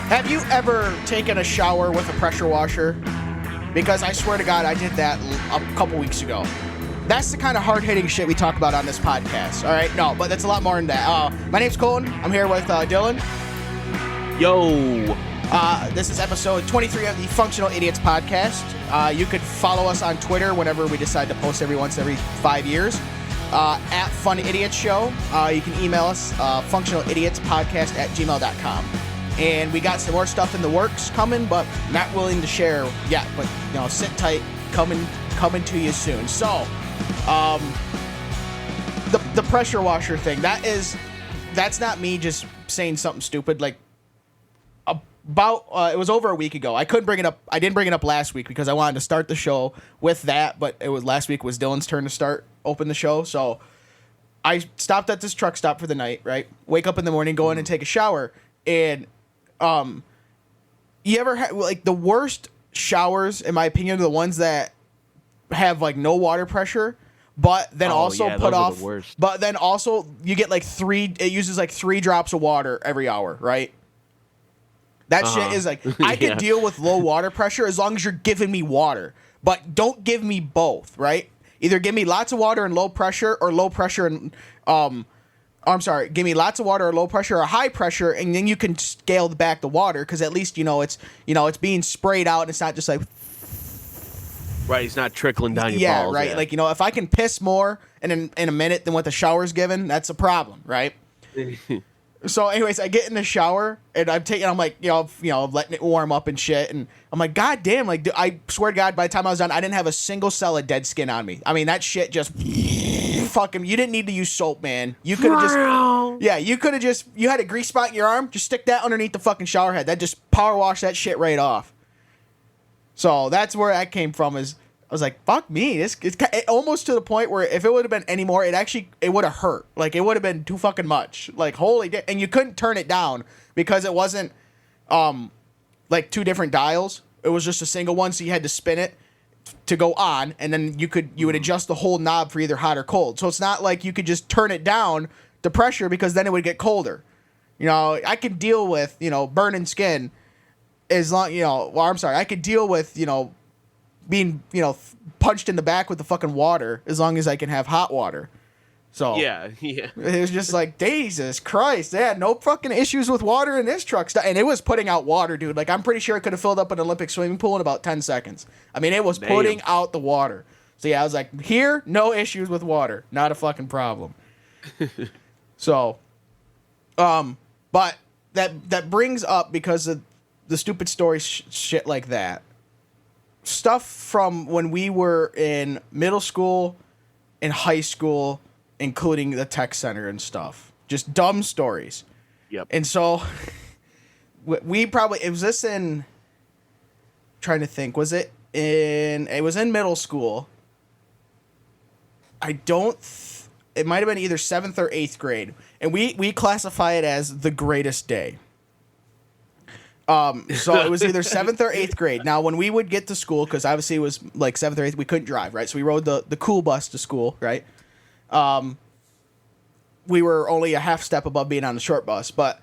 Have you ever taken a shower with a pressure washer? Because I swear to God, I did that a couple weeks ago. That's the kind of hard-hitting shit we talk about on this podcast, all right? No, but that's a lot more than that. My name's Colin. I'm here with Dylan. Yo. This is episode 23 of the Functional Idiots podcast. You could follow us on Twitter whenever we decide to post every 5 years. At Fun Idiots Show. You can email us, functionalidiotspodcast@gmail.com. And we got some more stuff in the works coming, but not willing to share yet. But, sit tight. Coming to you soon. So, the pressure washer thing, that's not me just saying something stupid. Like, it was over a week ago. I didn't bring it up last week because I wanted to start the show with that, but last week was Dylan's turn to open the show. So I stopped at this truck stop for the night, right? Wake up in the morning, go in and take a shower. And, you ever had, like, the worst showers, in my opinion, are the ones that have, like, no water pressure, but then but then also you get like it uses like 3 drops of water every hour, right? That shit is like, I can deal with low water pressure as long as you're giving me water, but don't give me both, right? Either give me lots of water and low pressure, or low pressure and, give me lots of water or low pressure or high pressure, and then you can scale back the water, because at least, it's being sprayed out and it's not just like... Right, it's not trickling down your balls. Right. Like, if I can piss more in a minute than what the shower's given, that's a problem, right? So, anyways, I get in the shower and I'm like, letting it warm up and shit, and I'm like, God damn, like, I swear to God, by the time I was done, I didn't have a single cell of dead skin on me. I mean, that shit just fucking, you didn't need to use soap, man. You could have just, you had a grease spot in your arm, just stick that underneath the fucking shower head. That just power wash that shit right off. So that's where that came from. I was like, fuck me. It's almost to the point where if it would have been any more, it would have hurt. Like, it would have been too fucking much. Like, holy dick. And you couldn't turn it down because it wasn't like 2 different dials. It was just a single one, so you had to spin it to go on, and then you would adjust the whole knob for either hot or cold. So it's not like you could just turn it down the pressure, because then it would get colder. I could deal with, burning skin as long, I could deal with, being, punched in the back with the fucking water as long as I can have hot water. So yeah. It was just like, Jesus Christ, they had no fucking issues with water in this truck. And it was putting out water, dude. Like, I'm pretty sure it could have filled up an Olympic swimming pool in about 10 seconds. I mean, it was putting out the water. So yeah, I was like, here, no issues with water. Not a fucking problem. So, but that brings up, because of the stupid story shit like that, stuff from when we were in middle school and high school, including the tech center and stuff. Just dumb stories. Yep. And so it was in middle school. It might have been either 7th or 8th grade. And we classify it as the greatest day. So it was either 7th or 8th grade. Now, when we would get to school, because obviously it was like 7th or 8th, we couldn't drive, right? So we rode the cool bus to school, right? We were only a half step above being on the short bus, but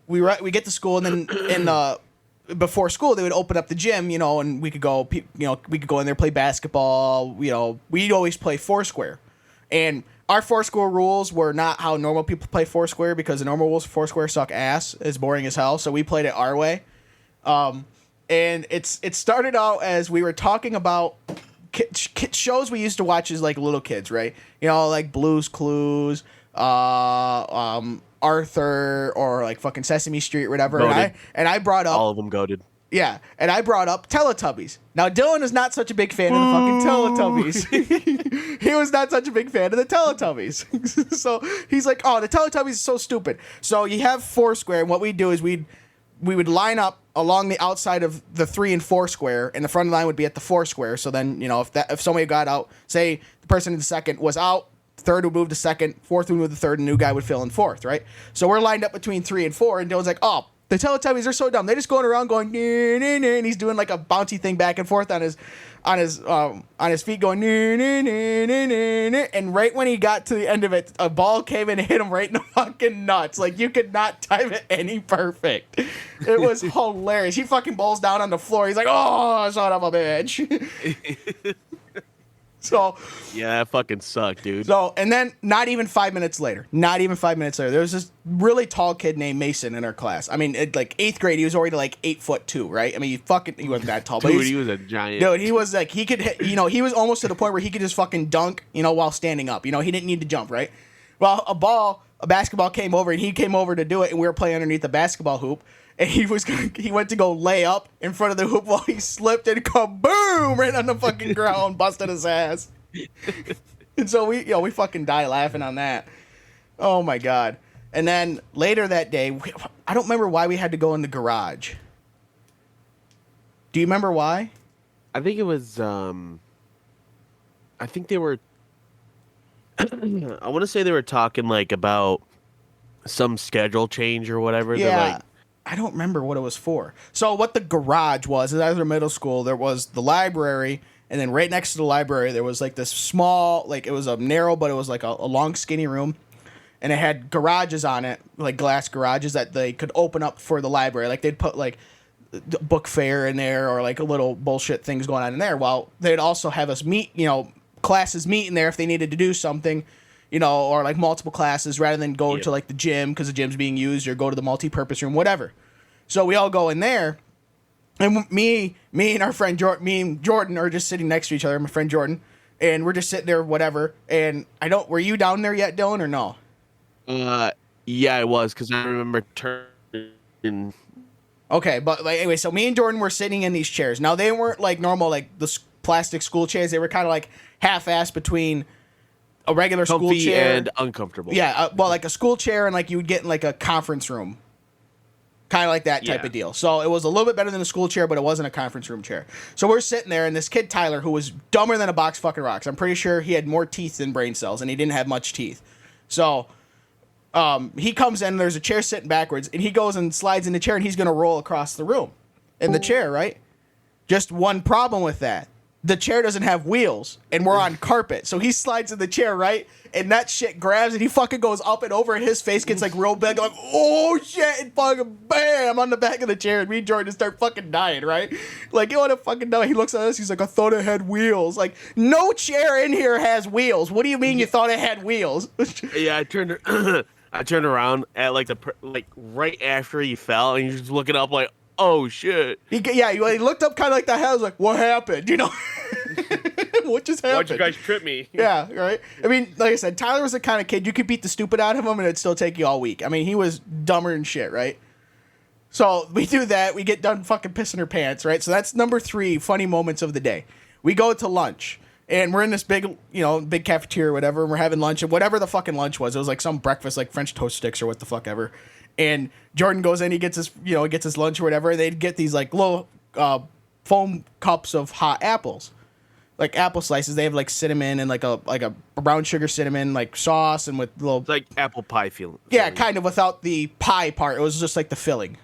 we get to school, and then before school they would open up the gym, and we could go in there, play basketball. We'd always play Foursquare, and our Foursquare rules were not how normal people play Foursquare, because the normal rules for Foursquare suck ass. It's boring as hell. So we played it our way. And it started out as we were talking about shows we used to watch as like little kids, right? Like Blue's Clues, Arthur, or like fucking Sesame Street or whatever. And I brought up all of them goated. Yeah, and I brought up Teletubbies. Now, Dylan is not such a big fan of the fucking Teletubbies. He was not such a big fan of the Teletubbies. So he's like, oh, the Teletubbies is so stupid. So you have Foursquare, and what we do is we would line up along the outside of the 3 and 4 square, and the front line would be at the 4 square. So then, if somebody got out, say the person in the second was out, third would move to second, fourth would move to third, and the new guy would fill in fourth, right? So we're lined up between 3 and 4, and Dylan's like, oh, The Teletubbies are so dumb. They're just going around going, nee, nee, nee, and he's doing like a bouncy thing back and forth on his feet going, nee, nee, nee, nee, nee, nee. And right when he got to the end of it, a ball came and hit him right in the fucking nuts. Like, you could not time it any perfect. It was hilarious. He fucking bowls down on the floor. He's like, oh, son of a bitch. So yeah, that fucking sucked, dude. So, and then not even 5 minutes later, there was this really tall kid named Mason in our class. I mean, like 8th grade, he was already like 8'2", right? I mean, he wasn't that tall, but dude, he was a giant. Dude, he was like, he could hit, he was almost to the point where he could just fucking dunk, while standing up. He didn't need to jump, right? Well, a basketball came over, and he came over to do it, and we were playing underneath the basketball hoop. And he went to go lay up in front of the hoop while he slipped and kaboom right on the fucking ground, busted his ass. And so we fucking die laughing on that. Oh my God. And then later that day, I don't remember why we had to go in the garage. Do you remember why? I think it was, I think they were, I want to say they were talking like about some schedule change or whatever. Yeah. They're like, I don't remember what it was for. So what the garage was, is after middle school, there was the library, and then right next to the library, there was like this small, like it was a narrow, but it was like a long, skinny room, and it had garages on it, like glass garages that they could open up for the library. Like they'd put like book fair in there or like a little bullshit things going on in there. While they'd also have us meet, classes meet in there if they needed to do something. Or like multiple classes rather than go to like the gym because the gym's being used or go to the multi-purpose room, whatever. So we all go in there, and me and our friend me and Jordan are just sitting next to each other, my friend Jordan, and we're just sitting there, whatever. And were you down there yet, Dylan, or no? Yeah, I was, because I remember turning. Okay, but like anyway, so me and Jordan were sitting in these chairs. Now they weren't like normal, like the plastic school chairs. They were kind of like half-assed between a regular school chair and uncomfortable. Yeah, well, like a school chair and like you would get in like a conference room. Kind of like that type of deal. So it was a little bit better than a school chair, but it wasn't a conference room chair. So we're sitting there, and this kid, Tyler, who was dumber than a box fucking rocks. I'm pretty sure he had more teeth than brain cells, and he didn't have much teeth. So he comes in, there's a chair sitting backwards, and he goes and slides in the chair, and he's going to roll across the room in the chair, right? Just one problem with that. The chair doesn't have wheels, and we're on carpet. So he slides in the chair, right? And that shit grabs, and he fucking goes up and over, and his face gets, like, real big, like, oh, shit, and fucking bam, on the back of the chair, and me and Jordan start fucking dying, right? Like, you want to fucking know? He looks at us, he's like, I thought it had wheels. Like, no chair in here has wheels. What do you mean you thought it had wheels? Yeah, I turned around at, like, right after he fell, and he's just looking up, like, oh, shit. He looked up kind of like that. I was like, what happened? What just happened? Why'd you guys trip me? Yeah, right? I mean, like I said, Tyler was the kind of kid, you could beat the stupid out of him and it'd still take you all week. I mean, he was dumber than shit, right? So we do that. We get done fucking pissing our pants, right? So that's number 3 funny moments of the day. We go to lunch. And we're in this big cafeteria or whatever, and we're having lunch, and whatever the fucking lunch was, it was like some breakfast, like French toast sticks or what the fuck ever. And Jordan goes in, he gets his lunch or whatever. They'd get these like little foam cups of hot apples, like apple slices. They have like cinnamon and like a brown sugar cinnamon like sauce, and with little it's like apple pie feeling. Yeah, kind of without the pie part. It was just like the filling.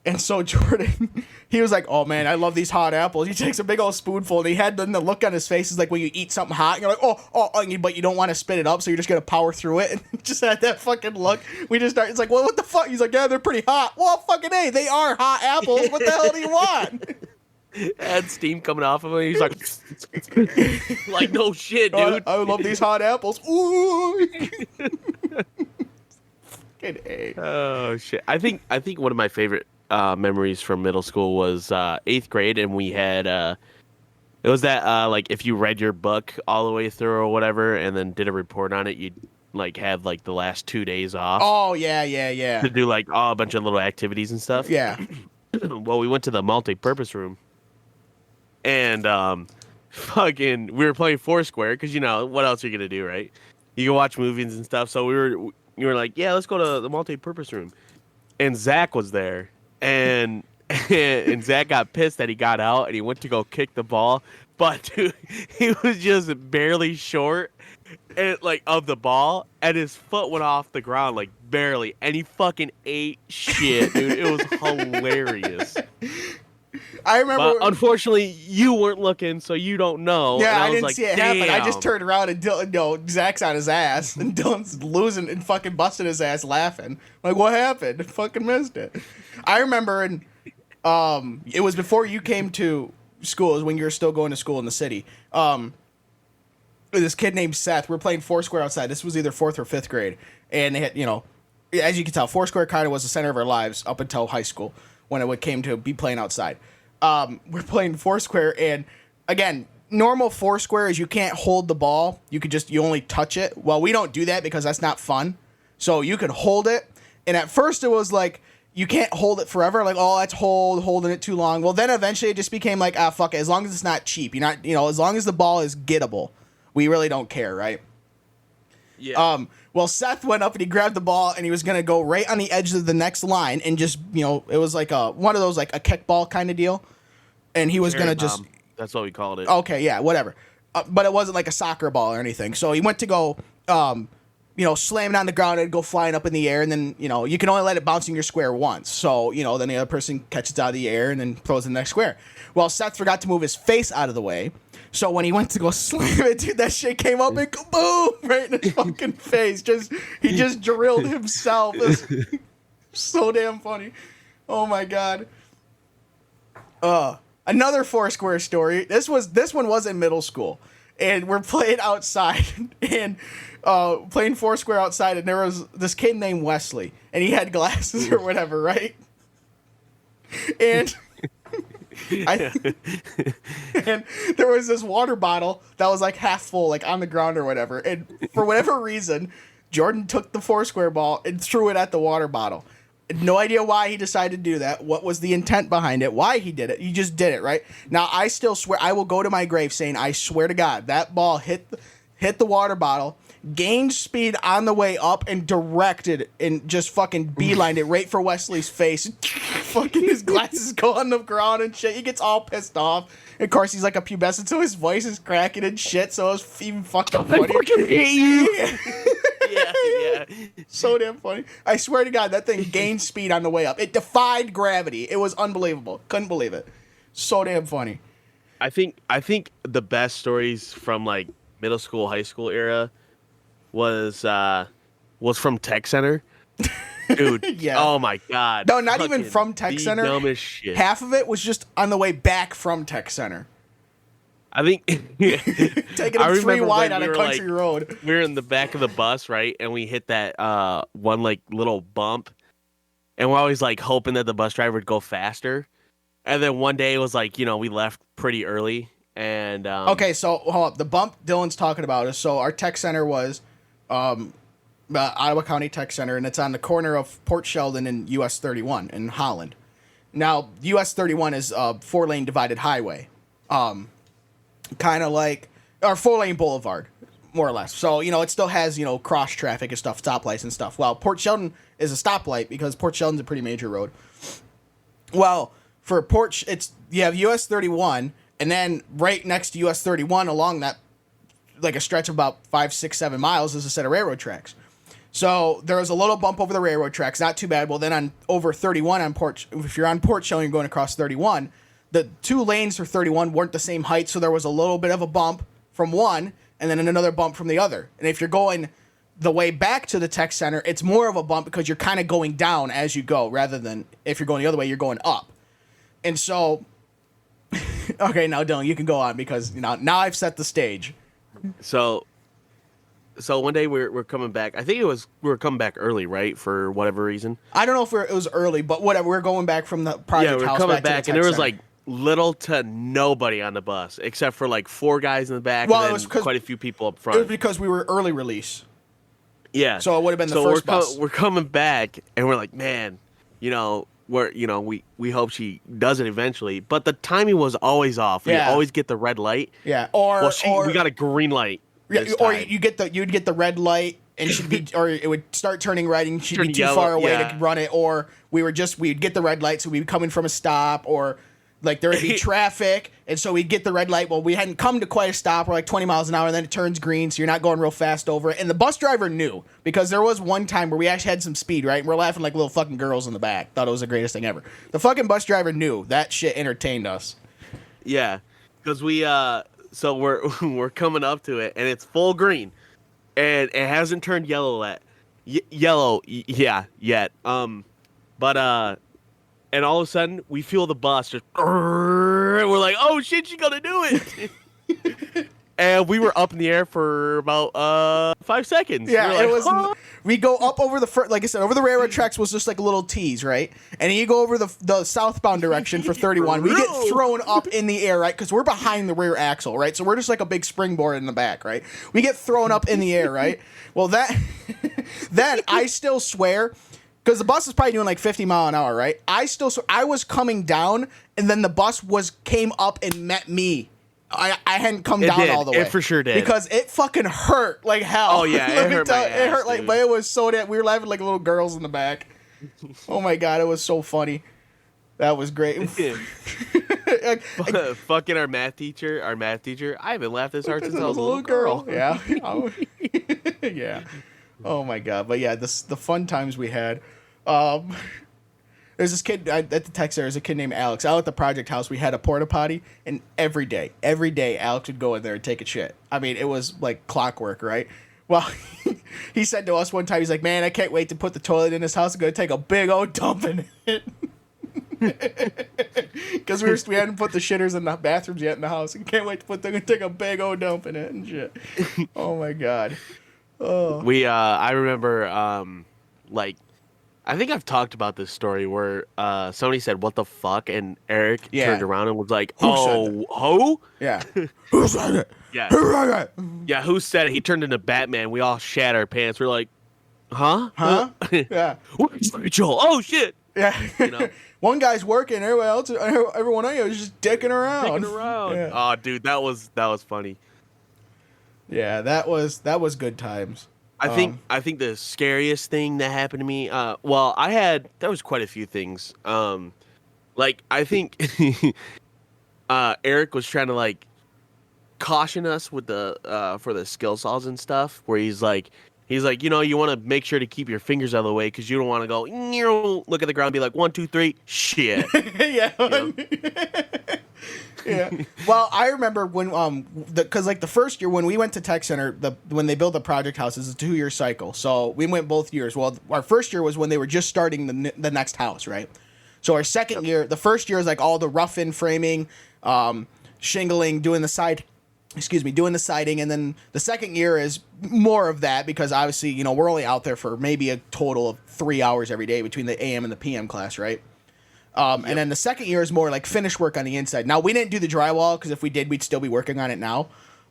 And so Jordan, he was like, oh, man, I love these hot apples. He takes a big old spoonful, and he had the look on his face is like when you eat something hot, and you're like, oh, but you don't want to spit it up, so you're just going to power through it. And he just had that fucking look. We just started, it's like, well, what the fuck? He's like, yeah, they're pretty hot. Well, fucking A, they are hot apples. What the hell do you want? Had steam coming off of him. He's like, like, no shit, dude. I love these hot apples. Ooh. Fucking A. Oh, shit. I think one of my favorite memories from middle school was 8th grade, and we had it was that like if you read your book all the way through or whatever and then did a report on it, you'd like have like the last 2 days off. Oh yeah to do like a bunch of little activities and stuff. Yeah. Well, we went to the multi-purpose room, and fucking we were playing Foursquare because what else are you gonna do, right? You can watch movies and stuff. So you were like, yeah, let's go to the multi-purpose room, and Zach was there. And and Zach got pissed that he got out and he went to go kick the ball, but dude, he was just barely short and like of the ball, and his foot went off the ground like barely, and he fucking ate shit, dude. It was hilarious. I remember. But unfortunately, you weren't looking, so you don't know. Yeah, and I was didn't like, see it damn. happen. I just turned around and Dylan, Zach's on his ass, and Dylan's losing and fucking busting his ass laughing. Like, what happened? I fucking missed it. I remember, and it was before you came to school. It was when you were still going to school in the city. This kid named Seth. We were playing Foursquare outside. This was either 4th or 5th grade, and they had, as you can tell, Foursquare kind of was the center of our lives up until high school when it came to be playing outside. We're playing Foursquare, and again, normal Foursquare is you can't hold the ball. You only touch it. Well, we don't do that because that's not fun. So you can hold it, and at first it was like you can't hold it forever. Like, oh, that's holding it too long. Well, then eventually it just became like, fuck it. As long as it's not cheap, as long as the ball is gettable, we really don't care, right? Yeah. Well, Seth went up and he grabbed the ball and he was going to go right on the edge of the next line and just, it was like one of those like a kickball kind of deal. And he was going to just... That's what we called it. Okay, yeah, whatever. But it wasn't like a soccer ball or anything. So he went to go, slam it on the ground and go flying up in the air. And then, you can only let it bounce in your square once. So, then the other person catches it out of the air and then throws it in the next square. Well, Seth forgot to move his face out of the way. So when he went to go slam it, dude, that shit came up and kaboom! Right in his fucking face. He just drilled himself. It was so damn funny. Oh my god. Another Foursquare story. This one was in middle school. And we're playing outside and playing Foursquare outside, and there was this kid named Wesley, and he had glasses or whatever, right? And and there was this water bottle that was like half full, like on the ground or whatever. And for whatever reason, Jordan took the Foursquare ball and threw it at the water bottle. No idea why he decided to do that. What was the intent behind it? Why he did it? He just did it, right? Now, I still swear, I will go to my grave saying, I swear to God, that ball hit the water bottle, gained speed on the way up, and directed and just fucking beelined it right for Wesley's face. Fucking his glasses go on the ground and shit. He gets all pissed off. And of course, he's like a pubescent, so his voice is cracking and shit, so it's even fucking funny. I fucking hate you! Yeah. So damn funny. I swear to God, that thing gained speed on the way up. It defied gravity. It was unbelievable. Couldn't believe it. So damn funny. I think the best stories from like middle school, high school era was from Tech Center. Dude, yeah. Oh my god. No, not even from Tech Center. Dumbest shit. Half of it was just on the way back from Tech Center. I think taking it 3 wide on a country road. We were in the back of the bus, right, and we hit that one like little bump, and we're always like hoping that the bus driver would go faster. And then one day it was like, we left pretty early, and okay, so hold up. The bump Dylan's talking about is our Tech Center was Ottawa County Tech Center, and it's on the corner of Port Sheldon and US 31 in Holland. Now, US 31 is a 4-lane divided highway. Kind of like our 4-lane boulevard, more or less. So, it still has, cross traffic and stuff, stoplights and stuff. Well, Port Sheldon is a stoplight because Port Sheldon's a pretty major road. Well, for you have US 31, and then right next to US 31 along that, like a stretch of about 5, 6, 7 miles is a set of railroad tracks. So there was a little bump over the railroad tracks, not too bad. Well, then on over 31 if you're on Port Sheldon, you're going across 31. The 2 lanes for 31 weren't the same height, so there was a little bit of a bump from one, and then another bump from the other. And if you're going the way back to the Tech Center, it's more of a bump because you're kind of going down as you go, rather than if you're going the other way, you're going up. And so, okay, now Dylan, you can go on because now I've set the stage. So one day we're coming back. I think we were coming back early, right? For whatever reason. I don't know if it was early, but whatever. We're going back from the project house. Yeah, we're coming back and there was like little to nobody on the bus except for like 4 guys in the back and then quite a few people up front. It was because we were early release. Yeah. So it would have been the first bus. We're coming back and we're like, man, we hope she does it eventually. But the timing was always off. Yeah. We always get the red light. Yeah. We got a green light. Yeah, or you'd get the red light and she'd be, or it would start turning red and she'd be Turning too yellow, far away yeah. to run it, or we'd get the red light, so we'd be coming from a stop, or like there would be traffic, and so we'd get the red light. Well, we hadn't come to quite a stop. We're like 20 miles an hour, and then it turns green, so you're not going real fast over it. And the bus driver knew, because there was one time where we actually had some speed, right? And we're laughing like little fucking girls in the back. Thought it was the greatest thing ever. The fucking bus driver knew. That shit entertained us. Yeah, because so we're coming up to it, and it's full green, and it hasn't turned yellow yet. But and all of a sudden we feel the bus just, and we're like, oh shit, she's gonna do it. And we were up in the air for about 5 seconds. Yeah, like, it was. Huh? We go up over like I said, over the railroad tracks was just like a little tease, right? And you go over the southbound direction for 31. We get thrown up in the air, right? Because we're behind the rear axle, right? So we're just like a big springboard in the back, right? We get thrown up in the air, right? Well, then I still swear, because the bus is probably doing like 50 mile an hour, right? I was coming down, and then the bus came up and met me. I hadn't come down all the way. It for sure did. Because it fucking hurt like hell. Oh, yeah, it hurt my ass, it hurt like, dude. but it was so that we were laughing like little girls in the back. Oh my God, it was so funny. That was great. Fucking our math teacher. I haven't laughed this hard since I was a little girl. Yeah. Yeah. Oh my God. But yeah, the fun times we had. There's this kid at the tech center. There's a kid named Alex. Out at the project house, we had a porta potty, and every day, Alex would go in there and take a shit. I mean, it was like clockwork, right? Well, he said to us one time, he's like, "Man, I can't wait to put the toilet in this house. I'm gonna take a big old dump in it." Because we hadn't put the shitters in the bathrooms yet in the house. And can't wait to take a big old dump in it and shit. Oh my God. Oh. I remember like, I think I've talked about this story where somebody said, "What the fuck?" and Eric turned around and was like, "Who?" Yeah. Who said it? Yeah. Who said it? Yeah, who said it? He turned into Batman. We all shat our pants. We're like, huh? Yeah. Where's Rachel? Oh shit. Yeah. You know? One guy's working, everyone else was just dicking around. Yeah. Oh, dude, that was funny. Yeah, that was good times. I think the scariest thing that happened to me, there was quite a few things. Like I think Eric was trying to like caution us with the for the skill saws and stuff, where he's like, you know, you want to make sure to keep your fingers out of the way because you don't want to go look at the ground and be like 1, 2, 3 shit. Yeah. You know? Yeah. Well, I remember when because like the first year when we went to Tech Center, when they built the project house, it's a 2-year cycle. So we went both years. Well, our first year was when they were just starting the next house, right? So our second year, the first year is like all the rough-in framing, shingling, doing the siding, and then the second year is more of that because obviously, you know, we're only out there for maybe a total of 3 hours every day between the AM and the PM class, right? And then the second year is more like finish work on the inside. Now, we didn't do the drywall because if we did, we'd still be working on it now.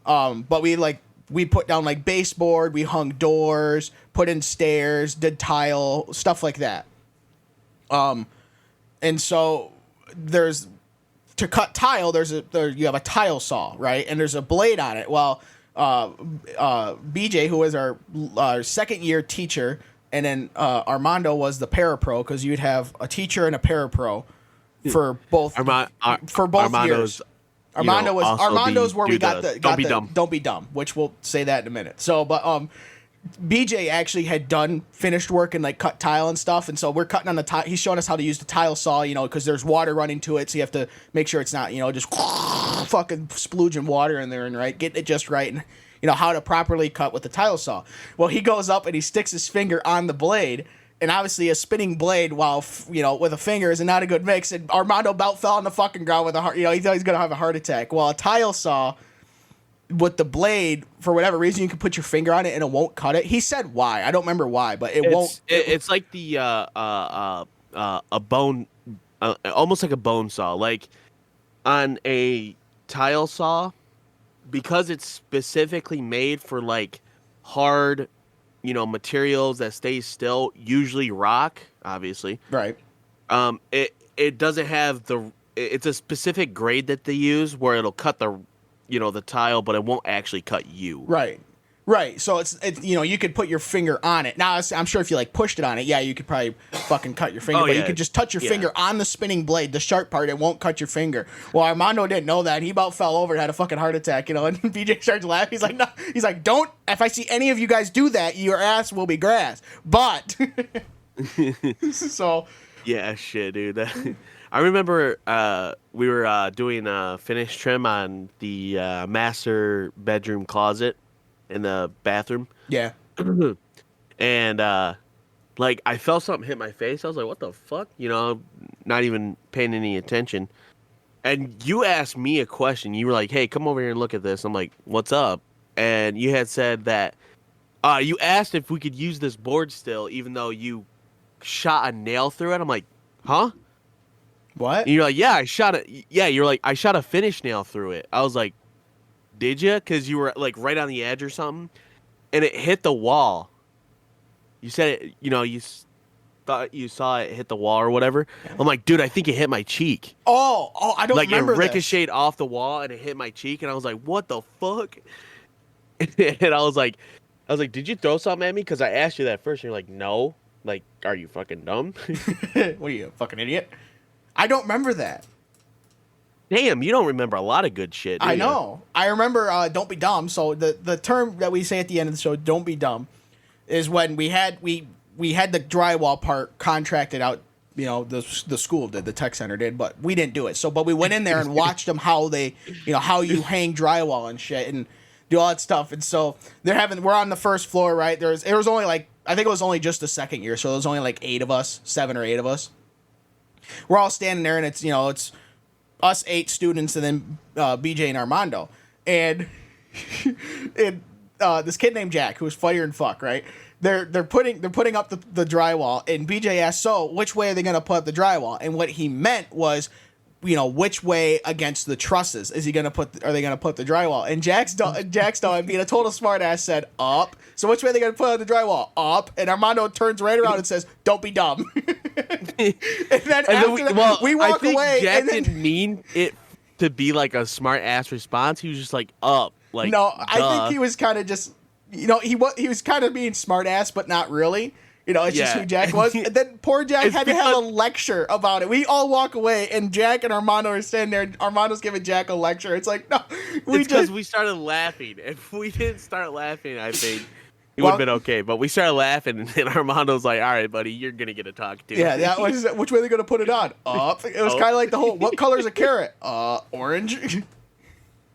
But we put down like baseboard, we hung doors, put in stairs, did tile, stuff like that. And so to cut tile, you have a tile saw, right? And there's a blade on it. Well, BJ, who was our second year teacher, and then Armando was the parapro because you'd have a teacher and a parapro for both years. Armando's where we got the don't be dumb, which we'll say that in a minute. So, but BJ actually had done finished work and like cut tile and stuff, and so we're cutting on the tile. He's showing us how to use the tile saw, you know, because there's water running to it, so you have to make sure it's not, you know, just fucking splooging water in there and right, getting it just right, and you know how to properly cut with the tile saw. Well, he goes up and he sticks his finger on the blade, and obviously a spinning blade while you know with a finger is not a good mix. And Armando about fell on the fucking ground with a heart. You know, he thought he was gonna have a heart attack. Well, a tile saw with the blade, for whatever reason, you can put your finger on it and it won't cut it. He said why. I don't remember why, but won't. It's like the a bone, almost like a bone saw. Like on a tile saw, because it's specifically made for like hard, you know, materials that stay still, usually rock, obviously. Right. It doesn't have it's a specific grade that they use where it'll cut the tile, but it won't actually cut you. Right. Right. So it's you could put your finger on it. Now I'm sure if you like pushed it on it, yeah, you could probably fucking cut your finger. Oh, but yeah. you could just touch your finger on the spinning blade, the sharp part. It won't cut your finger. Well, Armando didn't know that. He about fell over and had a fucking heart attack. And BJ starts laughing. He's like, no. He's like, don't. If I see any of you guys do that, your ass will be grass. But so. Yeah, shit, dude. I remember we were doing a finish trim on the master bedroom closet in the bathroom. Yeah. And like I felt something hit my face. I was like, "What the fuck?" Not even paying any attention. And you asked me a question. You were like, "Hey, come over here and look at this." I'm like, "What's up?" And you had said that you asked if we could use this board still, even though you shot a nail through it. I'm like, "Huh?" What? And you're like, "Yeah, I shot it." Yeah, you're like, "I shot a finish nail through it." I was like, "Did you?" Because you were like right on the edge or something, and it hit the wall. You said it. You thought you saw it hit the wall or whatever. I'm like, dude, I think it hit my cheek. Oh, I don't remember Like it ricocheted off the wall and it hit my cheek, and I was like, what the fuck? And I was like, did you throw something at me? Because I asked you that first, and you're like, no. Like, are you fucking dumb? What are you, a fucking idiot? I don't remember that. Damn, you don't remember a lot of good shit. Do I you? know. I remember don't be dumb. So the term that we say at the end of the show, don't be dumb, is when we had the drywall part contracted out. The school did, the tech center did, but we didn't do it. But we went in there and watched them how they, how you hang drywall and shit and do all that stuff. And so we're on the first floor, right? It was only like, I think it was only just the second year. So there was only like 7 or 8 of us. We're all standing there, and it's us 8 students and then BJ and Armando. And this kid named Jack, who was funnier than fuck, right? They're putting up the drywall, and BJ asked, so which way are they gonna put up the drywall? And what he meant was, which way against the trusses are they gonna put the drywall? And Jack's dog, being a total smart ass, said up. So which way are they gonna put up the drywall? Up. And Armando turns right around and says, don't be dumb. and then we walk away. Jack and then, didn't mean it to be like a smart ass response. He was just like up. Like, no, duh. I think he was kind of just, he was kind of being smart ass, but not really. It's just who Jack was. And then poor Jack had to have a lecture about it. We all walk away, and Jack and Armando are standing there. And Armando's giving Jack a lecture. It's like, no, we started laughing. If we didn't start laughing, I think it would have been okay. But we started laughing, and Armando's like, all right, buddy, you're going to get a talk to. Yeah, that was, which way are they going to put it on? Up. It was kind of like the whole, what color's a carrot? Orange.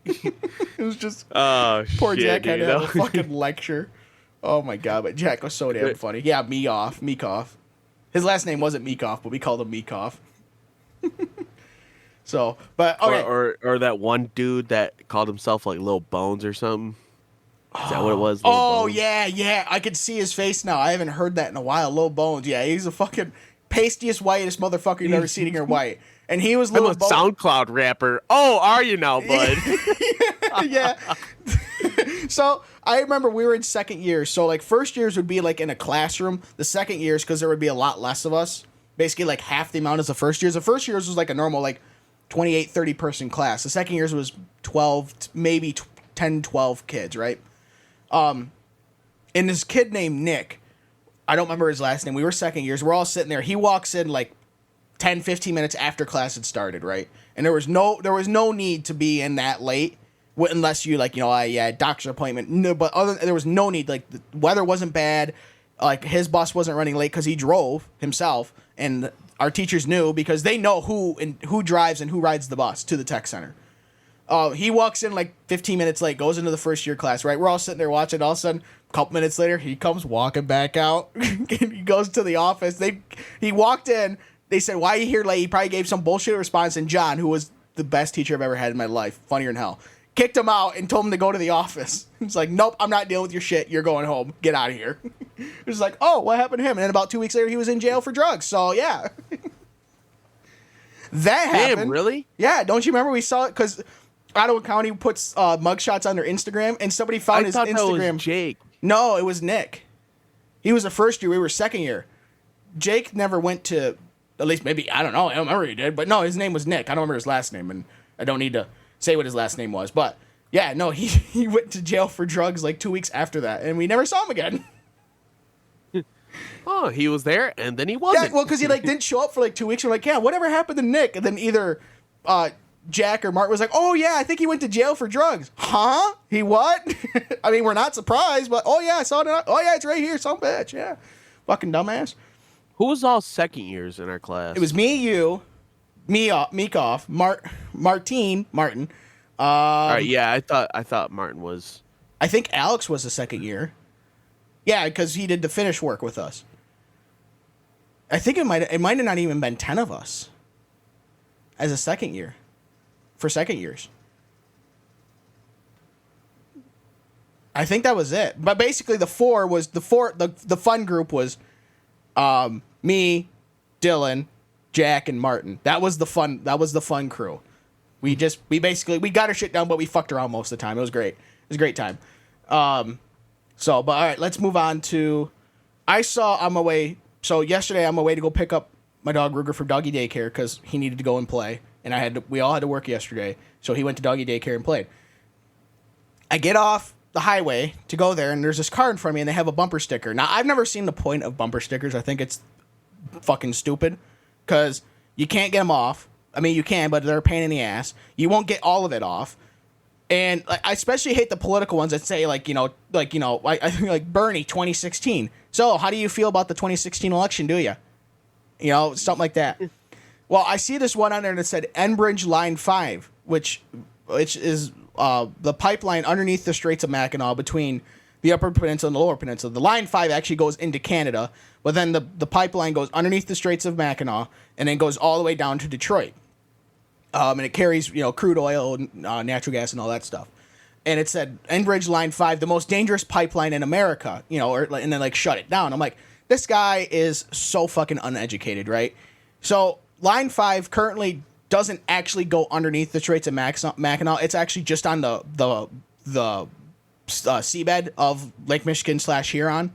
It was just, poor shit, Jack had dude, to have a fucking lecture. Oh my god, but Jack was so damn funny. Yeah, Meekoff. His last name wasn't Meekoff, but we called him Meekoff. So, but okay. Or that one dude that called himself like Lil Bones or something. Is that what it was? Lil Bones? Yeah. I could see his face now. I haven't heard that in a while. Lil Bones. Yeah, he's a fucking pastiest, whitest motherfucker you've ever seen in your white. And he was Lil I'm a SoundCloud rapper. Oh, are you now, bud? Yeah. So I remember we were in second year. So like first years would be like in a classroom. The second years, because there would be a lot less of us, basically like half the amount as the first years. The first years was like a normal like 28, 30 person class. The second years was 12, maybe 10, 12 kids, right? And this kid named Nick, I don't remember his last name. We were second years. We're all sitting there. He walks in like 10, 15 minutes after class had started, right? And there was no need to be in that late. Unless you doctor's appointment. No, but there was no need. Like the weather wasn't bad. Like his bus wasn't running late because he drove himself, and our teachers knew because they know who drives and who rides the bus to the tech center. He walks in like 15 minutes late, goes into the first year class. Right, we're all sitting there watching. All of a sudden, a couple minutes later, he comes walking back out. He goes to the office. He walked in. They said, "Why are you here late?" He probably gave some bullshit response, and John, who was the best teacher I've ever had in my life, funnier than hell, kicked him out and told him to go to the office. He's like, nope, I'm not dealing with your shit. You're going home. Get out of here. It was like, oh, what happened to him? And then about 2 weeks later, he was in jail for drugs. So, yeah. That happened. Damn, really? Yeah, don't you remember we saw it? Because Ottawa County puts mugshots on their Instagram, and somebody found his Instagram. That was Jake. No, it was Nick. He was the first year. We were second year. Jake never went to, at least maybe, I don't know. I don't remember he did. But no, his name was Nick. I don't remember his last name, and I don't need to say what his last name was, but Yeah, no, he went to jail for drugs like 2 weeks after that, and we never saw him again. Oh, he was there, and then he Yeah, wasn't. well, because he like didn't show up for like 2 weeks. We're like, yeah, whatever happened to Nick? And then either Jack or Martin was like, oh yeah, I think he went to jail for drugs. Huh? He what? I mean, we're not surprised, but oh yeah, I saw it. Oh yeah, it's right here, some bitch. Yeah, fucking dumbass. Who was all second years in our class? It was me, you, Meekoff, Martin. All right, yeah, I thought Martin was. I think Alex was the second year. Yeah, because he did the finish work with us. I think it might have not even been 10 of us as a second year for second years. I think that was it. But basically the fun group was me, Dylan, Jack, and Martin. That was the fun crew. We got our shit down, but we fucked around most of the time. It was great. It was a great time. But all right, let's move on to. I saw on my way. So yesterday, on my way to go pick up my dog Ruger from doggy daycare because he needed to go and play, and we all had to work yesterday, so he went to doggy daycare and played. I get off the highway to go there, and there's this car in front of me, and they have a bumper sticker. Now, I've never seen the point of bumper stickers. I think it's fucking stupid because you can't get them off. I mean, you can, but they're a pain in the ass. You won't get all of it off. And I especially hate the political ones that say, I think like Bernie 2016. So how do you feel about the 2016 election, do you? You know, something like that. Well, I see this one on there that said Enbridge Line 5, which is the pipeline underneath the Straits of Mackinac between the Upper Peninsula and the Lower Peninsula. The Line 5 actually goes into Canada, but then the pipeline goes underneath the Straits of Mackinac and then goes all the way down to Detroit. And it carries, crude oil, natural gas, and all that stuff. And it said Enbridge Line 5, the most dangerous pipeline in America, and then shut it down. I'm like, this guy is so fucking uneducated, right? So Line 5 currently doesn't actually go underneath the Straits of Mackinac. It's actually just on the seabed of Lake Michigan / Huron,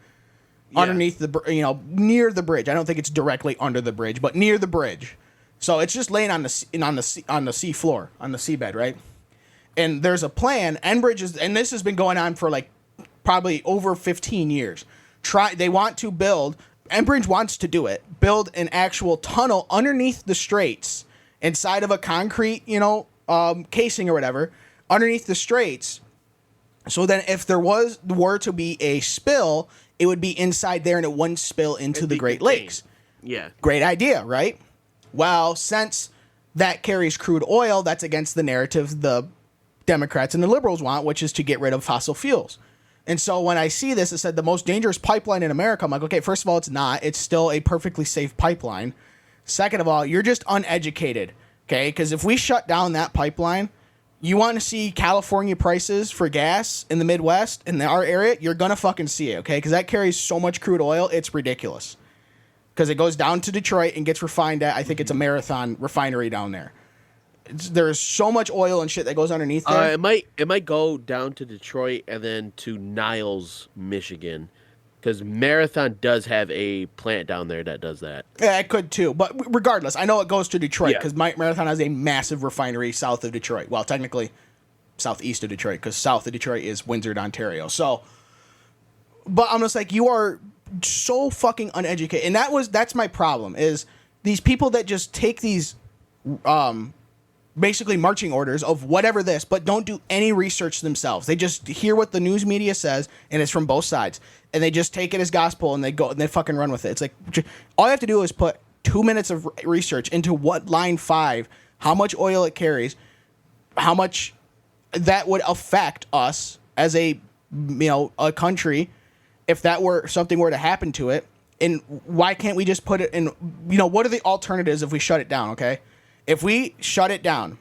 underneath near the bridge. I don't think it's directly under the bridge, but near the bridge. So it's just laying on the sea floor, on the seabed, right? And there's a plan. Enbridge and this has been going on for probably over 15 years. They want to build. Enbridge wants to do it. Build an actual tunnel underneath the straits, inside of a concrete, casing or whatever, underneath the straits. So then, if there were to be a spill, it would be inside there, and it wouldn't spill into the Great Lakes. Yeah, great idea, right? Well, since that carries crude oil, that's against the narrative the Democrats and the liberals want, which is to get rid of fossil fuels. And so when I see this, it said the most dangerous pipeline in America. I'm like, okay, first of all, it's not. It's still a perfectly safe pipeline. Second of all, you're just uneducated, okay? Because if we shut down that pipeline, you want to see California prices for gas in the Midwest, in our area, you're going to fucking see it, okay? Because that carries so much crude oil, it's ridiculous. Because it goes down to Detroit and gets refined at, I think it's a Marathon refinery down there. There's so much oil and shit that goes underneath there. It might go down to Detroit and then to Niles, Michigan, because Marathon does have a plant down there that does that. Yeah, it could too. But regardless, I know it goes to Detroit because Marathon has a massive refinery south of Detroit. Well, technically southeast of Detroit, because south of Detroit is Windsor, Ontario. So, but I'm just like, you are so fucking uneducated, and that's my problem. Is these people that just take these basically marching orders of whatever this, but don't do any research themselves. They just hear what the news media says, and it's from both sides, and they just take it as gospel, and they go and they fucking run with it. It's like, all you have to do is put 2 minutes of research into what Line 5, how much oil it carries, how much that would affect us as a country if something were to happen to it, and why can't we just put it in? What are the alternatives if we shut it down? Okay. If we shut down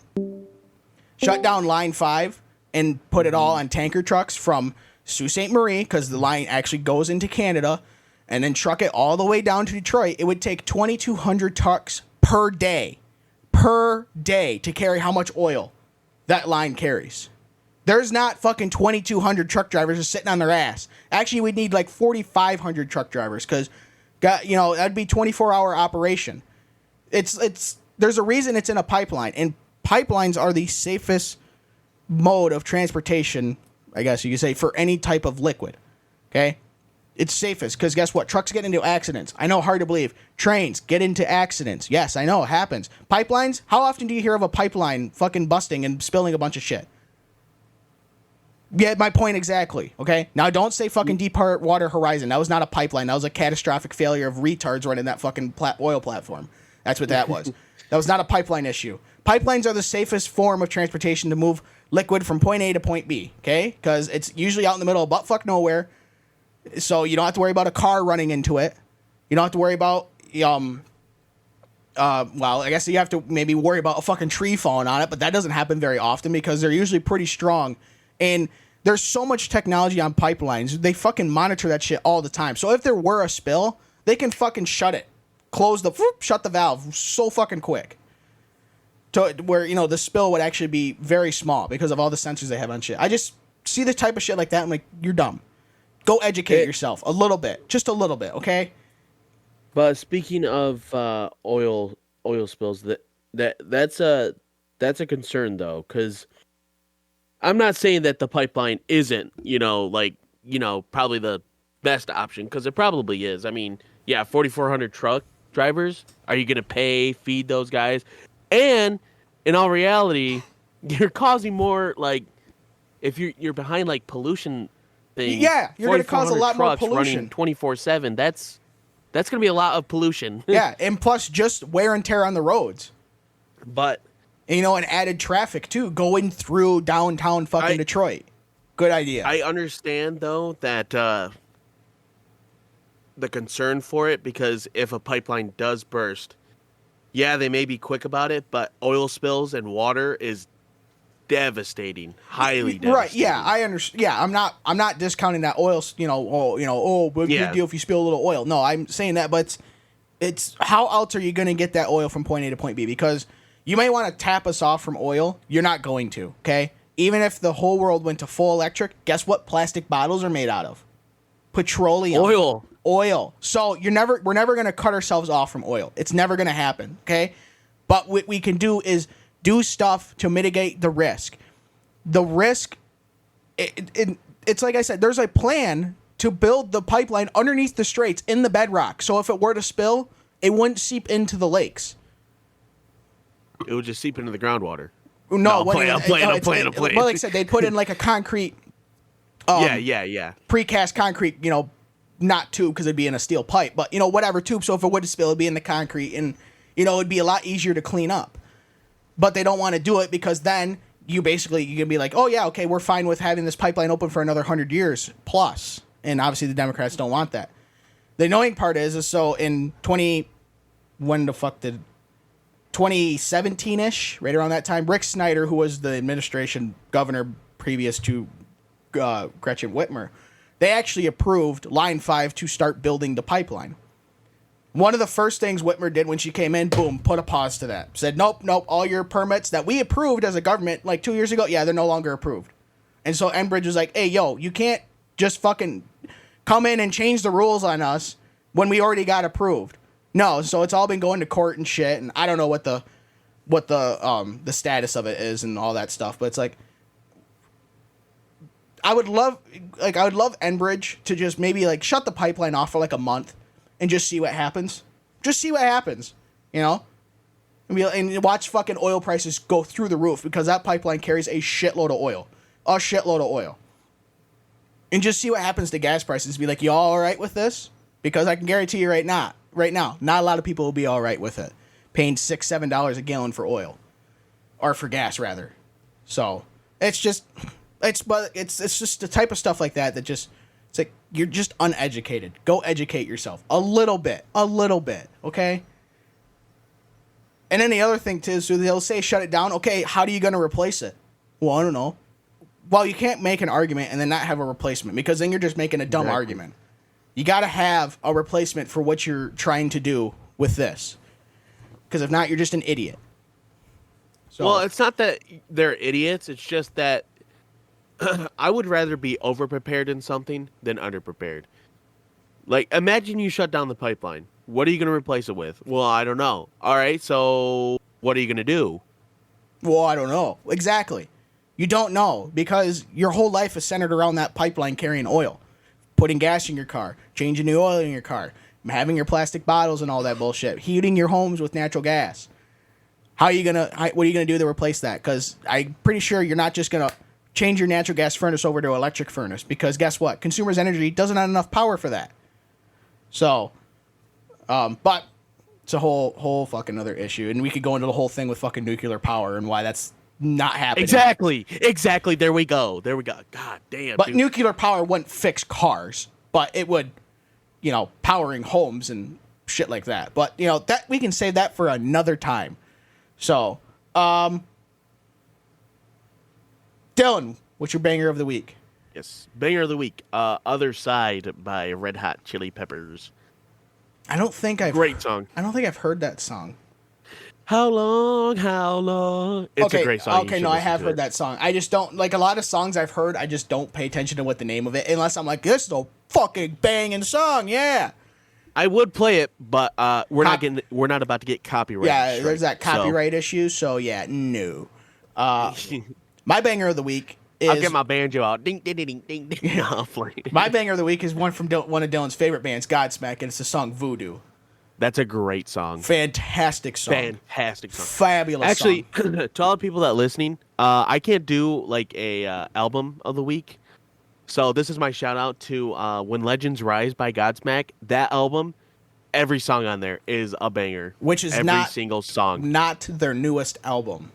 Line 5 and put it all on tanker trucks from Sault Ste. Marie, because the line actually goes into Canada, and then truck it all the way down to Detroit, it would take 2,200 trucks per day to carry how much oil that line carries. There's not fucking 2,200 truck drivers just sitting on their ass. Actually, we'd need 4,500 truck drivers, because, that'd be 24-hour operation. There's a reason it's in a pipeline, and pipelines are the safest mode of transportation, I guess you could say, for any type of liquid. Okay? It's safest because guess what? Trucks get into accidents. I know, hard to believe. Trains get into accidents. Yes, I know, it happens. Pipelines? How often do you hear of a pipeline fucking busting and spilling a bunch of shit? Yeah, my point exactly. Okay? Now, don't say fucking Deepwater Horizon. That was not a pipeline. That was a catastrophic failure of retards running that fucking oil platform. That's what that was. That was not a pipeline issue. Pipelines are the safest form of transportation to move liquid from point A to point B. Okay? Because it's usually out in the middle of buttfuck nowhere. So you don't have to worry about a car running into it. You don't have to worry about, well, I guess you have to maybe worry about a fucking tree falling on it, but that doesn't happen very often because they're usually pretty strong. And there's so much technology on pipelines. They fucking monitor that shit all the time. So if there were a spill, they can fucking shut it. Shut the valve so fucking quick. To where, the spill would actually be very small because of all the sensors they have on shit. I just see the type of shit like that. I'm like, you're dumb. Go educate yourself a little bit, just a little bit, okay? But speaking of oil spills, that's a concern though, because I'm not saying that the pipeline isn't, probably the best option, because it probably is. I mean, yeah, 4,400 truck drivers. Are you gonna feed those guys? And in all reality, you're causing more if you're behind pollution. Things, yeah, you're going to cause a lot more pollution. 24/7. That's going to be a lot of pollution. Yeah, and plus just wear and tear on the roads. But and added traffic too, going through downtown fucking Detroit. Good idea. I understand though that the concern for it, because if a pipeline does burst, yeah, they may be quick about it, but oil spills and water is devastating, highly devastating. Right? Yeah, I understand. Yeah, I'm not discounting that oil. Big deal if you spill a little oil. No, I'm saying that, but it's how else are you going to get that oil from point A to point B? Because you may want to tap us off from oil. You're not going to. Okay, even if the whole world went to full electric, guess what? Plastic bottles are made out of petroleum. Oil. So we're never going to cut ourselves off from oil. It's never going to happen. Okay, but what we can do is do stuff to mitigate the risk. The risk, it's like I said, there's a plan to build the pipeline underneath the straits in the bedrock. So if it were to spill, it wouldn't seep into the lakes. It would just seep into the groundwater. No, I'm playing. Well, like I said, they'd put in like a concrete. Yeah. Precast concrete, not tube because it'd be in a steel pipe, but whatever tube. So if it would spill, it'd be in the concrete, and it'd be a lot easier to clean up. But they don't want to do it because then you can be like, oh yeah, okay, we're fine with having this pipeline open for another 100 years plus. And obviously the Democrats don't want that. The annoying part is so in 2017-ish, right around that time, Rick Snyder, who was the administration governor previous to Gretchen Whitmer, they actually approved Line 5 to start building the pipeline. One of the first things Whitmer did when she came in, boom, put a pause to that. Said, nope, all your permits that we approved as a government 2 years ago, yeah, they're no longer approved. And so Enbridge was like, hey, yo, you can't just fucking come in and change the rules on us when we already got approved. No, so it's all been going to court and shit, and I don't know what the status of it is and all that stuff, but it's like, I would love Enbridge to just maybe shut the pipeline off for a month. And just see what happens. And watch fucking oil prices go through the roof because that pipeline carries a shitload of oil. And just see what happens to gas prices. Be like, you all right with this? Because I can guarantee you right now, not a lot of people will be all right with it. Paying $6-7 a gallon for oil. Or for gas, rather. So, it's just the type of stuff like that just... It's like, you're just uneducated. Go educate yourself. A little bit. Okay? And then the other thing, too, so they'll say shut it down. Okay, how are you going to replace it? Well, I don't know. Well, you can't make an argument and then not have a replacement because then you're just making a dumb argument. You got to have a replacement for what you're trying to do with this. Because if not, you're just an idiot. So, well, it's not that they're idiots. It's just that I would rather be overprepared in something than underprepared. Imagine you shut down the pipeline. What are you going to replace it with? Well, I don't know. All right, so what are you going to do? Well, I don't know. Exactly. You don't know because your whole life is centered around that pipeline carrying oil, putting gas in your car, changing the oil in your car, having your plastic bottles and all that bullshit, heating your homes with natural gas. What are you gonna do to replace that? Because I'm pretty sure you're not just gonna change your natural gas furnace over to electric furnace, because guess what? Consumers Energy doesn't have enough power for that. So, but it's a whole fucking other issue, and we could go into the whole thing with fucking nuclear power and why that's not happening. Exactly. There we go. God damn. But dude. nuclear power wouldn't fix cars, but it would, powering homes and shit like that. But that we can save that for another time. So, Dylan, what's your banger of the week? Yes, banger of the week. Other Side by Red Hot Chili Peppers. Great song. I don't think I've heard that song. How long? It's a great song. Okay, no, I have heard that song. I just don't, like a lot of songs I've heard, I just don't pay attention to what the name of it, unless I'm like, this is a fucking banging song, yeah. I would play it, but we're not about to get copyright. Yeah, there's that copyright issue, so yeah, no. My banger of the week is... I'll get my banjo out. Ding, ding, ding, ding, ding. No, my banger of the week is one from one of Dylan's favorite bands, Godsmack, and it's the song Voodoo. That's a great song. Fantastic song. Fabulous Actually, song. to all the people that are listening, I can't do like a album of the week. So this is my shout out to When Legends Rise by Godsmack. That album, every song on there is a banger. Which is every single song. Not their newest album.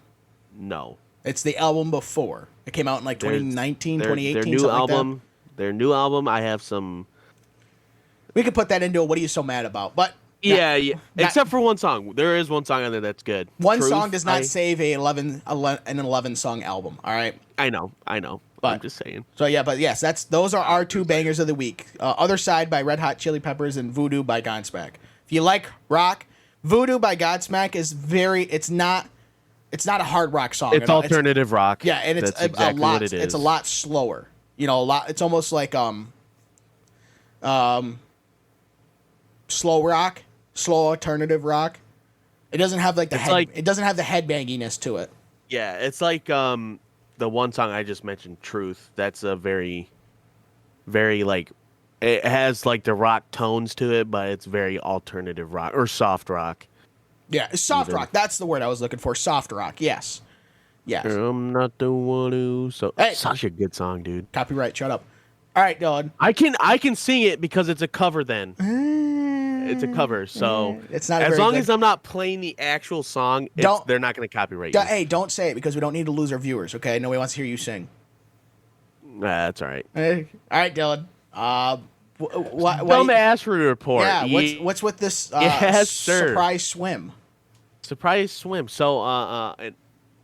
No. It's the album before. It came out in like 2019, 2018, their new something album. like that. Their new album, I have some... We could put that into a What Are You So Mad About? But yeah. Except for one song. There is one song on there that's good. One song does not save an 11 song album, all right? I know. But, I'm just saying. So yeah, but yes, those are our two bangers of the week. Other Side by Red Hot Chili Peppers and Voodoo by Godsmack. If you like rock, Voodoo by Godsmack is it's not a hard rock song. It's alternative rock. Yeah, and it's a lot. It's a lot slower. It's almost like slow rock, slow alternative rock. It doesn't have like it doesn't have the headbanginess to it. Yeah, it's like the one song I just mentioned, Truth. That's a very, very like, it has like the rock tones to it, but it's very alternative rock or soft rock. Yeah, soft rock. That's the word I was looking for. Soft rock. Yes. I'm not the one who. Such a good song, dude. Copyright. Shut up. All right, Dylan. I can sing it because it's a cover. Then it's a cover, so it's not as long as I'm not playing the actual song. They're not going to copyright you. Hey, don't say it because we don't need to lose our viewers. Okay, nobody wants to hear you sing. That's all right. All right, Dylan. Dumbass report. Yeah. What's with this? Yes, sir. Surprise swim. Surprise swim. So,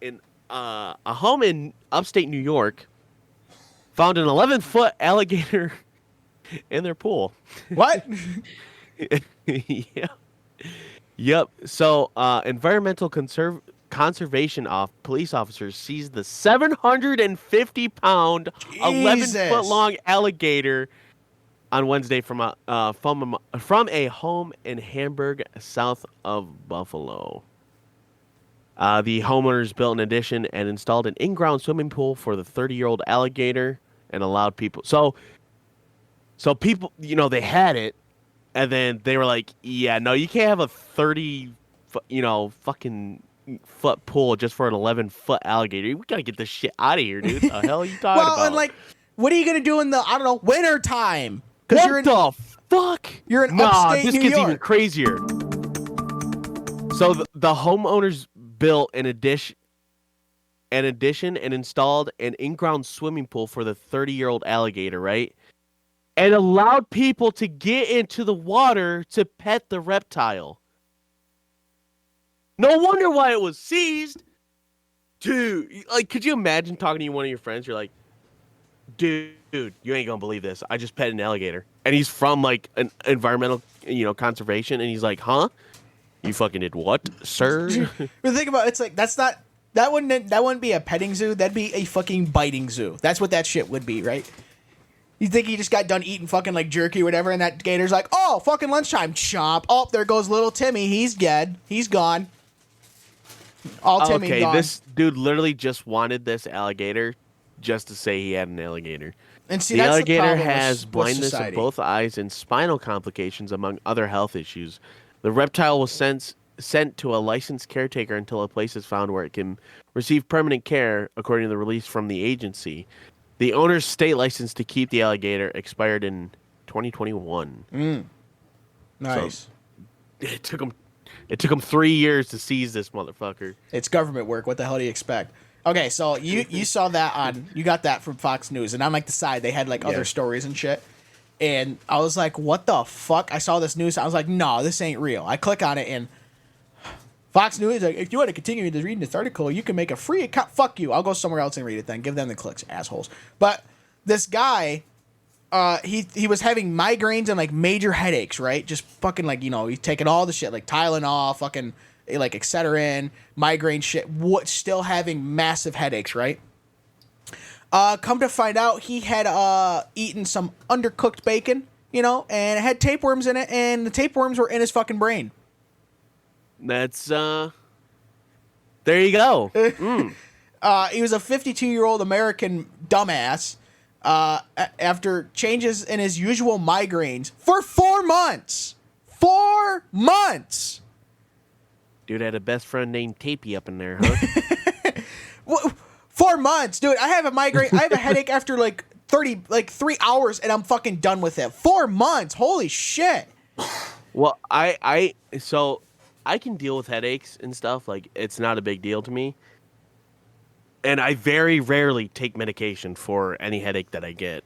in a home in upstate New York found an 11-foot alligator in their pool. What? Yeah. Yep. So, environmental conservation police officers seized the 750-pound, 11-foot-long alligator on Wednesday from a home in Hamburg, south of Buffalo. The homeowners built an addition and installed an in-ground swimming pool for the 30-year-old alligator and allowed people. So people, they had it, and then they were like, "Yeah, no, you can't have a 30, fucking foot pool just for an 11-foot alligator. We gotta get this shit out of here, dude. The hell are you talking about?" Well, and like, what are you gonna do in the winter time? What the fuck? You're in upstate this New gets York. even crazier. So the homeowners built an addition and installed an in-ground swimming pool for the 30-year-old alligator, right? And allowed people to get into the water to pet the reptile. No wonder why it was seized. Dude, like, could you imagine talking to one of your friends? You're like, dude, you ain't gonna believe this. I just pet an alligator. And he's from, like, an environmental, conservation. And he's like, huh? You fucking did what, sir? But think about it, it's like, that wouldn't be a petting zoo. That'd be a fucking biting zoo. That's what that shit would be, right? You think he just got done eating fucking like jerky or whatever, and that gator's like, oh, fucking lunchtime, chomp. Oh, there goes little Timmy. He's dead. He's gone. All Timmy Okay, gone. this dude literally just wanted this alligator just to say he had an alligator. And see, The that's the alligator problem has with blindness of society. both eyes and spinal complications, among other health issues. The reptile was sent to a licensed caretaker until a place is found where it can receive permanent care, according to the release from the agency. The owner's state license to keep the alligator expired in 2021. Nice. So it took him 3 years to seize this motherfucker. It's government work. What the hell do you expect? Okay, so you saw that you got that from Fox News, and on like the side they had like Yeah. other stories and shit. And I was like, what the fuck? I saw this news. I was like, no, this ain't real. I click on it and Fox News, like, if you want to continue reading this article, you can make a free account. Fuck you. I'll go somewhere else and read it then. Give them the clicks, assholes. But this guy, he was having migraines and like major headaches, right? Just fucking like, he's taking all the shit, like Tylenol, fucking like Excedrin, migraine shit, still having massive headaches, right? Come to find out, he had eaten some undercooked bacon, and it had tapeworms in it, and the tapeworms were in his fucking brain. That's there you go. He was a 52-year-old American dumbass. After changes in his usual migraines for 4 months. 4 months. Dude had a best friend named Tapey up in there, huh? 4 months, dude. I have a migraine. I have a headache after like 3 hours, and I'm fucking done with it. 4 months. Holy shit. Well, so I can deal with headaches and stuff. Like, it's not a big deal to me. And I very rarely take medication for any headache that I get.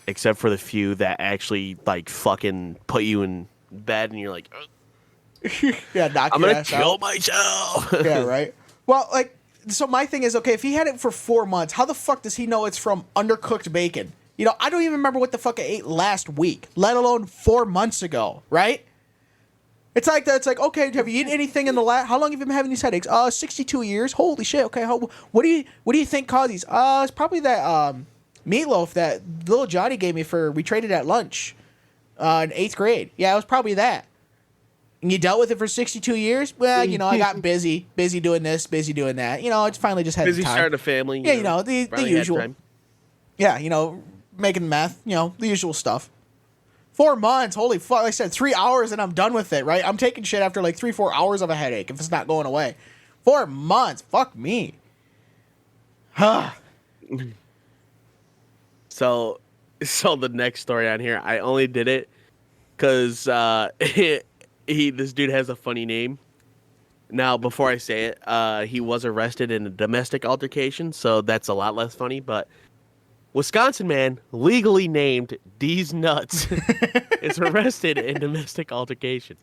Except for the few that actually, like, fucking put you in bed and you're like, Yeah, knock I'm your going to ass kill out. myself. Yeah, right. Well, like, so my thing is, okay, if he had it for 4 months, how the fuck does he know it's from undercooked bacon? I don't even remember what the fuck I ate last week, let alone 4 months ago, right? It's like that. It's like, okay, have you eaten anything in the last? How long have you been having these headaches? 62 years. Holy shit. Okay, what do you think caused these? It's probably that meatloaf that little Johnny gave me we traded at lunch, in 8th grade. Yeah, it was probably that. And you dealt with it for 62 years? Well, I got busy doing this, busy doing that. It's finally just had Busy the time. starting a family. Yeah, the finally had usual. time. Yeah, making meth, the usual stuff. 4 months, holy fuck! Like I said, 3 hours and I'm done with it. Right? I'm taking shit after like 3-4 hours of a headache if it's not going away. 4 months, fuck me. So the next story on here, I only did it because this dude has a funny name. Now, before I say it, he was arrested in a domestic altercation, so that's a lot less funny. But Wisconsin man legally named D's Nuts is arrested in domestic altercation.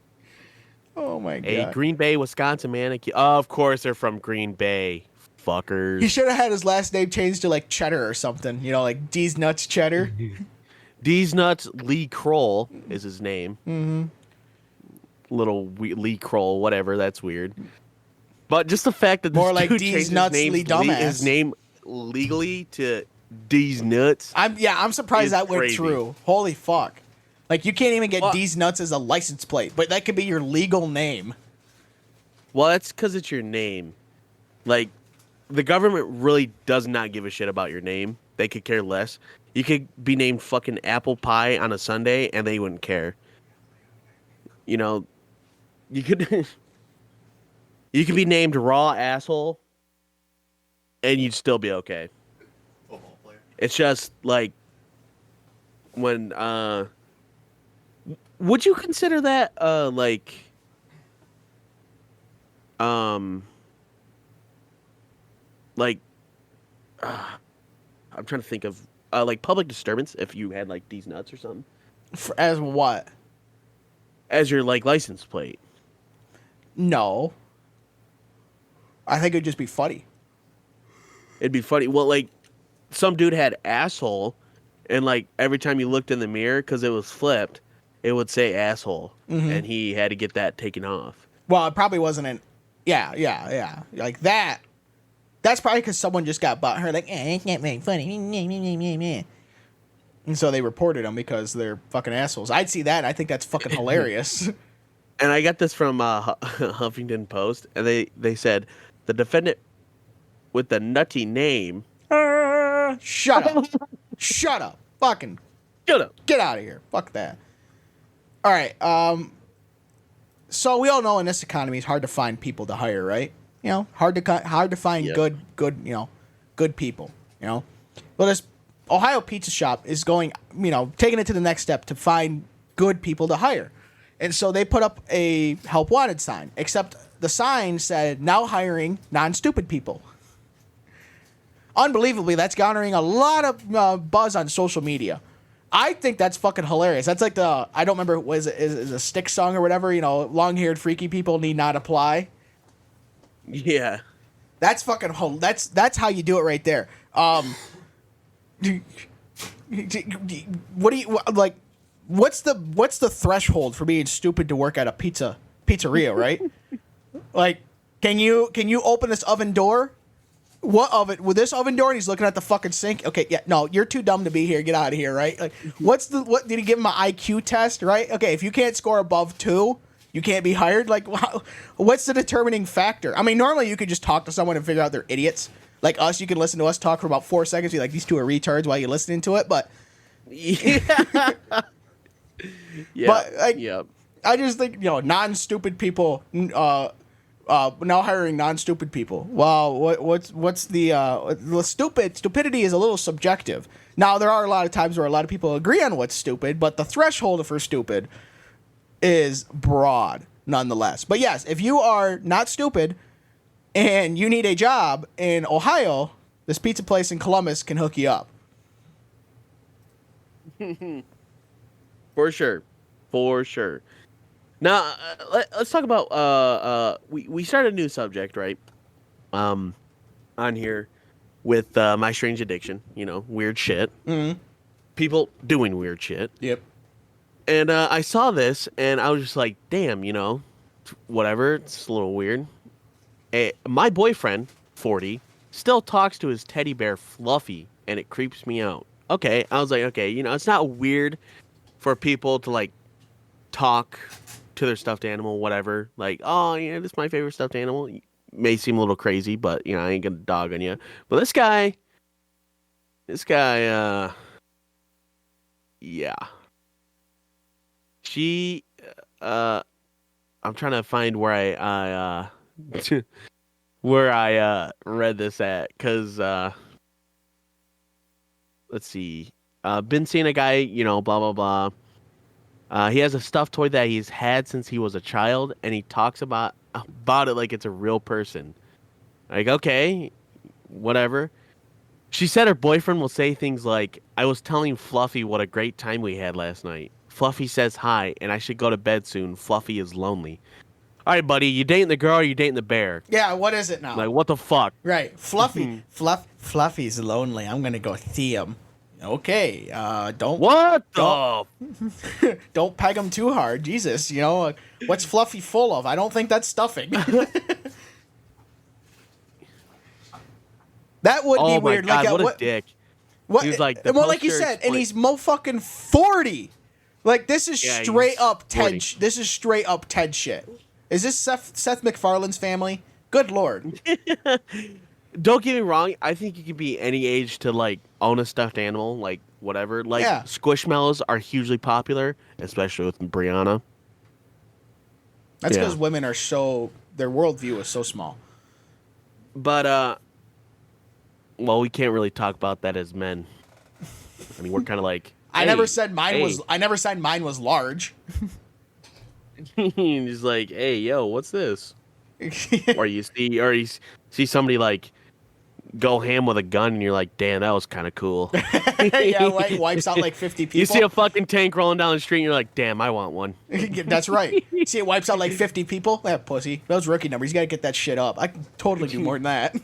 Oh my god! A Green Bay, Wisconsin man. Of course, they're from Green Bay, fuckers. He should have had his last name changed to like Cheddar or something. Like D's Nuts Cheddar. D's Nuts Lee Kroll is his name. Mm-hmm. Lee Kroll, whatever. That's weird. But just the fact that this More like dude D's changed Nuts Lee Dumbass. his name legally to D's Nuts. I'm surprised It's that went crazy. through. Holy fuck! Like you can't even get Well- D's Nuts as a license plate, but that could be your legal name. Well, that's because it's your name. Like, the government really does not give a shit about your name. They could care less. You could be named fucking Apple Pie on a Sunday, and they wouldn't care. You could you could be named Raw Asshole, and you'd still be okay. It's just like when would you consider that I'm trying to think of like public disturbance if you had like these nuts or something As what? as your like license plate. No. I think it'd just be funny. It'd be funny. Well, like some dude had asshole, and like every time you looked in the mirror because it was flipped, it would say asshole, and he had to get that taken off. Well, it probably wasn't an. Yeah. Like that. That's probably because someone just got butthurt. Like, it's not very funny. And so they reported them because they're fucking assholes. I'd see that. And I think that's fucking hilarious. And I got this from Huffington Post, and they said the defendant with the nutty name. Shut up. Shut up. Fucking Shut up. get out of here. Fuck that. All right. So we all know in this economy it's hard to find people to hire, right? You know, hard to find Yep. good people. You know, well, this Ohio pizza shop is going, taking it to the next step to find good people to hire, and so they put up a help wanted sign. Except the sign said now hiring non-stupid people. Unbelievably, that's garnering a lot of buzz on social media. I think that's fucking hilarious. That's like I don't remember, was it is a Stick song or whatever, long-haired freaky people need not apply. Yeah. That's fucking that's how you do it right there. What do you like? What's the threshold for being stupid to work at a pizzeria, right? Like, can you open this oven door? What oven? With this oven door, and he's looking at the fucking sink. Okay, yeah, no, you're too dumb to be here. Get out of here, right? Like, what did he give him an IQ test, right? Okay, if you can't score above 2, you can't be hired. Like, what's the determining factor? I mean, normally you could just talk to someone and figure out they're idiots. Like us, you can listen to us talk for about 4 seconds. Be like, these two are retards while you're listening to it. But Yeah. But like, Yep. I just think non-stupid people. Now hiring non-stupid people. Well, what's the stupidity is a little subjective. Now there are a lot of times where a lot of people agree on what's stupid, but the threshold for stupid is broad nonetheless. But yes, if you are not stupid and you need a job in Ohio, this pizza place in Columbus can hook you up. For sure. Now, let's talk about we started a new subject, right? On here with my strange addiction, weird shit. Mm-hmm. People doing weird shit. Yep. And I saw this and I was just like, damn, whatever, it's a little weird. My boyfriend, 40, still talks to his teddy bear Fluffy, and it creeps me out. Okay, I was like, okay, it's not weird for people to like talk to their stuffed animal, whatever. Like, oh, yeah, this is my favorite stuffed animal. It may seem a little crazy, but I ain't gonna dog on you. But this guy, yeah. She, I'm trying to find where I where I read this at, cause let's see. Been seeing a guy, blah blah blah. He has a stuffed toy that he's had since he was a child, and he talks about it like it's a real person. Like, okay, whatever. She said her boyfriend will say things like, I was telling Fluffy what a great time we had last night. Fluffy says hi, and I should go to bed soon. Fluffy is lonely. All right, buddy, you dating the girl or you dating the bear? Yeah, what is it now? Like, what the fuck? Right, Fluffy. Fluffy's lonely. I'm gonna go see him. Okay, don't don't peg him too hard. Jesus, what's Fluffy full of? I don't think that's stuffing. That would be weird. God, like, what a dick. What? He was like, like you said, and he's fucking 40. Like, this is straight up Ted. This is straight up Ted shit. Is this Seth MacFarlane's family? Good Lord. Don't get me wrong. I think you can be any age to like own a stuffed animal, like whatever. Like Squishmallows are hugely popular, especially with Brianna. That's because women are their worldview is so small. But well, we can't really talk about that as men. I mean, we're kind of like. I never said mine was large. He's like, hey, yo, what's this? or you see somebody like go ham with a gun, and you're like, damn, that was kind of cool. Yeah, wipes out like 50 people. You see a fucking tank rolling down the street, and you're like, damn, I want one. That's right. See, it wipes out like 50 people. That pussy. Those rookie numbers. You got to get that shit up. I can totally do more than that.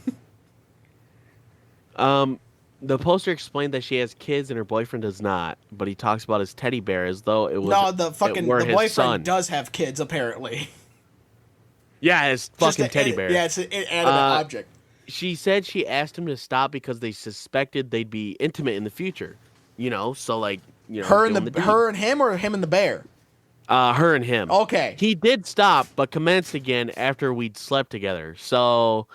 The poster explained that she has kids and her boyfriend does not, but he talks about his teddy bear as though it was the boyfriend son. Does have kids apparently. Yeah, his fucking teddy bear. Yeah, it's an inanimate object. She said she asked him to stop because they suspected they'd be intimate in the future. So like, her and him, or him and the bear. Her and him. Okay. He did stop, but commenced again after we'd slept together. So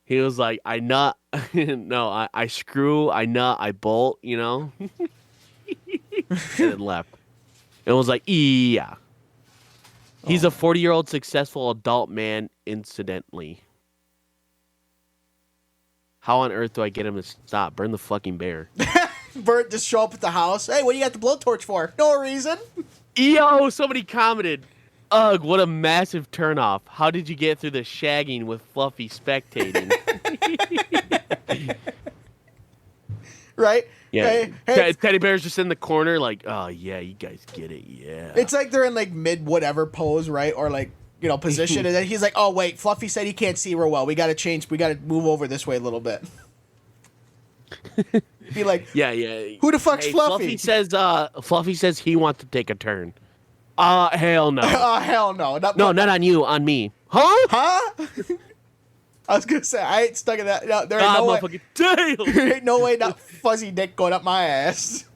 he was like, I nut, no, I screw, I nut, I bolt, and then left. It was like, yeah. He's a 40-year-old successful adult man, incidentally. How on earth do I get him to stop? Burn the fucking bear. Bert just show up at the house. Hey, what do you got the blowtorch for? No reason. Yo, somebody commented, ugh, what a massive turnoff. How did you get through the shagging with Fluffy spectating? Right? Yeah. Hey, Teddy Bear's just in the corner like, oh, yeah, you guys get it, yeah. it's like they're in like mid whatever pose, right? Or like, position. And then he's like, oh, wait, Fluffy said he can't see real well. We got to change. We got to move over this way a little bit. Be like, yeah. Who the fuck's Fluffy? Fluffy says he wants to take a turn. Hell no. Hell no. Not on you, on me. Huh? Huh? I was going to say, I ain't stuck in that. No, there ain't no way. Damn. There ain't no way that fuzzy dick going up my ass.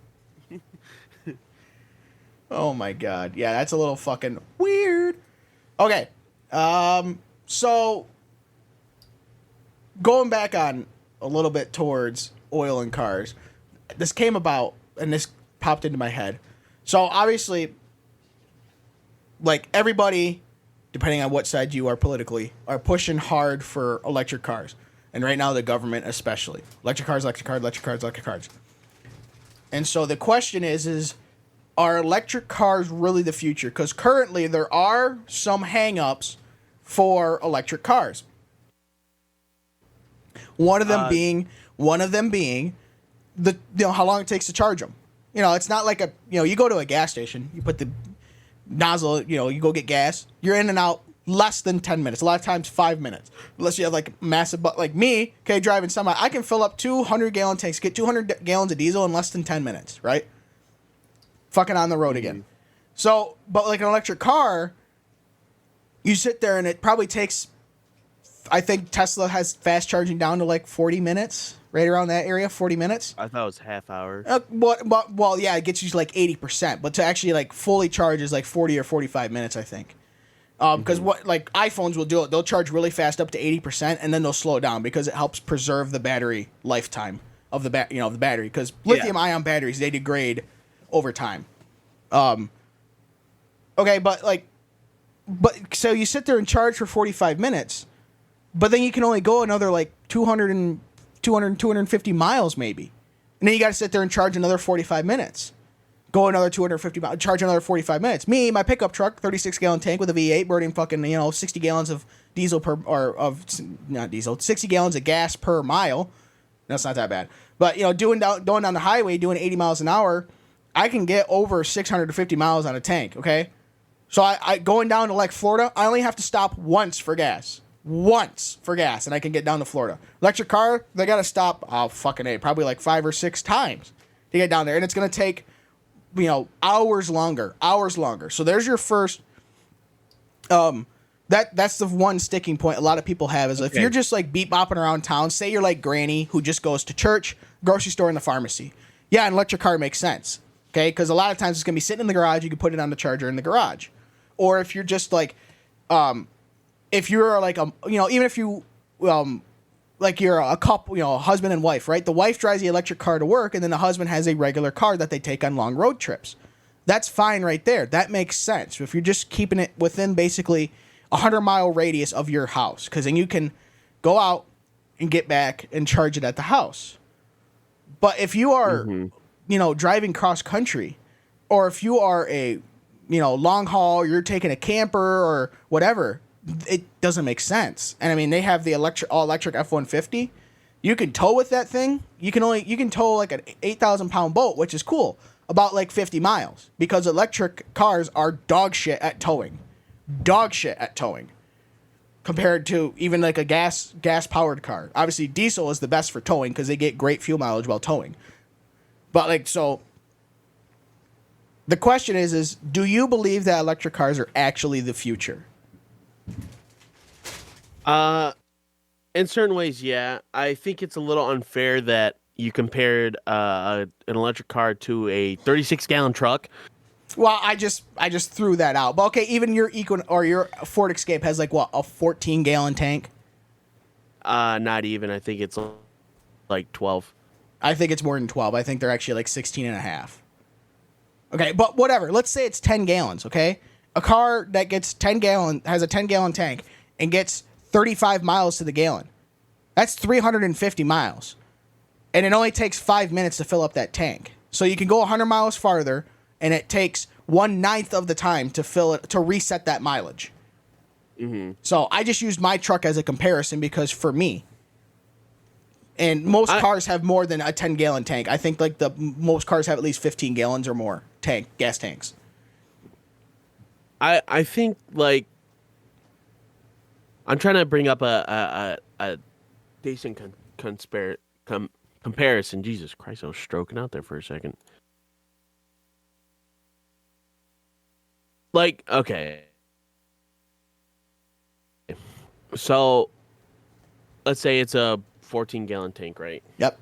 Oh my god. Yeah, that's a little fucking weird. Okay. So going back on a little bit towards oil and cars, this came about and this popped into my head. So obviously, like everybody, depending on what side you are politically, are pushing hard for electric cars. And right now the government especially. Electric cars. And so the question is are electric cars really the future? Because currently there are some hang-ups for electric cars. One of them being the how long it takes to charge them. It's not like you go to a gas station, you put the nozzle, you go get gas, you're in and out less than 10 minutes. A lot of times 5 minutes. Unless you have like massive, but like me, okay, driving semi, I can fill up 200-gallon tanks, get 200 gallons of diesel in less than 10 minutes, right? Fucking on the road again. So, but like an electric car, you sit there and it probably takes, I think Tesla has fast charging down to like 40 minutes, right around that area, 40 minutes. I thought it was half hour. Well, yeah, it gets you to like 80%, but to actually like fully charge is like 40 or 45 minutes, I think. Because what like iPhones will do it, they'll charge really fast up to 80%, and then they'll slow down because it helps preserve the battery lifetime of the the battery. Because lithium-ion batteries, they degrade over time. Okay, but so you sit there and charge for 45 minutes, but then you can only go another like 250 miles maybe. And then you got to sit there and charge another 45 minutes. Go another 250 miles, charge another 45 minutes. Me, my pickup truck, 36-gallon tank with a V8 burning fucking, 60 gallons of diesel not diesel, 60 gallons of gas per mile. That's not that bad. But, going down the highway, doing 80 miles an hour, I can get over 650 miles on a tank, okay? So I going down to like Florida, I only have to stop once for gas. And I can get down to Florida. Electric car, they got to stop, probably like 5 or 6 times to get down there. And it's going to take, hours longer. So there's your first, that's the one sticking point a lot of people have is if you're just like beat bopping around town, say you're like Granny who just goes to church, grocery store, and the pharmacy. Yeah, an electric car makes sense. Okay, because a lot of times it's going to be sitting in the garage. You can put it on the charger in the garage. Or if you're just like, if you're like, even if you, like you're a couple, a husband and wife, right? The wife drives the electric car to work, and then the husband has a regular car that they take on long road trips. That's fine right there. That makes sense. If you're just keeping it within basically 100-mile radius of your house, because then you can go out and get back and charge it at the house. But if you are, driving cross country, or if you are a, long haul, you're taking a camper or whatever, it doesn't make sense. And I mean, they have the all electric F-150. You can tow with that thing. You can tow like an 8,000-pound boat, which is cool, about like 50 miles, because electric cars are dog shit at towing. Compared to even like a gas powered car. Obviously diesel is the best for towing because they get great fuel mileage while towing. But like, so the question is do you believe that electric cars are actually the future? In certain ways, yeah. I think it's a little unfair that you compared an electric car to a 36-gallon truck. Well, I just threw that out. But okay, even your your Ford Escape has like what, a 14-gallon tank? Not even. I think it's like 12. I think it's more than 12. I think they're actually like 16 and a half. Okay, but whatever. Let's say it's 10 gallons, okay? A car that gets has a 10-gallon tank and gets 35 miles to the gallon. That's 350 miles. And it only takes 5 minutes to fill up that tank. So you can go 100 miles farther, and it takes 1/9 of the time to fill it, to reset that mileage. Mm-hmm. So I just used my truck as a comparison because for me, and most cars have more than a 10-gallon tank. I think like most cars have at least 15 gallons or more gas tanks. I think like I'm trying to bring up a decent comparison. Jesus Christ, I was stroking out there for a second. Like, okay. So, let's say it's a 14-gallon tank, right? Yep.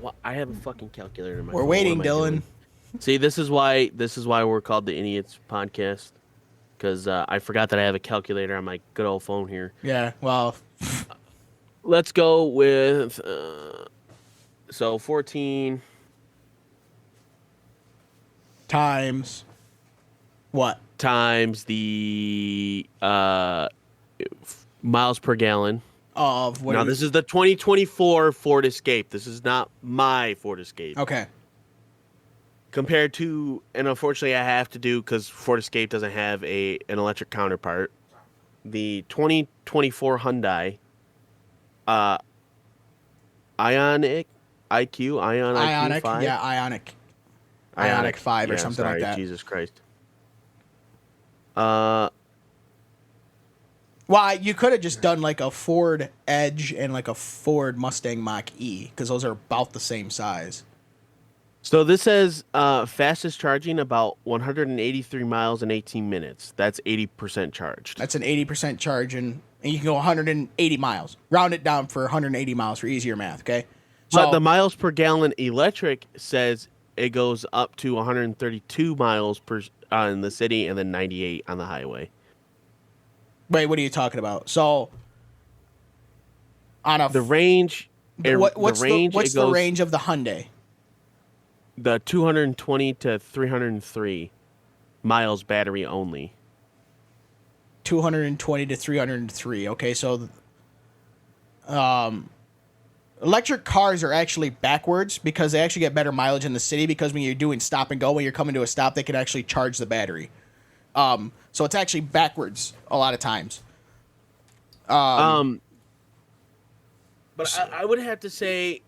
Well, I have a fucking calculator in my We're phone. waiting, What am I Dylan. doing? See, this is why we're called the Idiots Podcast, because I forgot that I have a calculator on my good old phone here. Yeah, well, Let's go with so 14 times what? times the miles per gallon. Of what? Now, this is the 2024 Ford Escape. This is not my Ford Escape. Okay. Compared to, and unfortunately I have to do, because Ford Escape doesn't have an electric counterpart, the 2024 Hyundai Ioniq 5? Yeah, Ioniq 5 or something like that. Jesus Christ. Well, you could have just done like a Ford Edge and like a Ford Mustang Mach-E, because those are about the same size. So this says fastest charging about 183 miles in 18 minutes. That's 80% charged. That's an 80% charge, and you can go 180 miles. Round it down for 180 miles for easier math, okay? But the miles per gallon electric says it goes up to 132 miles per in the city and then 98 on the highway. Wait, what are you talking about? So, on The range. what's the range of the Hyundai? The 220 to 303 miles battery only. 220 to 303. Okay, so electric cars are actually backwards because they actually get better mileage in the city, because when you're doing stop and go, when you're coming to a stop, they can actually charge the battery. So it's actually backwards a lot of times. But I would have to say,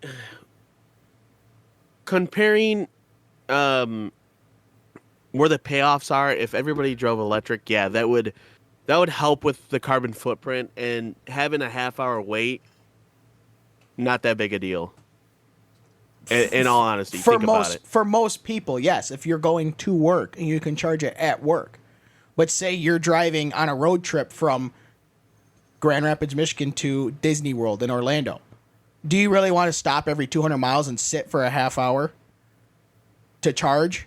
comparing where the payoffs are, if everybody drove electric, yeah, that would help with the carbon footprint, and having a half-hour wait, not that big a deal. In all honesty, think about it. For most people, yes, if you're going to work and you can charge it at work. But say you're driving on a road trip from Grand Rapids, Michigan to Disney World in Orlando. Do you really want to stop every 200 miles and sit for a half hour to charge?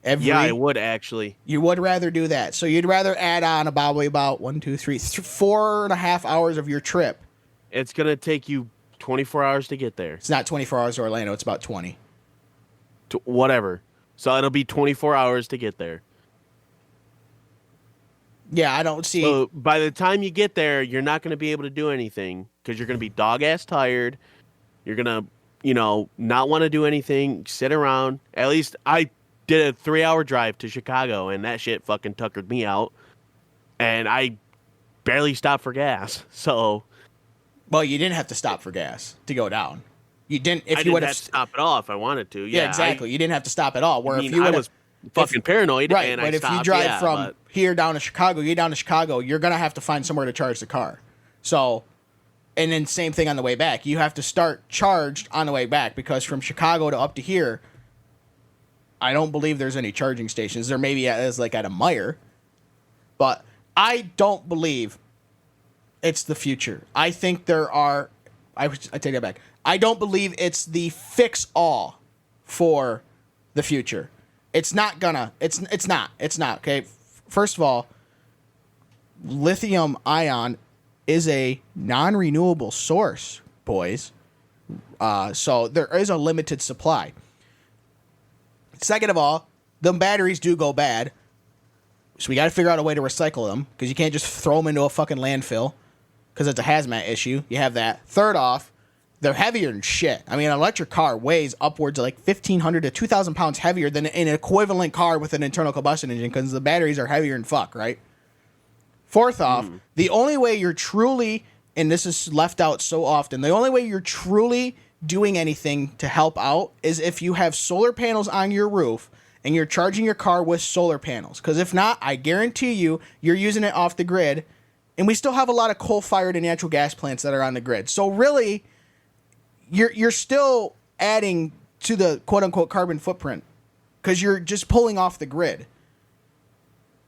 Yeah, I would actually. You would rather do that. So you'd rather add on about 4.5 hours of your trip. It's going to take you 24 hours to get there. It's not 24 hours to Orlando. It's about 20. Whatever. So it'll be 24 hours to get there. Yeah, I don't see. So by the time you get there, you're not going to be able to do anything because you're going to be dog-ass tired. You're going to, not want to do anything, sit around. At least I did a 3-hour drive to Chicago, and that shit fucking tuckered me out. And I barely stopped for gas. So, well, you didn't have to stop for gas to go down. You didn't. If I you would have to stop at all if I wanted to. Yeah, exactly. You didn't have to stop at all. Where I was fucking paranoid, right? and but I if stopped, you drive from here down to Chicago, you're gonna have to find somewhere to charge the car. So, and then same thing on the way back. You have to start charged on the way back, because from Chicago to up to here, I don't believe there's any charging stations. There maybe is like at a Meijer, but I don't believe it's the future. I think there are I take that back. I don't believe it's the fix all for the future. It's not gonna. It's not. It's not. Okay. First of all, lithium ion is a non-renewable source, boys. So there is a limited supply. Second of all, the batteries do go bad. So we got to figure out a way to recycle them because you can't just throw them into a fucking landfill because it's a hazmat issue. You have that. Third off, they're heavier than shit. I mean, an electric car weighs upwards of like 1,500 to 2,000 pounds heavier than an equivalent car with an internal combustion engine because the batteries are heavier than fuck, right? Fourth off, the only way you're truly, and this is left out so often, the only way you're truly doing anything to help out is if you have solar panels on your roof and you're charging your car with solar panels. Because if not, I guarantee you, you're using it off the grid. And we still have a lot of coal-fired and natural gas plants that are on the grid. So really, you're still adding to the quote-unquote carbon footprint because you're just pulling off the grid.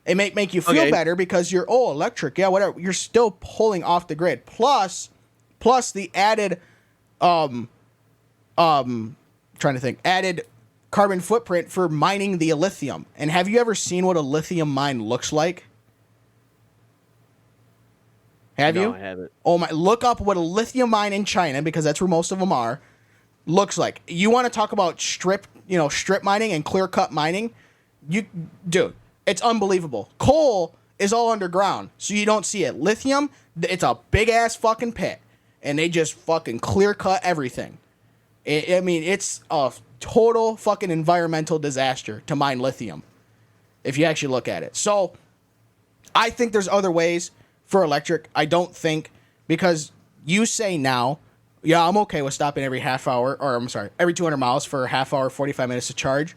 It may make you feel better because you're, electric, yeah, whatever. You're still pulling off the grid. Plus the added, trying to think, added carbon footprint for mining the lithium. And have you ever seen what a lithium mine looks like? Have you? No, I haven't. Oh my! Look up what a lithium mine in China, because that's where most of them are, looks like. You want to talk about strip mining and clear cut mining? Dude, it's unbelievable. Coal is all underground, so you don't see it. Lithium, it's a big ass fucking pit, and they just fucking clear cut everything. I mean, it's a total fucking environmental disaster to mine lithium, if you actually look at it. So, I think there's other ways for electric. I don't think, because you say now, yeah, I'm okay with stopping every every 200 miles for a half hour, 45 minutes to charge,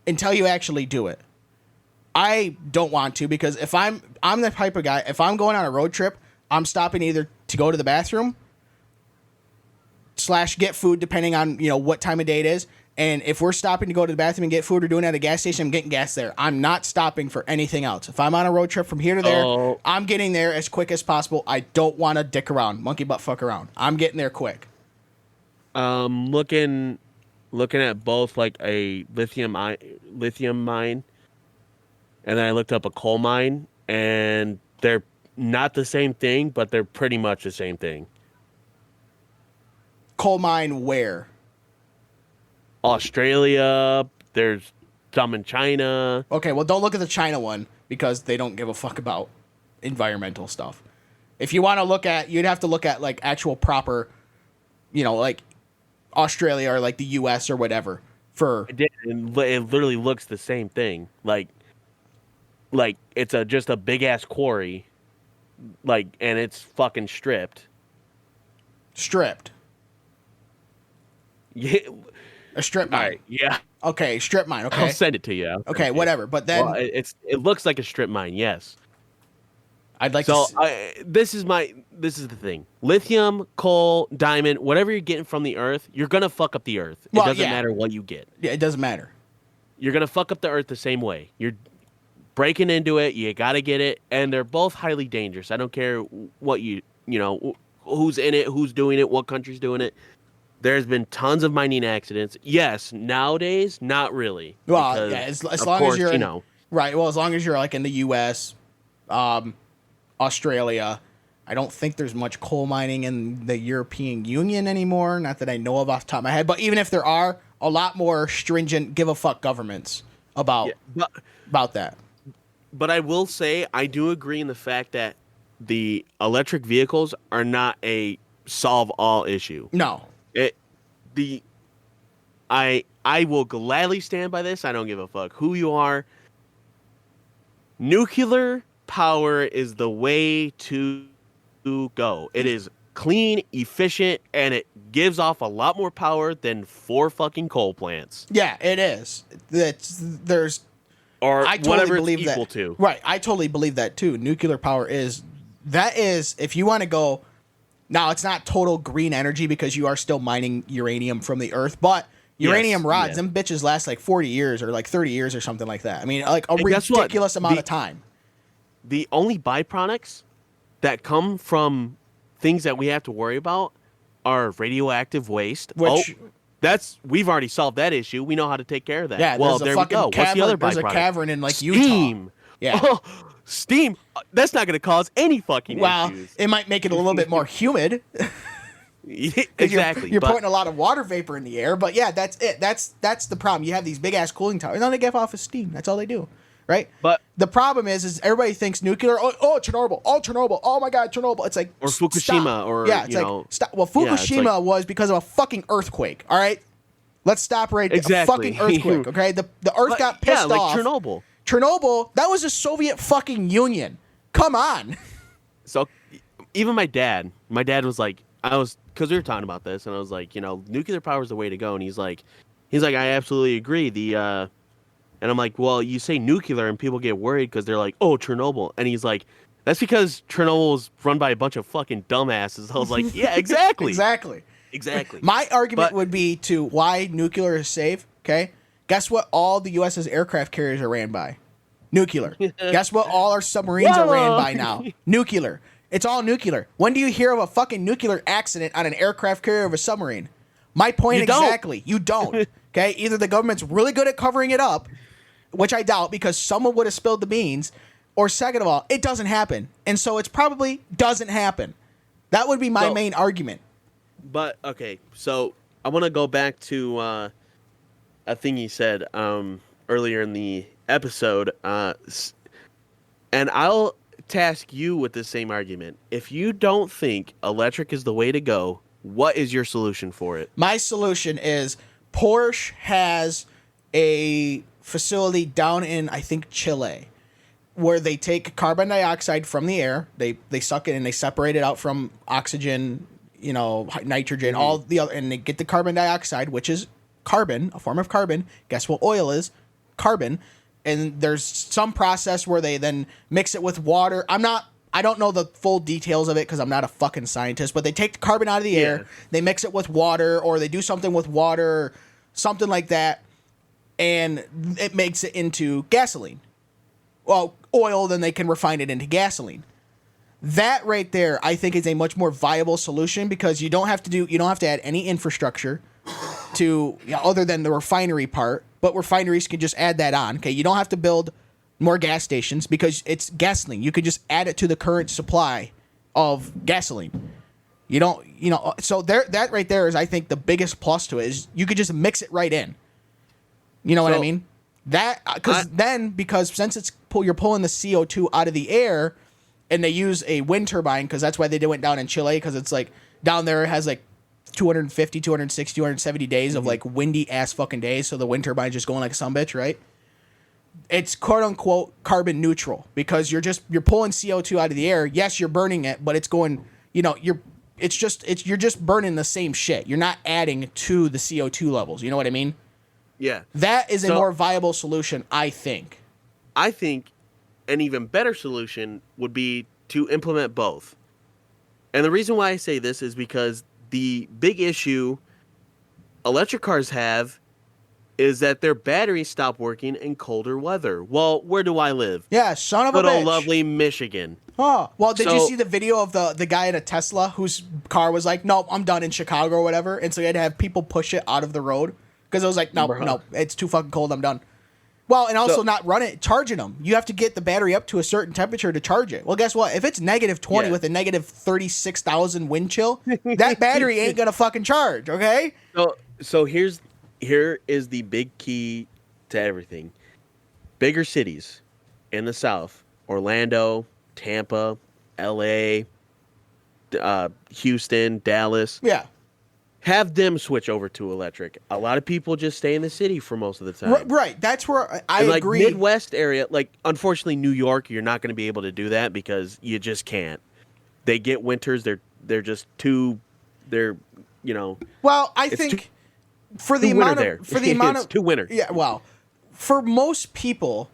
until you actually do it. I don't want to, because if I'm the type of guy, if I'm going on a road trip, I'm stopping either to go to the bathroom / get food, depending on, what time of day it is. And if we're stopping to go to the bathroom and get food or doing it at a gas station, I'm getting gas there. I'm not stopping for anything else. If I'm on a road trip from here to there, I'm getting there as quick as possible. I don't want to dick around, monkey butt fuck around. I'm getting there quick. Looking at both like a lithium mine, and then I looked up a coal mine, and they're not the same thing, but they're pretty much the same thing. Coal mine where? Australia, there's some in China. Okay, well, don't look at the China one because they don't give a fuck about environmental stuff. If you want to look at, you'd have to look at like actual proper, like Australia or like the US or whatever for. It literally looks the same thing. Like it's just a big ass quarry, and it's fucking stripped. Stripped. Yeah. A strip mine. Right, yeah. Okay, strip mine. Okay. I'll send it to you. Okay, whatever. But then it looks like a strip mine. Yes. I'd like to. This is the thing. Lithium, coal, diamond, whatever you're getting from the earth, you're gonna fuck up the earth. It doesn't matter what you get. Yeah, it doesn't matter. You're gonna fuck up the earth the same way. You're breaking into it. You gotta get it, and they're both highly dangerous. I don't care what who's in it, who's doing it, what country's doing it. There's been tons of mining accidents. Yes, nowadays, not really. Well, yeah, as long as you're right. Well, as long as you're like in the U.S., Australia, I don't think there's much coal mining in the European Union anymore. Not that I know of off the top of my head. But even if there are, a lot more stringent, give a fuck governments about that. But I will say, I do agree in the fact that the electric vehicles are not a solve all issue. No. I will gladly stand by this. I don't give a fuck who you are. Nuclear power is the way to go. It is clean, efficient, and it gives off a lot more power than 4 fucking coal plants. Yeah, it is. I totally believe it's equal to. Right, I totally believe that too. Nuclear power is, if you want to go. Now, it's not total green energy because you are still mining uranium from the earth, but uranium rods, them bitches last like 40 years or like 30 years or something like that. I mean, like a ridiculous amount of time. The only byproducts that come from things that we have to worry about are radioactive waste. Which we've already solved that issue. We know how to take care of that. yeah, well, there's a there we fucking go. What's the other there's a byproduct? cavern in like Steam. Utah. Yeah. Oh, steam. That's not going to cause any fucking Well, issues. it might make it a little bit more humid. Exactly. You're putting a lot of water vapor in the air, but yeah, that's it. That's the problem. You have these big ass cooling towers, and then they give off of steam. That's all they do, right? But the problem is everybody thinks nuclear. Oh, Chernobyl. Oh, Chernobyl. Oh my God, Chernobyl. It's like or Fukushima, stop. or yeah, it's you like know, stop. Well, Fukushima was because of a fucking earthquake. All right, let's stop right there. Exactly. A fucking earthquake. Okay, the Earth got pissed like off. Chernobyl. Chernobyl. That was the Soviet fucking Union. Come on. So even my dad was like, because we were talking about this, and I was like, nuclear power is the way to go, and he's like, I absolutely agree. And I'm like, well, you say nuclear, and people get worried because they're like, oh, Chernobyl, and he's like, that's because Chernobyl was run by a bunch of fucking dumbasses. I was like, yeah, exactly, exactly. My argument would be to why nuclear is safe. Okay, guess what? All the U.S.'s aircraft carriers are ran by nuclear. Guess what? All our submarines are ran by now nuclear. It's all nuclear. When do you hear of a fucking nuclear accident on an aircraft carrier of a submarine? My point exactly. You don't. Okay? Either the government's really good at covering it up, which I doubt because someone would have spilled the beans, or second of all, it doesn't happen. And so it's probably doesn't happen. That would be my main argument. But, okay, so I want to go back to a thing you said earlier in the episode, and I'll task you with the same argument. If you don't think electric is the way to go, what is your solution for it? My solution is Porsche has a facility down in, I think, Chile, where they take carbon dioxide from the air, they suck it and they separate it out from oxygen, nitrogen, all the other, and they get the carbon dioxide, which is carbon, a form of carbon. Guess what oil is? Carbon. And there's some process where they then mix it with water. I don't know the full details of it because I'm not a fucking scientist, but they take the carbon out of the air, they mix it with water, or they do something with water, something like that, and it makes it into gasoline. Well, oil, then they can refine it into gasoline. That right there, I think, is a much more viable solution because you don't have to add any infrastructure to other than the refinery part. But refineries can just add that on. Okay, you don't have to build more gas stations because it's gasoline. You could just add it to the current supply of gasoline. You don't, so that right there is, I think, the biggest plus to it is you could just mix it right in. You know what I mean? That because since you're pulling the CO2 out of the air, and they use a wind turbine because that's why they went down in Chile because it's like down there it has like 250, 260, 270 days of like windy ass fucking days. So the wind turbine's just going like a sumbitch, right? It's quote unquote carbon neutral because you're pulling CO2 out of the air. Yes, you're burning it, but it's going, you're just burning the same shit. You're not adding to the CO2 levels. You know what I mean? Yeah. That is a more viable solution, I think. I think an even better solution would be to implement both. And the reason why I say this is because the big issue electric cars have is that their batteries stop working in colder weather. Well, where do I live? Yeah, son of a bitch. Good old lovely Michigan. Oh, well, did you see the video of the guy in a Tesla whose car was like, nope, I'm done in Chicago or whatever, and so he had to have people push it out of the road because it was like, no, it's too fucking cold, I'm done. Well, and also not charging them. You have to get the battery up to a certain temperature to charge it. Well, guess what? If it's negative 20 with a negative 36,000 wind chill, that battery ain't gonna fucking charge, okay? So here is the big key to everything. Bigger cities in the South, Orlando, Tampa, LA, Houston, Dallas. Yeah. Have them switch over to electric. A lot of people just stay in the city for most of the time. Right. That's where I agree. Like Midwest area, like unfortunately New York, you're not going to be able to do that because you just can't. They get winters. They're just too. Well, I think for the amount of it's too winter. Yeah. Well, for most people,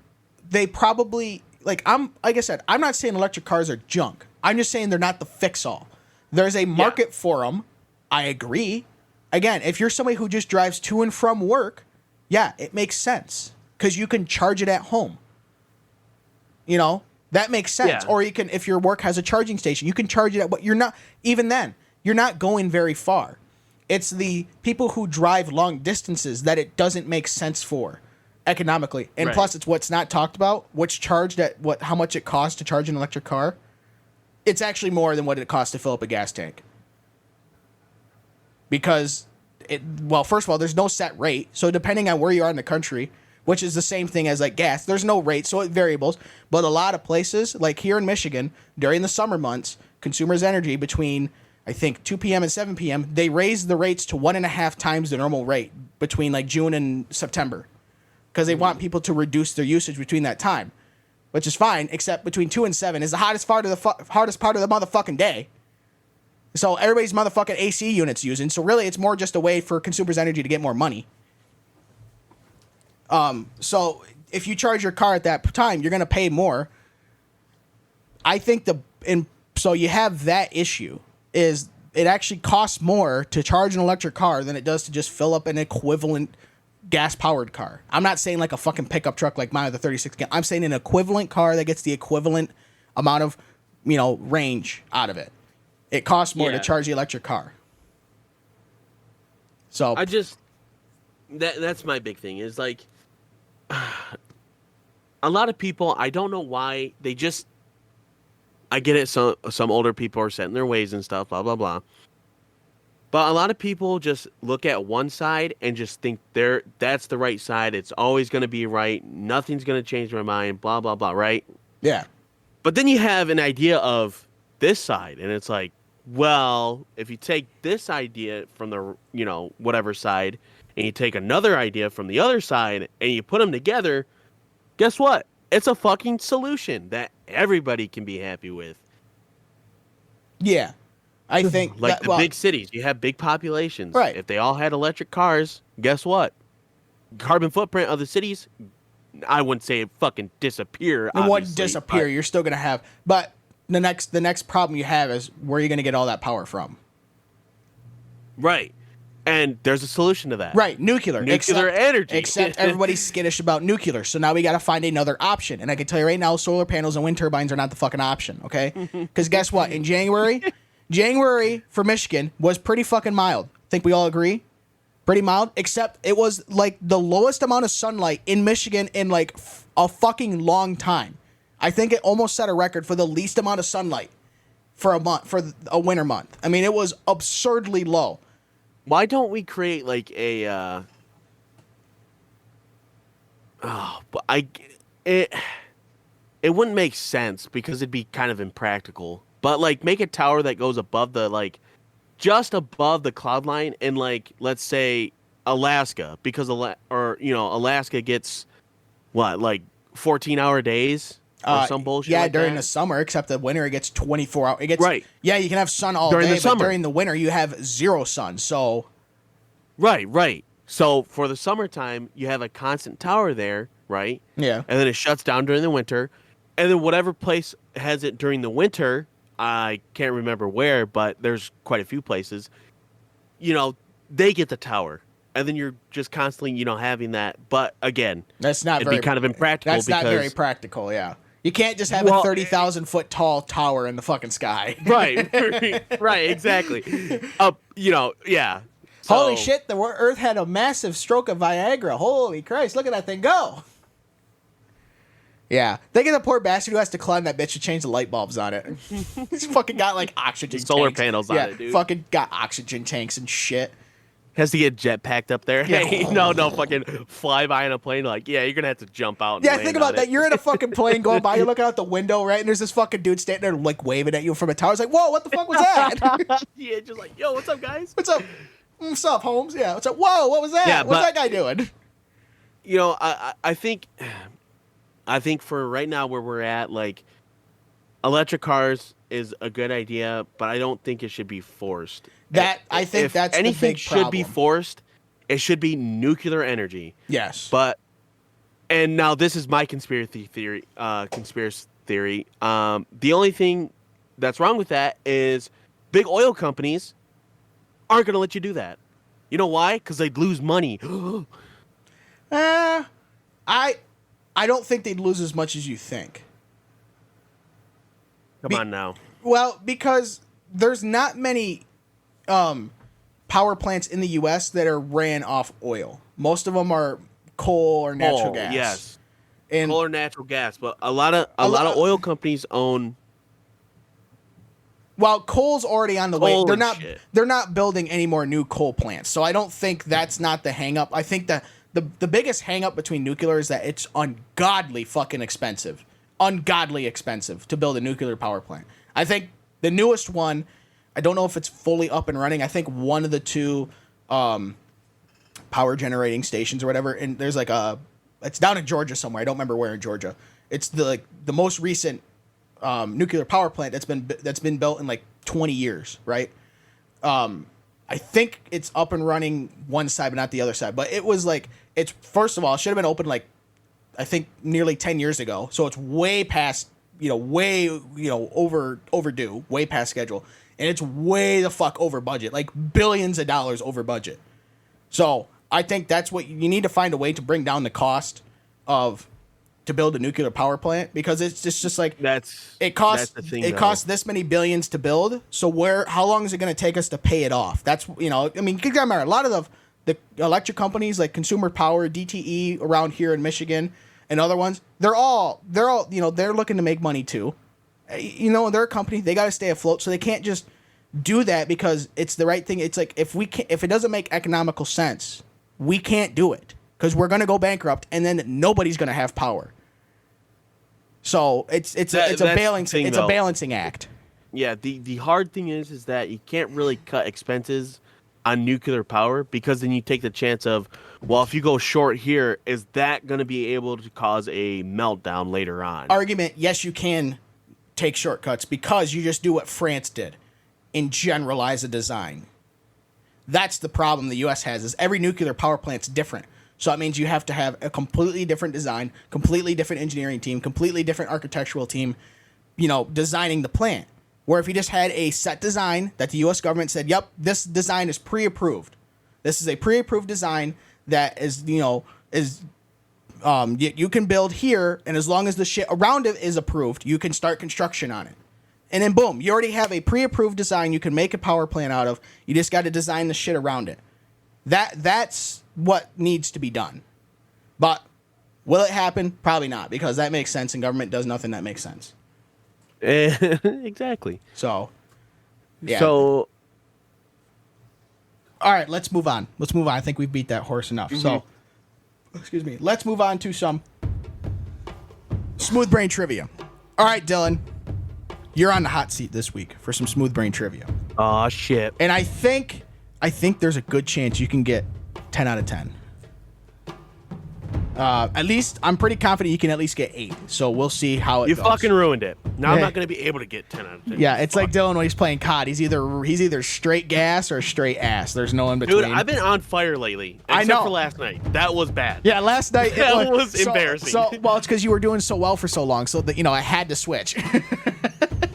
they probably like I said, I'm not saying electric cars are junk. I'm just saying they're not the fix all. There's a market for them. I agree. Again, if you're somebody who just drives to and from work, it makes sense because you can charge it at home. That makes sense. Yeah. Or you can, if your work has a charging station, you can charge it at. But you're not even then. you're not going very far. It's the people who drive long distances that it doesn't make sense for economically. And Right. plus, it's what's not talked about, what's charged at how much it costs to charge an electric car. It's actually more than what it costs to fill up a gas tank. Because, first of all, there's no set rate. So depending on where you are in the country, which is the same thing as like gas, there's no rate, so it variables. But a lot of places, like here in Michigan, during the summer months, Consumers Energy, between, I think, 2 p.m. and 7 p.m., they raise the rates to 1.5 times the normal rate between like June and September. Because they want people to reduce their usage between that time. Which is fine, except between 2 and 7 is the hottest part of the motherfucking day. So everybody's motherfucking AC units using. So really, it's more just a way for Consumers Energy to get more money. So if you charge your car at that time, you're gonna pay more. I think so you have that issue. Is it actually costs more to charge an electric car than it does to just fill up an equivalent gas-powered car. I'm not saying like a fucking pickup truck like mine with a 36 gallon. I'm saying an equivalent car that gets the equivalent amount of, range out of it. It costs more to charge the electric car. So that's my big thing is like a lot of people, I don't know why I get it. Some older people are set in their ways and stuff, blah, blah, blah. But a lot of people just look at one side and just think that's the right side. It's always going to be right. Nothing's going to change my mind, blah, blah, blah, right? Yeah. But then you have an idea of this side, and it's like, well, if you take this idea from the, whatever side, and you take another idea from the other side, and you put them together, guess what? It's a fucking solution that everybody can be happy with. Yeah. I think like big cities, you have big populations. Right. If they all had electric cars, guess what? Carbon footprint of the cities, I wouldn't say it fucking disappear. It wouldn't disappear. You're still gonna have, but the next problem you have is where are you gonna get all that power from? Right. And there's a solution to that. Right, nuclear energy. Except everybody's skittish about nuclear, so now we got to find another option. And I can tell you right now, solar panels and wind turbines are not the fucking option. Okay, because guess what? In January for Michigan was pretty fucking mild. Think we all agree? Pretty mild, except it was like the lowest amount of sunlight in Michigan in like a fucking long time. I think it almost set a record for the least amount of sunlight for a winter month. I mean, it was absurdly low. Why don't we create like a it wouldn't make sense because it'd be kind of impractical. But like make a tower that goes above just above the cloud line in like let's say Alaska, because Alaska gets what, like 14-hour days or some bullshit. Yeah, like during that? the summer, except the winter it gets 24 hours. It gets right. Yeah, you can have sun all during day, the summer. but during the winter you have zero sun. So right. So for the summertime, you have a constant tower there, right? Yeah. And then it shuts down during the winter, and then whatever place has it during the winter, I can't remember where, but there's quite a few places. They get the tower, and then you're just constantly, having that. But again, that's not it'd be kind of impractical. That's not very practical. Yeah, you can't just have a 30,000 foot tall tower in the fucking sky. Right, exactly. Yeah. So, holy shit! The Earth had a massive stroke of Viagra. Holy Christ! Look at that thing go. Yeah, think of the poor bastard who has to climb that bitch to change the light bulbs on it. He's fucking got like oxygen solar tanks. panels on it, dude. Fucking got oxygen tanks and shit. Has to get jet packed up there. Yeah. Hey, no, fucking fly by in a plane. Like, yeah, you're gonna have to jump out. And Yeah, land think about on that. it. You're in a fucking plane going by. You're looking out the window, right? And there's this fucking dude standing there like waving at you from a tower. It's like, whoa, what the fuck was that? Yeah, just like, yo, what's up, guys? What's up? What's up, Holmes? Yeah. What's up? Whoa, what was that? Yeah, What's that guy doing? I think for right now where we're at, like, electric cars is a good idea, but I don't think it should be forced. I think if that's anything the big should be problem. forced, it should be nuclear energy. Yes. And now this is my conspiracy theory. The only thing that's wrong with that is big oil companies aren't going to let you do that. You know why? Because they'd lose money. I don't think they'd lose as much as you think. Come on now. Well, because there's not many power plants in the U.S. that are ran off oil. Most of them are coal or natural gas. Yes, And coal or natural gas, but a lot of oil companies own. Well, coal's already on the way. Coal They're and not. shit. They're not building any more new coal plants. So I don't think that's not the hang up. I think that the biggest hang up between nuclear is that it's ungodly fucking expensive. Ungodly expensive to build a nuclear power plant. I think the newest one, I don't know if it's fully up and running. I think one of the two power generating stations or whatever, and there's like it's down in Georgia somewhere. I don't remember where in Georgia. It's the most recent nuclear power plant that's been built in like 20 years, right? I think it's up and running one side, but not the other side. But it was like, it's first of all, it should have been open like, I think nearly 10 years ago. So it's way past, overdue, way past schedule. And it's way the fuck over budget, like billions of dollars over budget. So I think that's what you need to find a way to bring down the cost to build a nuclear power plant, because it's just like it costs this many billions to build. So how long is it going to take us to pay it off? That's I mean, you gotta remember, a lot of the electric companies like Consumer Power, DTE around here in Michigan, and other ones, they're all they're looking to make money too. They're a company, they got to stay afloat, so they can't just do that because it's the right thing. It's like if it doesn't make economical sense, we can't do it, because we're going to go bankrupt, and then nobody's going to have power. So it's a balancing act. Yeah, the hard thing is that you can't really cut expenses on nuclear power, because then you take the chance of, well, if you go short here, is that going to be able to cause a meltdown later on? Argument, yes, you can take shortcuts, because you just do what France did and generalize a design. That's the problem the U.S. has, is every nuclear power plant's different. So that means you have to have a completely different design, completely different engineering team, completely different architectural team, designing the plant. Where if you just had a set design that the U.S. government said, yep, this design is pre-approved. This is a pre-approved design that is, you can build here, and as long as the shit around it is approved, you can start construction on it. And then boom, you already have a pre-approved design you can make a power plant out of. You just got to design the shit around it. That's what needs to be done. But will it happen? Probably not, because that makes sense, and government does nothing that makes sense. Exactly. So, yeah. So, all right, let's move on. I think we've beat that horse enough. Mm-hmm. So, excuse me. Let's move on to some smooth brain trivia. All right, Dylan, you're on the hot seat this week for some smooth brain trivia. Aw, shit. And I think there's a good chance you can get 10 out of 10. At least I'm pretty confident you can at least get 8. So we'll see how it goes. You fucking ruined it. Now I'm not going to be able to get 10 out of 10. Yeah, it's like Dylan when he's playing COD. He's either straight gas or straight ass. There's no in between. Dude, I've been on fire lately. I know. Except for last night. That was bad. Yeah, last night that was embarrassing. Well, it's because you were doing so well for so long. So that I had to switch.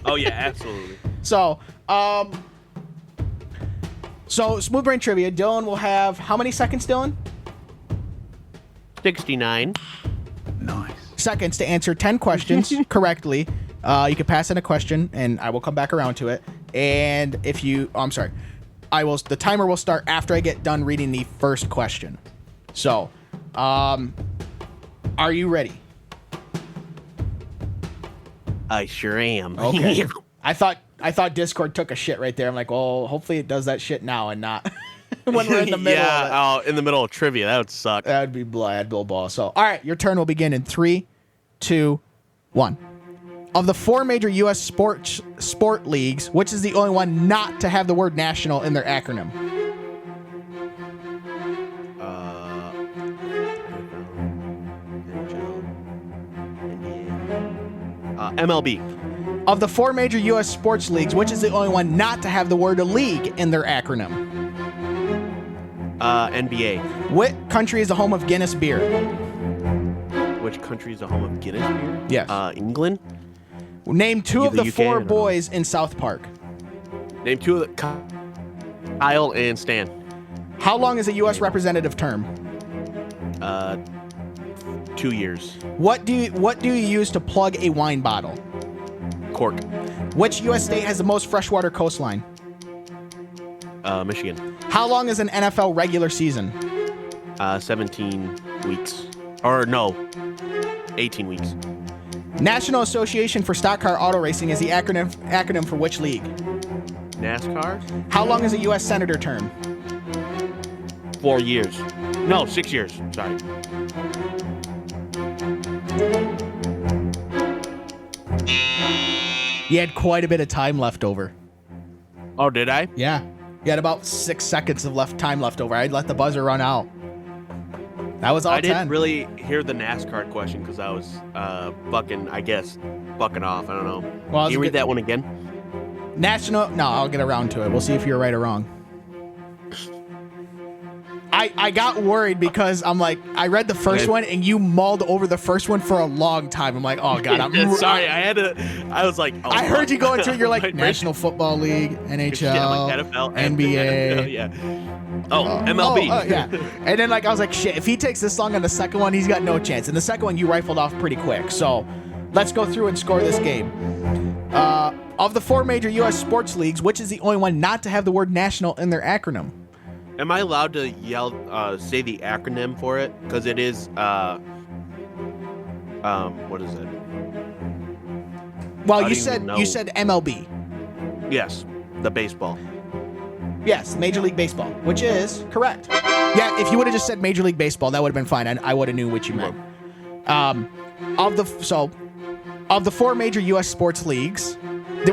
Oh yeah, absolutely. So smooth brain trivia. Dylan will have how many seconds, Dylan? 69. Nice. Seconds to answer 10 questions correctly. You can pass in a question, and I will come back around to it. And if you, the timer will start after I get done reading the first question. So, are you ready? I sure am. Okay. I thought Discord took a shit right there. I'm like, well, hopefully it does that shit now and not when we're in the middle. Yeah, in the middle of trivia, that would suck. That would be Bill Ball. So, all right, your turn will begin in 3, 2, 1. Of the 4 major U.S. sport leagues, which is the only one not to have the word national in their acronym? MLB. Of the 4 major U.S. sports leagues, which is the only one not to have the word league in their acronym? NBA. What country is the home of Guinness beer? Which country is the home of Guinness beer? Yes. England. Name 2 of the UK 4 boys in South Park. Name 2 of the Kyle and Stan. How long is a U.S. representative term? 2 years. What do you use to plug a wine bottle? Cork. Which U.S. state has the most freshwater coastline? Michigan. How long is an NFL regular season? 17 weeks. Or no, 18 weeks. National Association for Stock Car Auto Racing is the acronym for which league? NASCAR? How long is a U.S. senator term? 4 years. No, 6 years. Sorry. You had quite a bit of time left over. Oh, did I? Yeah. You had about 6 seconds of time left over. I'd let the buzzer run out. That was all 10. I didn't really hear the NASCAR question because I was bucking off. I don't know. Well, Can you read that one again? No, I'll get around to it. We'll see if you're right or wrong. I got worried because I'm like, I read the first one and you mulled over the first one for a long time. I'm like, oh God, I'm sorry. I was like, oh, I heard you go into it. You're like National Football League, NHL, yeah, like NFL, NBA. Yeah. Oh, MLB. Yeah. And then I was like, shit, if he takes this long on the second one, he's got no chance. And the second one, you rifled off pretty quick. So let's go through and score this game. Of the 4 major U.S. sports leagues, which is the only one not to have the word national in their acronym? Am I allowed to say the acronym for it? Because it is, what is it? Well, you said MLB. Yes, the baseball. Yes, Major League Baseball, which is correct. Yeah, if you would have just said Major League Baseball, that would have been fine. I would have knew what you meant. Of the 4 major U.S. sports leagues,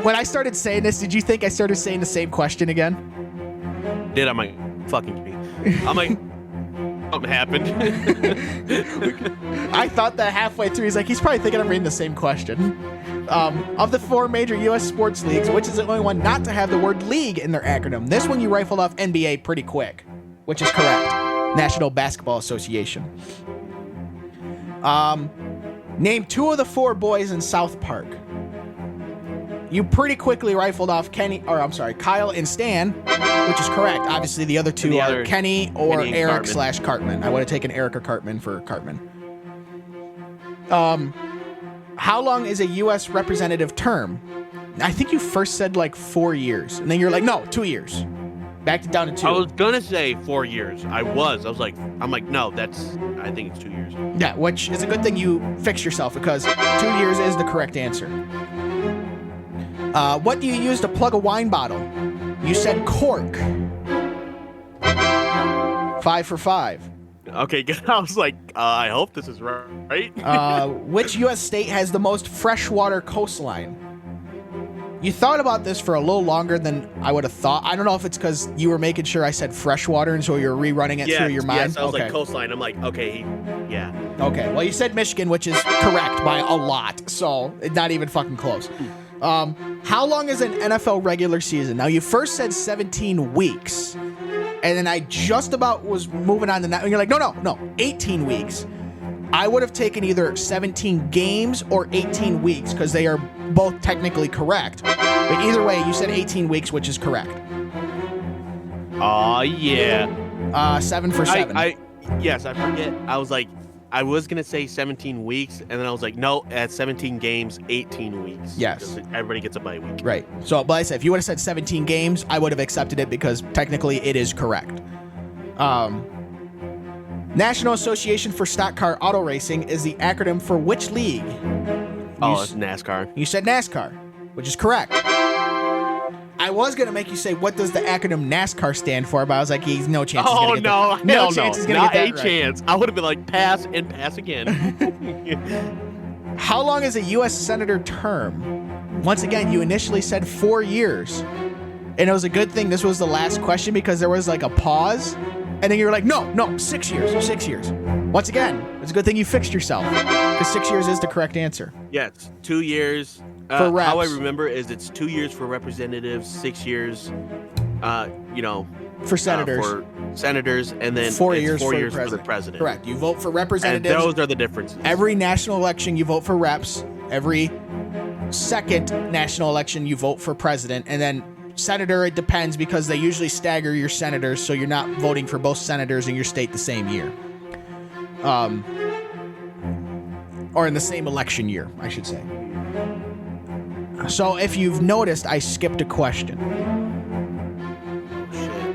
when I started saying this, did you think I started saying the same question again? Did I'm like, fucking me. I'm like, something happened. I thought that halfway through. He's probably thinking I'm reading the same question. Of the 4 major U.S. sports leagues, which is the only one not to have the word league in their acronym? This one you rifled off NBA pretty quick, which is correct. National Basketball Association. Name 2 of the 4 boys in South Park. You pretty quickly rifled off Kyle and Stan, which is correct. Obviously, the other 2 are Kenny or Eric / Cartman. I would have taken Eric or Cartman for Cartman. How long is a U.S. representative term? I think you first said 4 years, and then you're like, no, 2 years. Backed it down to 2. I was gonna say 4 years. I'm like, no, I think it's 2 years. Yeah, which is a good thing you fixed yourself because 2 years is the correct answer. What do you use to plug a wine bottle? You said cork. 5 for 5. Okay, good. I was like, I hope this is right. Which U.S. state has the most freshwater coastline? You thought about this for a little longer than I would have thought. I don't know if it's because you were making sure I said freshwater, and so you're rerunning it through your mind. Yes, I was like coastline. I'm like, okay, yeah. Okay, well, you said Michigan, which is correct by a lot, so it's not even fucking close. How long is an NFL regular season? Now, you first said 17 weeks, and then I just about was moving on to that, and you're like, no, 18 weeks. I would have taken either 17 games or 18 weeks because they are both technically correct. But either way, you said 18 weeks, which is correct. Yeah. 7 for 7. Yes, I forget. I was like, I was going to say 17 weeks, and then I was like, no, at 17 games, 18 weeks. Yes. Everybody gets a bye week. Right. So, but I said, if you would have said 17 games, I would have accepted it because technically it is correct. National Association for Stock Car Auto Racing is the acronym for which league? It's NASCAR. You said NASCAR, which is correct. I was going to make you say, what does the acronym NASCAR stand for? But I was like, he's no chance. Oh, he's no. No chance he's going to get that Not a chance. I would have been like, pass and pass again. How long is a U.S. Senator term? Once again, you initially said 4 years. And it was a good thing this was the last question because there was a pause. And then you were like, no, 6 years, 6 years. Once again, it's a good thing you fixed yourself because 6 years is the correct answer. Yes, 2 years. For reps. How I remember is it's 2 years for representatives, 6 years, for senators. For senators, and then 4 years, for the president. Correct. You vote for representatives. And those are the differences. Every national election, you vote for reps. Every second national election, you vote for president. And then senator, it depends because they usually stagger your senators, so you're not voting for both senators in your state the same year. Or in the same election year, I should say. So if you've noticed, I skipped a question. Shit.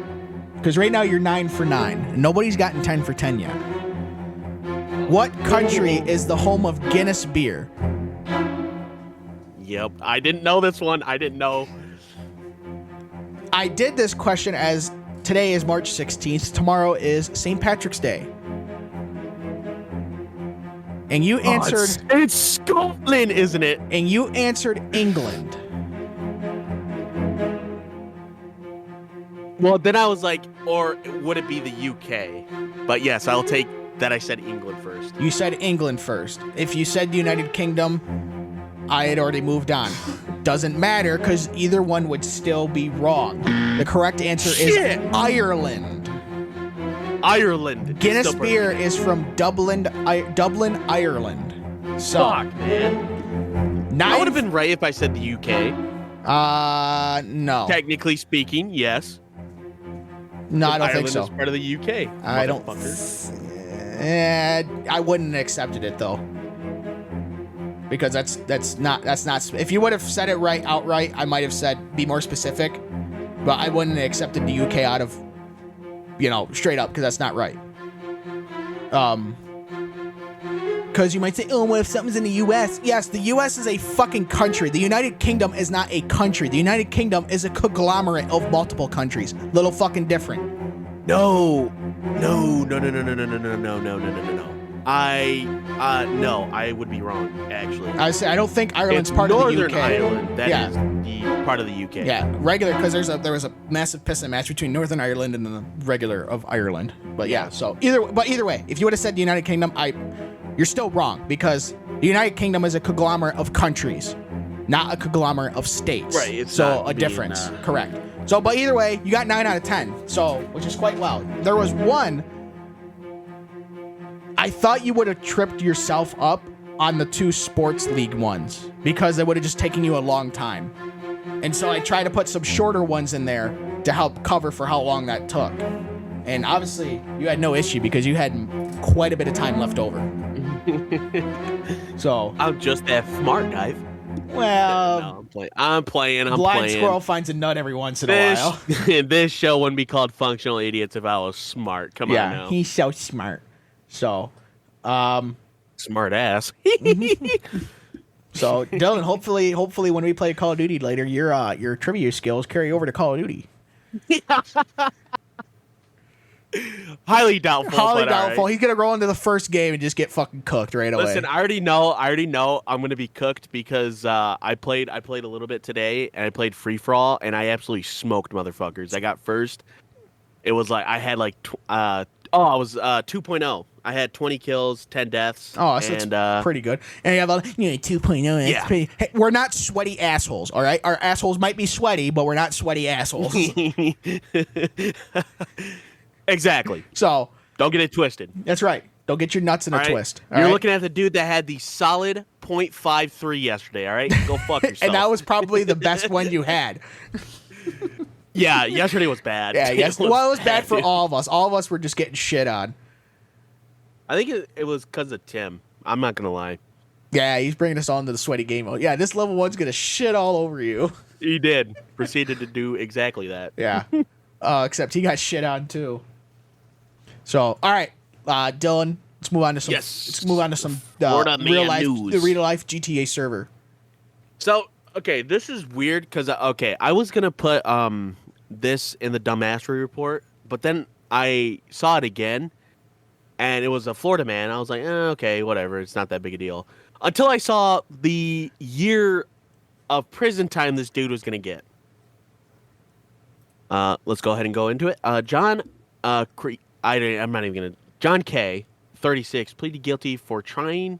Because right now you're 9 for 9. Nobody's gotten 10 for 10 yet. What country is the home of Guinness beer? Yep. I didn't know this one. I didn't know. I did this question as today is March 16th. Tomorrow is St. Patrick's Day. And you answered... It's Scotland, isn't it? And you answered England. Well, then I was like, or would it be the UK? But yes, I'll take that I said England first. You said England first. If you said the United Kingdom, I had already moved on. Doesn't matter, because either one would still be wrong. The correct answer is Ireland. Ireland. Guinness beer is from Dublin, Ireland. So, fuck, man. I would have been right if I said the UK. No. Technically speaking, yes. No, I don't Ireland think so. Is part of the UK. I don't. I wouldn't have accepted it though, because that's not. If you would have said it right outright, I might have said be more specific, but I wouldn't have accepted the UK out of, straight up, because that's not right. Because you might say, oh, what if something's in the U.S.? Yes, the U.S. is a fucking country. The United Kingdom is not a country. The United Kingdom is a conglomerate of multiple countries. Little fucking different. No. I would be wrong, actually. I don't think Ireland's part of the UK. Northern Ireland, that is the part of the UK. Yeah, regular, because there was a massive pissing match between Northern Ireland and the regular of Ireland. But yeah, so either way, if you would have said the United Kingdom, you're still wrong, because the United Kingdom is a conglomerate of countries, not a conglomerate of states. Right. It's so a difference. Correct. So, but either way, you got 9 out of 10. So, which is quite well. There was one. I thought you would have tripped yourself up on the 2 sports league ones, because it would have just taken you a long time. And so I tried to put some shorter ones in there to help cover for how long that took. And obviously, you had no issue because you had quite a bit of time left over. So I'm just that smart, guys. Well, no, I'm playing. Blind squirrel finds a nut every once in a while. This show wouldn't be called Functional Idiots if I was smart. Come on now. Yeah, he's so smart. So, smart ass. So, Dylan, hopefully when we play Call of Duty later, your trivia skills carry over to Call of Duty. Highly doubtful. Highly doubtful. Right. He's gonna roll into the first game and just get fucking cooked right away. Listen, I already know I'm gonna be cooked because I played a little bit today and I played free for all and I absolutely smoked motherfuckers. I got first. It was like I had like I was 2.0. I had 20 kills, 10 deaths. Oh, so it's pretty good. And you have 2.0. Yeah. Hey, we're not sweaty assholes, all right? Our assholes might be sweaty, but we're not sweaty assholes. Exactly. So don't get it twisted. That's right. Don't get your nuts in a twist. You're looking at the dude that had the solid .53 yesterday, all right? Go fuck yourself. And that was probably the best one you had. Yeah, yesterday was bad. Yeah, it was bad for all of us. All of us were just getting shit on. I think it was because of Tim. I'm not going to lie. Yeah, he's bringing us on to the sweaty game mode. Yeah, this level 1's going to shit all over you. He did. Proceeded to do exactly that. Yeah. Except he got shit on, too. So, all right, Dylan, let's move on to some. Yes. Let's move on to some real life GTA server. So, okay, this is weird because I was gonna put this in the dumbassery report, but then I saw it again, and it was a Florida man. I was like, okay, whatever, it's not that big a deal. Until I saw the year of prison time this dude was gonna get. Let's go ahead and go into it. John K, 36, pleaded guilty for trying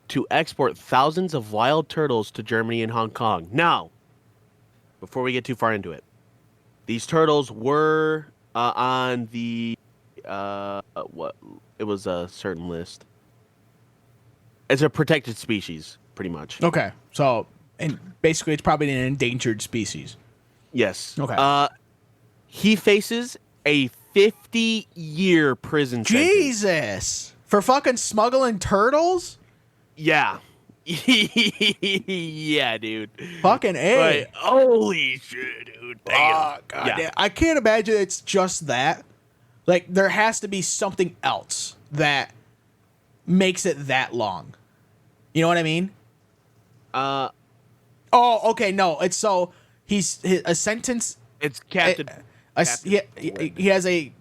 to export thousands of wild turtles to Germany and Hong Kong. Now, before we get too far into it, these turtles were on the it was a certain list. It's a protected species, pretty much. Okay, so and basically it's probably an endangered species. Yes. Okay. He faces a 50-year prison sentence. Jesus! For fucking smuggling turtles? Yeah. Yeah, dude. Fucking A. Right. Holy shit, dude. Damn. Oh, God Yeah. damn. I can't imagine it's just that. Like, there has to be something else that makes it that long. You know what I mean? Uh, Oh, okay. No, it's so a sentence. it's Captain. He has a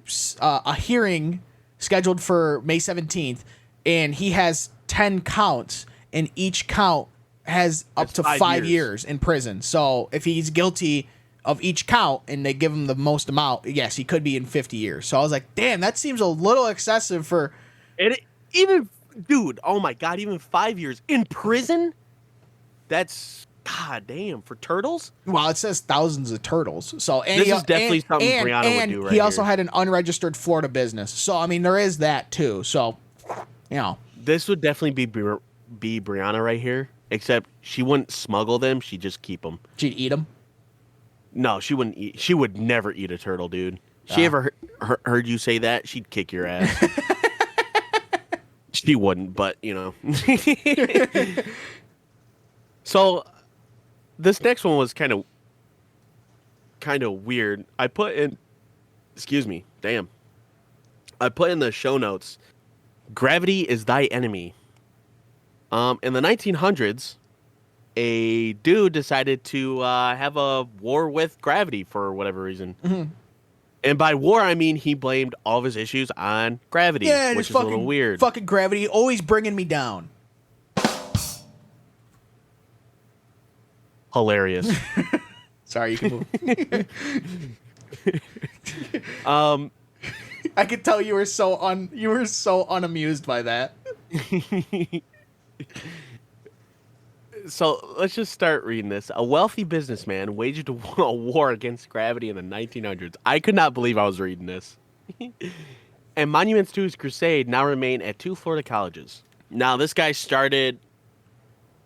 hearing scheduled for May 17th, and he has 10 counts, and each count has up It's to 5 5 years in prison. So if he's guilty of each count and they give him the most amount, yes, he could be in 50 years. So I was like, damn, that seems a little excessive for. And even, dude, oh my God, even 5 years in prison? That's, God damn, for turtles? Well, it says thousands of turtles. So and This is definitely something Brianna would do right he also here. had an unregistered Florida business. So I mean, there is that too. So, you know, This would definitely be Brianna right here, except she wouldn't smuggle them. She'd just keep them. she'd eat them. No, she wouldn't eat. She would never eat a turtle, dude. She ever heard you say that? She'd kick your ass. She wouldn't, but you know. So, this next one was kind of weird. I put in, excuse me, damn. I put in the show notes. Gravity is thy enemy. In the 1900s, a dude decided to have a war with gravity for whatever reason. Mm-hmm. And by war, I mean he blamed all of his issues on gravity, Yeah, which just is a little weird. Fucking gravity always bringing me down. Hilarious. Sorry, you can move. um, I could tell you were so unamused by that. So let's just start reading this. A wealthy businessman waged a war against gravity in the 1900s. I could not believe I was reading this. And monuments to his crusade now remain at 2 Florida colleges. Now, this guy started,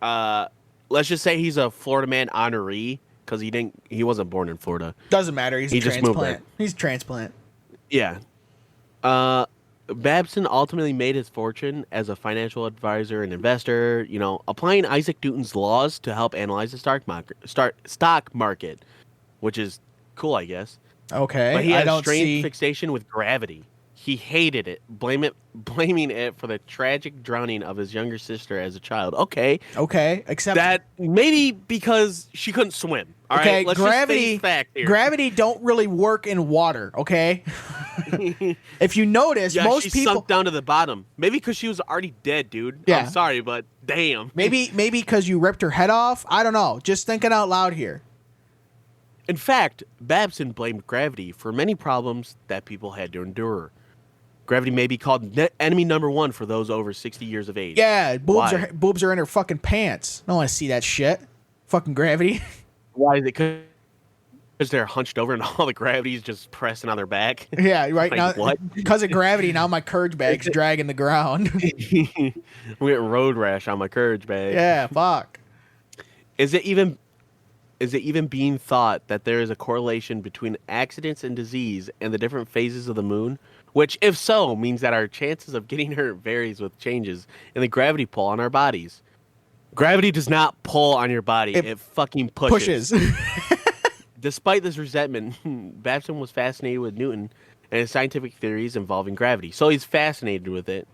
let's just say he's a Florida man honoree because he wasn't born in Florida. Doesn't matter. He's He a just moved transplant. there. He's a transplant. Yeah. Babson ultimately made his fortune as a financial advisor and investor, you know, applying Isaac Newton's laws to help analyze the stock market, which is cool, I guess. Okay, But he I had a don't strange see. fixation with gravity. He hated it, blaming it for the tragic drowning of his younger sister as a child. Okay, Okay, except that maybe because she couldn't swim. All okay, right, let's gravity. just face fact here. Gravity don't really work in water. Okay, if you notice, Yeah, most she people sunk down to the bottom. Maybe because she was already dead, dude. Yeah. I'm sorry, but damn. maybe because you ripped her head off. I don't know. Just thinking out loud here. In fact, Babson blamed gravity for many problems that people had to endure. Gravity may be called enemy number one for those over 60 years of age. Yeah, Why? boobs are in her fucking pants. I don't want to see that shit. Fucking gravity. Why is it? Because they're hunched over and all the gravity's just pressing on their back. Yeah, right Like, now. what? Because of gravity, now my courage bag's dragging the ground. We get road rash on my courage bag. Yeah, fuck. Is it even being thought that there is a correlation between accidents and disease and the different phases of the moon? Which, if so, means that our chances of getting hurt varies with changes in the gravity pull on our bodies. Gravity does not pull on your body. It fucking pushes. Despite this resentment, Babson was fascinated with Newton and his scientific theories involving gravity. So he's fascinated with it.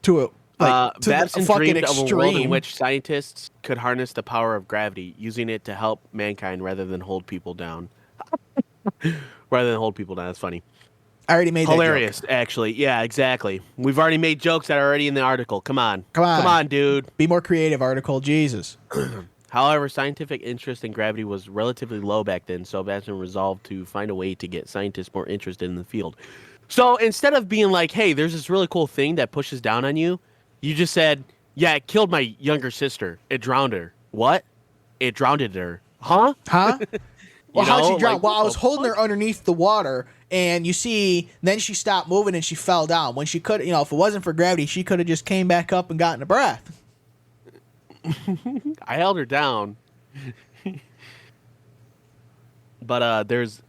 To Babson a fucking dreamed of a world in extreme. which scientists could harness the power of gravity, using it to help mankind rather than hold people down. That's funny. I already made Hilarious, that joke. actually. Yeah, exactly. We've already made jokes that are already in the article. Come on. Come on. Dude. Be more creative, article. Jesus. However, scientific interest in gravity was relatively low back then, so Babson resolved to find a way to get scientists more interested in the field. So instead of being like, hey, there's this really cool thing that pushes down on you, you just said, yeah, it killed my younger sister. It drowned her. What? It drowned her. Huh? Huh? Well, how'd she drown? Like, Well, I what was the holding fuck? her underneath the water, and you see, then she stopped moving and she fell down. When she could, if it wasn't for gravity, she could have just came back up and gotten a breath. I held her down. But there's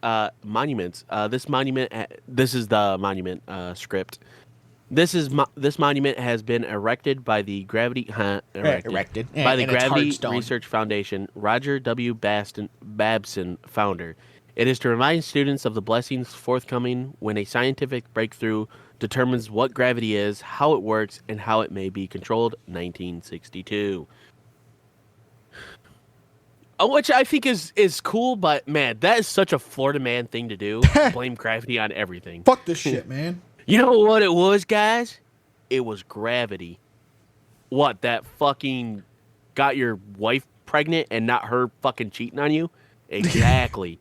monuments. This is the monument script. This monument has been erected by the Gravity Erected. by the And it's hard Gravity stone. Research Foundation, Roger W. Babson, founder. It is to remind students of the blessings forthcoming when a scientific breakthrough determines what gravity is, how it works, and how it may be controlled. 1962. Which I think is cool, but man, that is such a Florida man thing to do. Blame gravity on everything. Fuck this shit, man. You know what it was, guys? It was gravity. What, that fucking got your wife pregnant and not her fucking cheating on you? Exactly.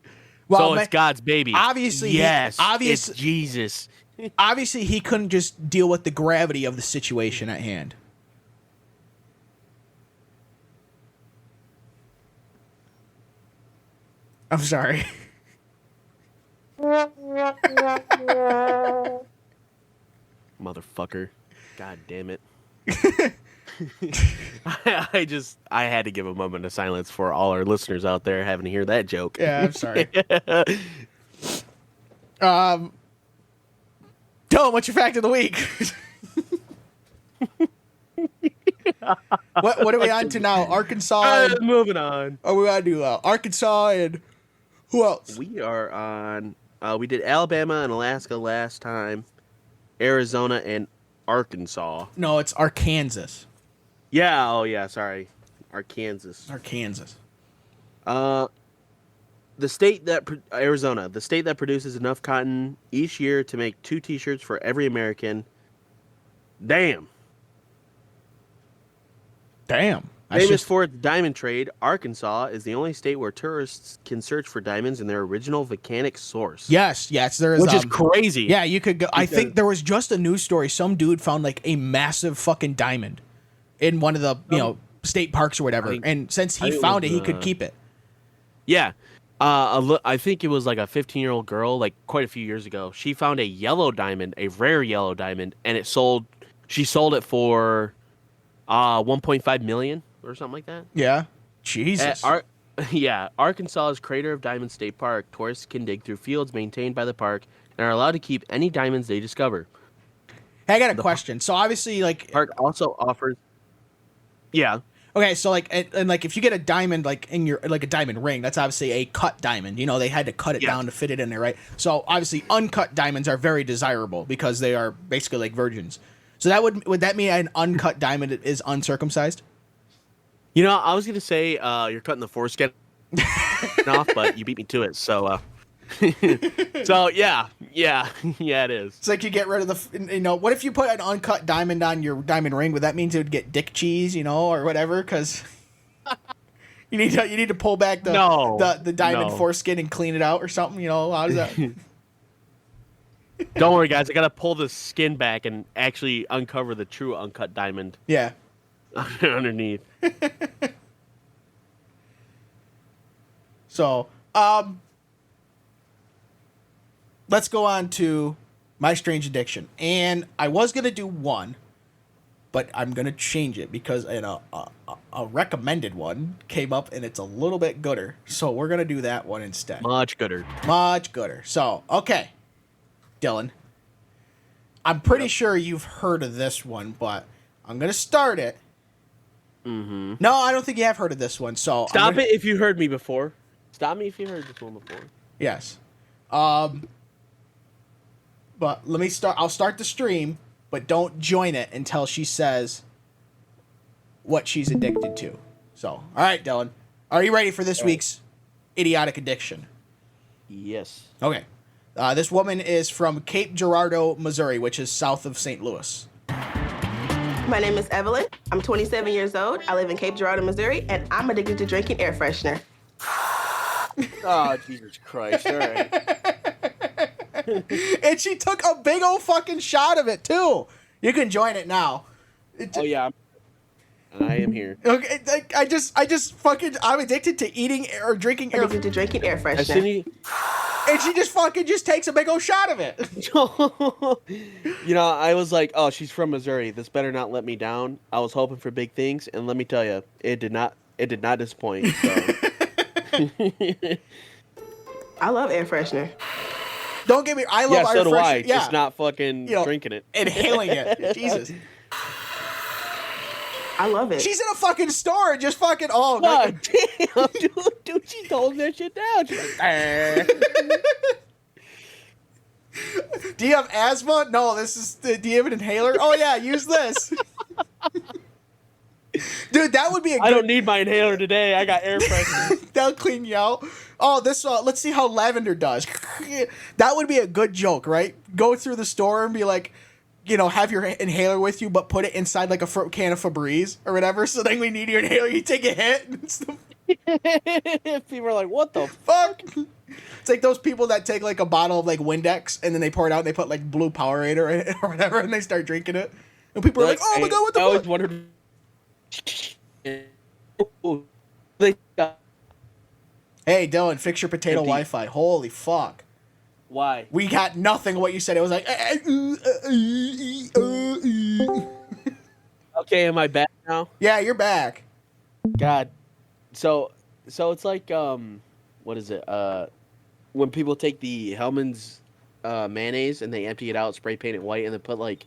Well, so man, it's God's baby. Obviously, yes. It's Jesus. Obviously, he couldn't just deal with the gravity of the situation at hand. I'm sorry. Motherfucker. God damn it. I had to give a moment of silence for all our listeners out there having to hear that joke. Yeah, I'm sorry. Dylan, what's your fact of the week? what are we on to now? Arkansas. Moving on. Oh, we want to do Arkansas and who else? We are on. We did Alabama and Alaska last time. Arizona and Arkansas. No, it's Arkansas. Yeah. Oh, yeah. Sorry, Arkansas. Arizona, the state that produces enough cotton each year to make 2 T-shirts for every American. Damn. Famous for its diamond trade, Arkansas is the only state where tourists can search for diamonds in their original volcanic source. Yes, there is. Which is crazy. Yeah, you could go. I think there was just a news story. Some dude found like a massive fucking diamond in one of the state parks or whatever. And since he found it, he could keep it. Yeah. I think it was like a 15-year-old girl, like quite a few years ago. She found a yellow diamond, a rare yellow diamond, and it sold. She sold it for 1.5 million or something like that. Yeah. Jesus. Arkansas's Crater of Diamonds State Park. Tourists can dig through fields maintained by the park and are allowed to keep any diamonds they discover. Hey, I got a question. So obviously, like, park also offers. Yeah. Okay, so like, and like, if you get a diamond, like in your like a diamond ring, that's obviously a cut diamond. You know, they had to cut it down to fit it in there, right? So obviously, uncut diamonds are very desirable because they are basically like virgins. So that would that mean an uncut diamond is uncircumcised? You know, I was gonna say you're cutting the foreskin off, but you beat me to it. So, so yeah, it is. It's like you get rid of the, what if you put an uncut diamond on your diamond ring? Would that mean it would get dick cheese, or whatever? Because you need to pull back the diamond foreskin and clean it out or something. How does that? Don't worry, guys. I gotta pull the skin back and actually uncover the true uncut diamond. Yeah. Underneath. So, let's go on to my strange addiction. And I was gonna do one, but I'm gonna change it because a recommended one came up and it's a little bit gooder. So we're gonna do that one instead. Much gooder. So, okay. Dylan, I'm pretty sure you've heard of this one, but I'm going to start it. Mm-hmm. No, I don't think you have heard of this one. So Stop it if you heard me before. Stop me if you heard this one before. Yes. But let me start. I'll start the stream, but don't join it until she says what she's addicted to. So, all right, Dylan. Are you ready for this week's idiotic addiction? Yes. Okay. This woman is from Cape Girardeau, Missouri, which is south of St. Louis. My name is Evelyn. I'm 27 years old. I live in Cape Girardeau, Missouri, and I'm addicted to drinking air freshener. Oh, Jesus Christ. All right. And she took a big old fucking shot of it, too. You can join it now. Oh, yeah. I am here. Okay, I'm addicted to eating or drinking air. Addicted to drinking air freshener. And she just takes a big old shot of it. I was like, oh, she's from Missouri. This better not let me down. I was hoping for big things, and let me tell you, it did not disappoint. So. I love air freshener. Don't get me. I love Yeah, air so do I. freshener. Yeah, Just not fucking drinking it. inhaling it. Jesus. I love it. She's in a fucking store and just fucking God damn, dude, she's holding that shit down. She's like, Do you have asthma? No, this is. Do you have an inhaler? Oh yeah, use this. Dude, that would be a good. I don't need my inhaler today. I got air freshener. That'll clean you out. Oh, this. Let's see how lavender does. That would be a good joke, right? Go through the store and be like, have your inhaler with you, but put it inside like a can of Febreze or whatever. So then we need your inhaler. You take a hit. People are like, what the Fuck. It's like those people that take like a bottle of like Windex and then they pour it out and they put like blue Powerade in it or whatever and they start drinking it. And people are like, oh my god, what the I always fuck? wondered. Hey, Dylan, fix your potato Empty. Wi-Fi. Holy fuck. Why? We got nothing what you said. It was like... Okay, am I back now? Yeah, you're back. God. So it's like, what is it? When people take the Hellman's mayonnaise and they empty it out, spray paint it white, and then put like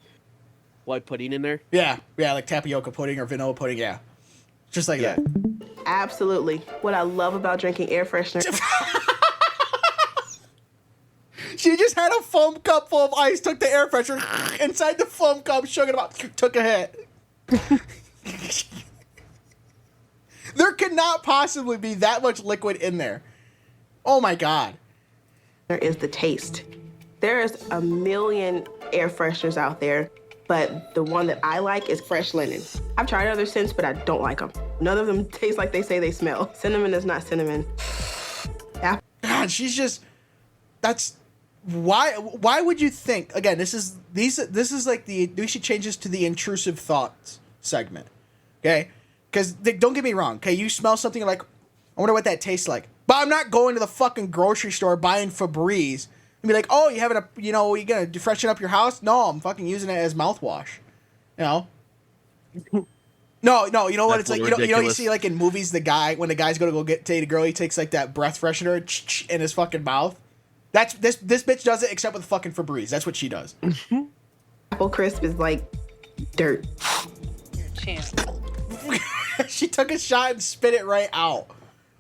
white pudding in there. Yeah, like tapioca pudding or vanilla pudding, yeah. Just like that. Absolutely. What I love about drinking air freshener. She just had a foam cup full of ice, took the air freshener inside the foam cup, shook it up, took a hit. There could not possibly be that much liquid in there. Oh my god. There is the taste. There's a million air fresheners out there, but the one that I like is fresh linen. I've tried other scents, but I don't like them. None of them taste like they say they smell. Cinnamon is not cinnamon. God, she's just... That's... Why would you think... Again, this is like the... We should change this to the intrusive thoughts segment. Okay? Because, don't get me wrong. Okay, you smell something like... I wonder what that tastes like. But I'm not going to the fucking grocery store buying Febreze and be like, oh, you having a... you gonna freshen up your house? No, I'm fucking using it as mouthwash. No, you know what it's like? You see like in movies, when the guy's gonna go date a girl, he takes like that breath freshener in his fucking mouth. That's this bitch does it except with fucking Febreze. That's what she does. Apple crisp is like dirt. Champ. She took a shot and spit it right out.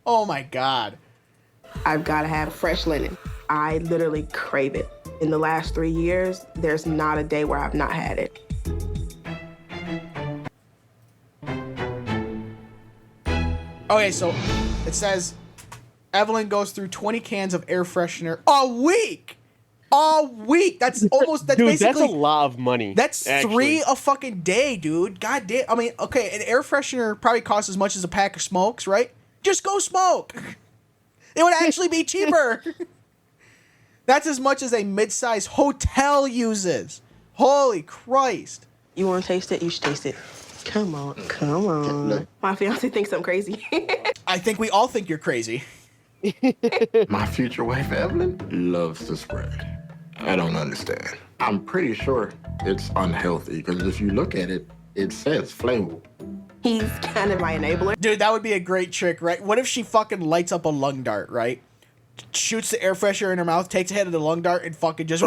Oh my god. I've got to have fresh linen. I literally crave it. In the last 3 years, there's not a day where I've not had it. Okay, so it says Evelyn goes through 20 cans of air freshener a week. A week. That's almost... That's dude, basically... that's a lot of money. That's actually. 3 a fucking day, dude. God damn. I mean, okay, an air freshener probably costs as much as a pack of smokes, right? Just go smoke. It would actually be cheaper. That's as much as a mid-sized hotel uses. Holy Christ. You want to taste it? You should taste it. Come on. My fiance thinks I'm crazy. I think we all think you're crazy. My future wife, Evelyn, loves to spread. I don't understand. I'm pretty sure it's unhealthy because if you look at it, it says flammable. He's kind of my enabler. Dude, that would be a great trick, right? What if she fucking lights up a lung dart, right? Shoots the air freshener in her mouth, takes a hit of the lung dart, and fucking just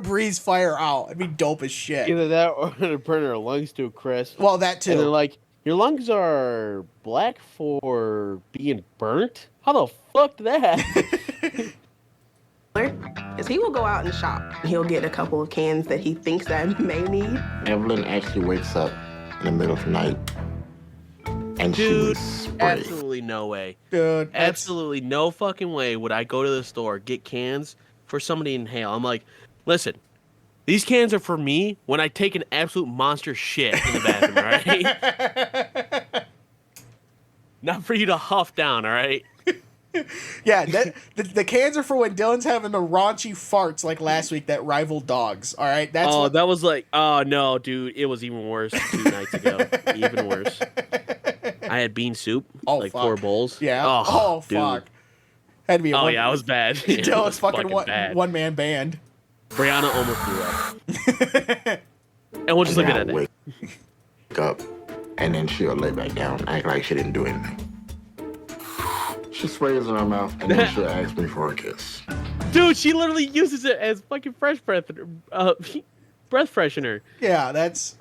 breathes fire out. It'd be dope as shit. Either that or to burn her lungs to a crisp. Well, that too. And they're like, your lungs are black for being burnt? How the fuck did that happen? Is he will go out and shop. He'll get a couple of cans that he thinks I may need. Evelyn actually wakes up in the middle of the night and she Dude, would spray. absolutely no way. Dude, Absolutely no fucking way would I go to the store, get cans for somebody to inhale. I'm like, listen, these cans are for me when I take an absolute monster shit in the bathroom, all right? Not for you to huff down, all right? Yeah, the cans are for when Dylan's having the raunchy farts like last week that rival dogs. All right, that's that was like, oh no, dude, it was even worse 2 nights ago. Even worse. I had bean soup, like fuck. 4 bowls. Yeah. Oh, dude. Fuck. Had to be. Oh yeah, it was bad. Dylan's fucking bad. one man band. Brianna almost threw up. And we'll just leave it at that. Wake up, and then she'll lay back down, act like she didn't do anything. She sprays in her mouth, and then she'll ask me for a kiss. Dude, she literally uses it as fucking breath freshener. Yeah, that's.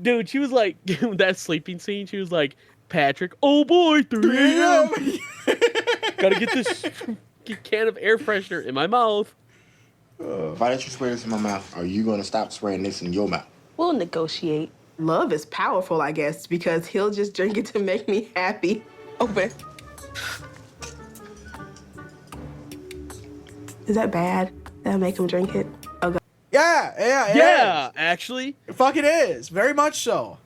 Dude, she was like, that sleeping scene, she was like, Patrick, oh boy, 3 a.m. Gotta get this can of air freshener in my mouth. Why don't you spray this in my mouth? Are you going to stop spraying this in your mouth? We'll negotiate. Love is powerful, I guess, because he'll just drink it to make me happy. Open. Is that bad? Did I make him drink it? Oh, God. Yeah, Actually. Fuck it is. Very much so.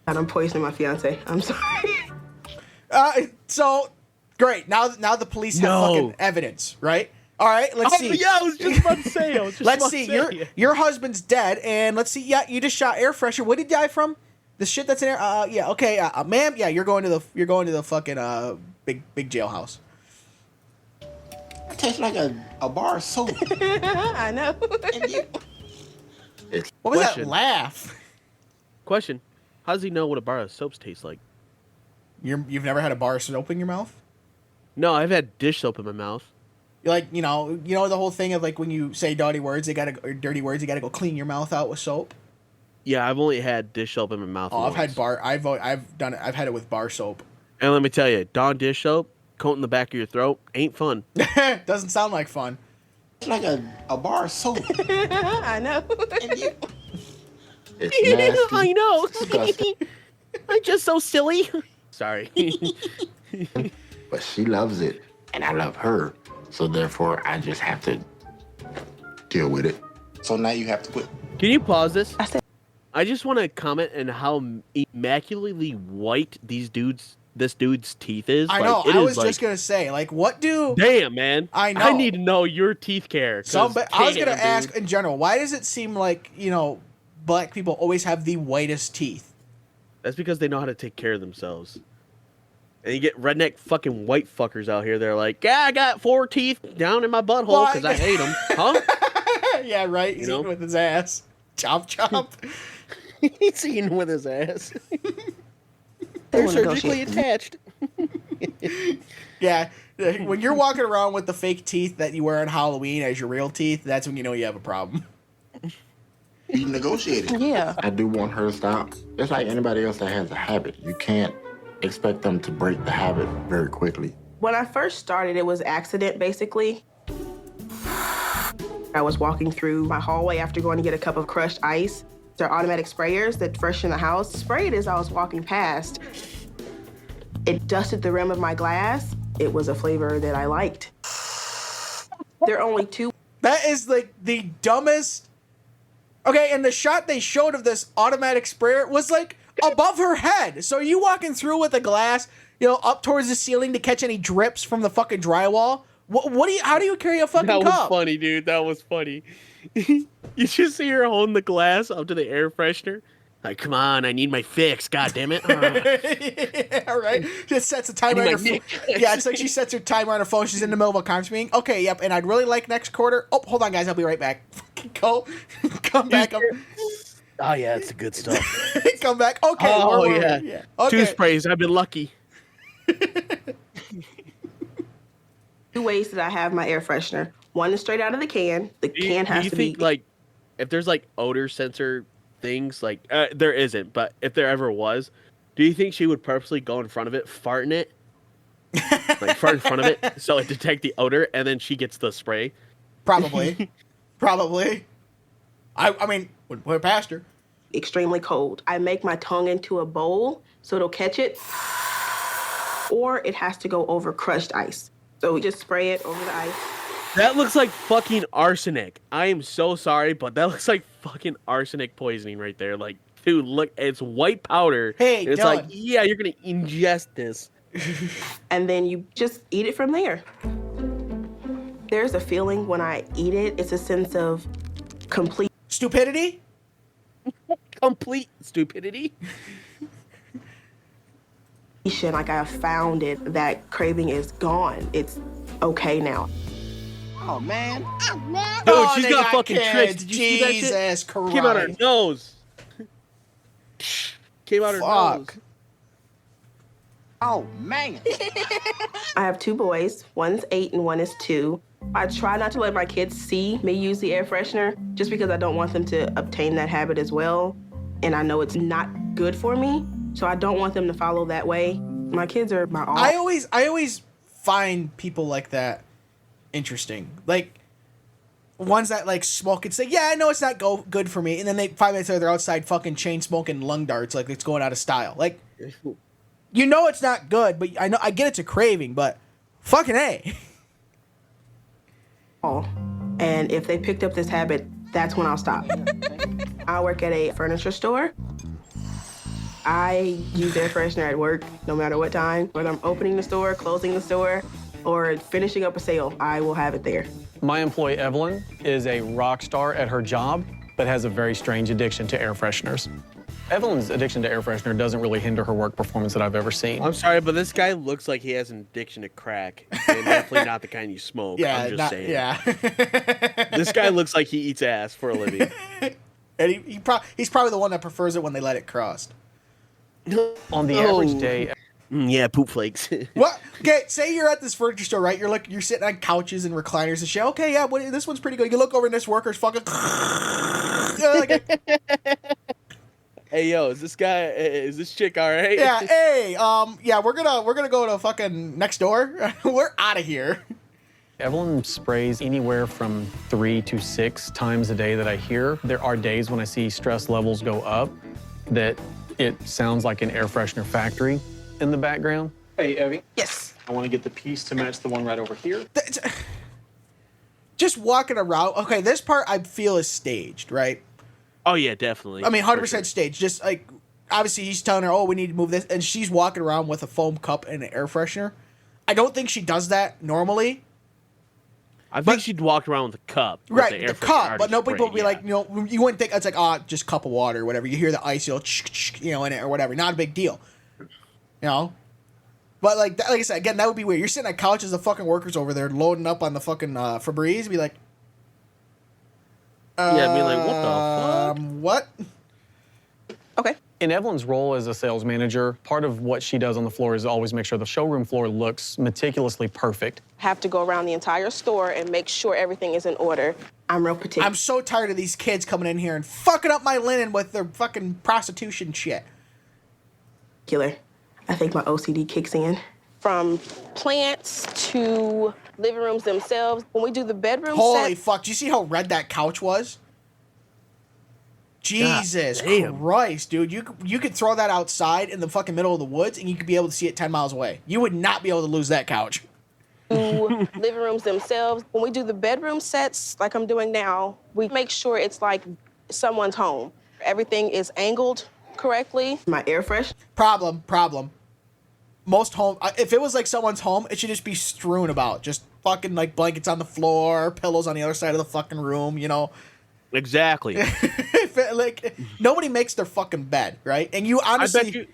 I'm poisoning my fiance. I'm sorry. So, great. Now the police have fucking evidence, right? All right, let's see. Yeah, I was just about to say. Let's see. Your husband's dead, and let's see. Yeah, you just shot air freshener. What did he die from? The shit that's in there. Yeah. Okay. Ma'am. Yeah, you're going to the fucking big jailhouse. It tastes like a bar of soap. I know. What was that Question. laugh? Question. How does he know what a bar of soaps tastes like? You've never had a bar of soap in your mouth? No, I've had dish soap in my mouth. Like, you know the whole thing of like when you say dirty words, you gotta go clean your mouth out with soap. Yeah, I've only had dish soap in my mouth. Oh, once. I've done it. I've had it with bar soap. And let me tell you, Dawn dish soap, coating the back of your throat, ain't fun. Doesn't sound like fun. It's like a bar of soap. I know. It's nasty. I know. Disgusting. I'm just so silly. Sorry. But she loves it, and I love her. So therefore, I just have to deal with it. So now you have to quit. Can you pause this? I said- I just want to comment on how immaculately white this dude's teeth is. I know. It I is was just gonna say, like, what do? Damn, man. I know. I need to know your teeth care. I was gonna ask dude. in general, why does it seem like black people always have the whitest teeth? That's because they know how to take care of themselves. And you get redneck fucking white fuckers out here. They're like, yeah, I got 4 teeth down in my butthole because I hate them. Huh? Yeah, right. He's eating with his ass. Chomp, chomp. He's eating with his ass. They're We'll surgically negotiate. attached. Yeah. When you're walking around with the fake teeth that you wear on Halloween as your real teeth, that's when you know you have a problem. You negotiated. Yeah. I do want her to stop. It's like anybody else that has a habit. You can't expect them to break the habit very quickly. When I first started, it was accident, basically. I was walking through my hallway after going to get a cup of crushed ice. They're automatic sprayers that freshen the house. Sprayed as I was walking past. It dusted the rim of my glass. It was a flavor that I liked. There are only 2. That is like the dumbest. Okay, and the shot they showed of this automatic sprayer was like above her head. So are you walking through with a glass, up towards the ceiling to catch any drips from the fucking drywall? How do you carry a fucking That cup? was funny, dude. That was funny. You just see her holding the glass up to the air freshener. Like, come on, I need my fix. God damn it. Yeah, right. Just sets a timer on her phone. Yeah, it's like she sets her timer on her phone. She's in the middle of a conference meeting. Okay, yep. And I'd really like next quarter. Oh, hold on, guys. I'll be right back. Go. Come back. Oh, yeah, it's the good stuff. Come back. Okay. Oh, yeah. Okay. 2 sprays. I've been lucky. 2 ways that I have my air freshener. One is straight out of the can. The can has do you to think, be. like, if there's, like, odor sensor things, like, there isn't, but if there ever was, do you think she would purposely go in front of it, fart in it? Like, fart in front of it so it detect the odor, and then she gets the spray? Probably. I mean, would put it past her. Extremely cold. I make my tongue into a bowl so it'll catch it, or it has to go over crushed ice. So we just spray it over the ice. That looks like fucking arsenic. I am so sorry, but that looks like fucking arsenic poisoning right there. Like, dude, look, it's white powder. Hey, it's Dylan. like, yeah, you're gonna ingest this. And then you just eat it from there. There's a feeling when I eat it. It's a sense of complete Stupidity? Complete stupidity. like I have found it. That craving is gone. It's okay now. Oh, man. Dude, she's they got fucking kids. tricks. Did you see that shit? Jesus Christ. Came out her nose. Came out her nose. Fuck. Oh, man. I have 2 boys. One's 8 and one is 2. I try not to let my kids see me use the air freshener just because I don't want them to obtain that habit as well. And I know it's not good for me, so I don't want them to follow that way. My kids are my all. I always find people like that interesting. Like ones that like smoke and say, yeah, I know it's not good for me. And then 5 minutes later, they're outside fucking chain smoking lung darts like it's going out of style. Like, you know it's not good, but I get it's a craving, but fucking A. And if they picked up this habit, that's when I'll stop. I work at a furniture store. I use air freshener at work no matter what time. Whether I'm opening the store, closing the store, or finishing up a sale, I will have it there. My employee, Evelyn, is a rock star at her job, but has a very strange addiction to air fresheners. Evelyn's addiction to air freshener doesn't really hinder her work performance that I've ever seen. I'm sorry, but this guy looks like he has an addiction to crack. And definitely not the kind you smoke. Yeah, I'm just saying. Yeah. This guy looks like he eats ass for a living. And he's probably the one that prefers it when they let it cross. On the average day, Yeah, poop flakes. What? Okay, say you're at this furniture store, right? You're sitting on couches and recliners and shit. Okay, yeah, this one's pretty good. You look over and this worker's fucking. Hey, yo, is this chick all right? Yeah, hey, yeah, we're gonna go to fucking next door. We're out of here. Evelyn sprays anywhere from 3 to 6 times a day that I hear. There are days when I see stress levels go up that it sounds like an air freshener factory in the background. Hey, Evie. Yes. I want to get the piece to match the one right over here. Just walking around. Okay, this part I feel is staged, right? Oh, yeah, definitely. I mean, 100% staged. Just like, obviously he's telling her, oh, we need to move this. And she's walking around with a foam cup and an air freshener. I don't think she does that normally. I think she'd walk around with a cup. Right, the cup. But no people would be like, you wouldn't think it's like, just cup of water or whatever. You hear the ice, in it or whatever. Not a big deal. But like I said, again, that would be weird. You're sitting on couches, the fucking workers over there loading up on the fucking Febreze. Be like, yeah, I mean, like, what the fuck? What? Okay. In Evelyn's role as a sales manager, part of what she does on the floor is always make sure the showroom floor looks meticulously perfect. Have to go around the entire store and make sure everything is in order. I'm real particular. I'm so tired of these kids coming in here and fucking up my linen with their fucking prostitution shit. I think my OCD kicks in. From plants to living rooms themselves. When we do the bedroom Holy set, fuck, do you see how red that couch was? Jesus Christ, dude. You could throw that outside in the fucking middle of the woods and you could be able to see it 10 miles away. You would not be able to lose that couch. to living rooms themselves. When we do the bedroom sets, like I'm doing now, we make sure it's like someone's home. Everything is angled correctly. My air fresh. Problem. Most home, if it was like someone's home, it should just be strewn about. Just fucking like blankets on the floor, pillows on the other side of the fucking room, Exactly. Like, nobody makes their fucking bed, right? And you honestly,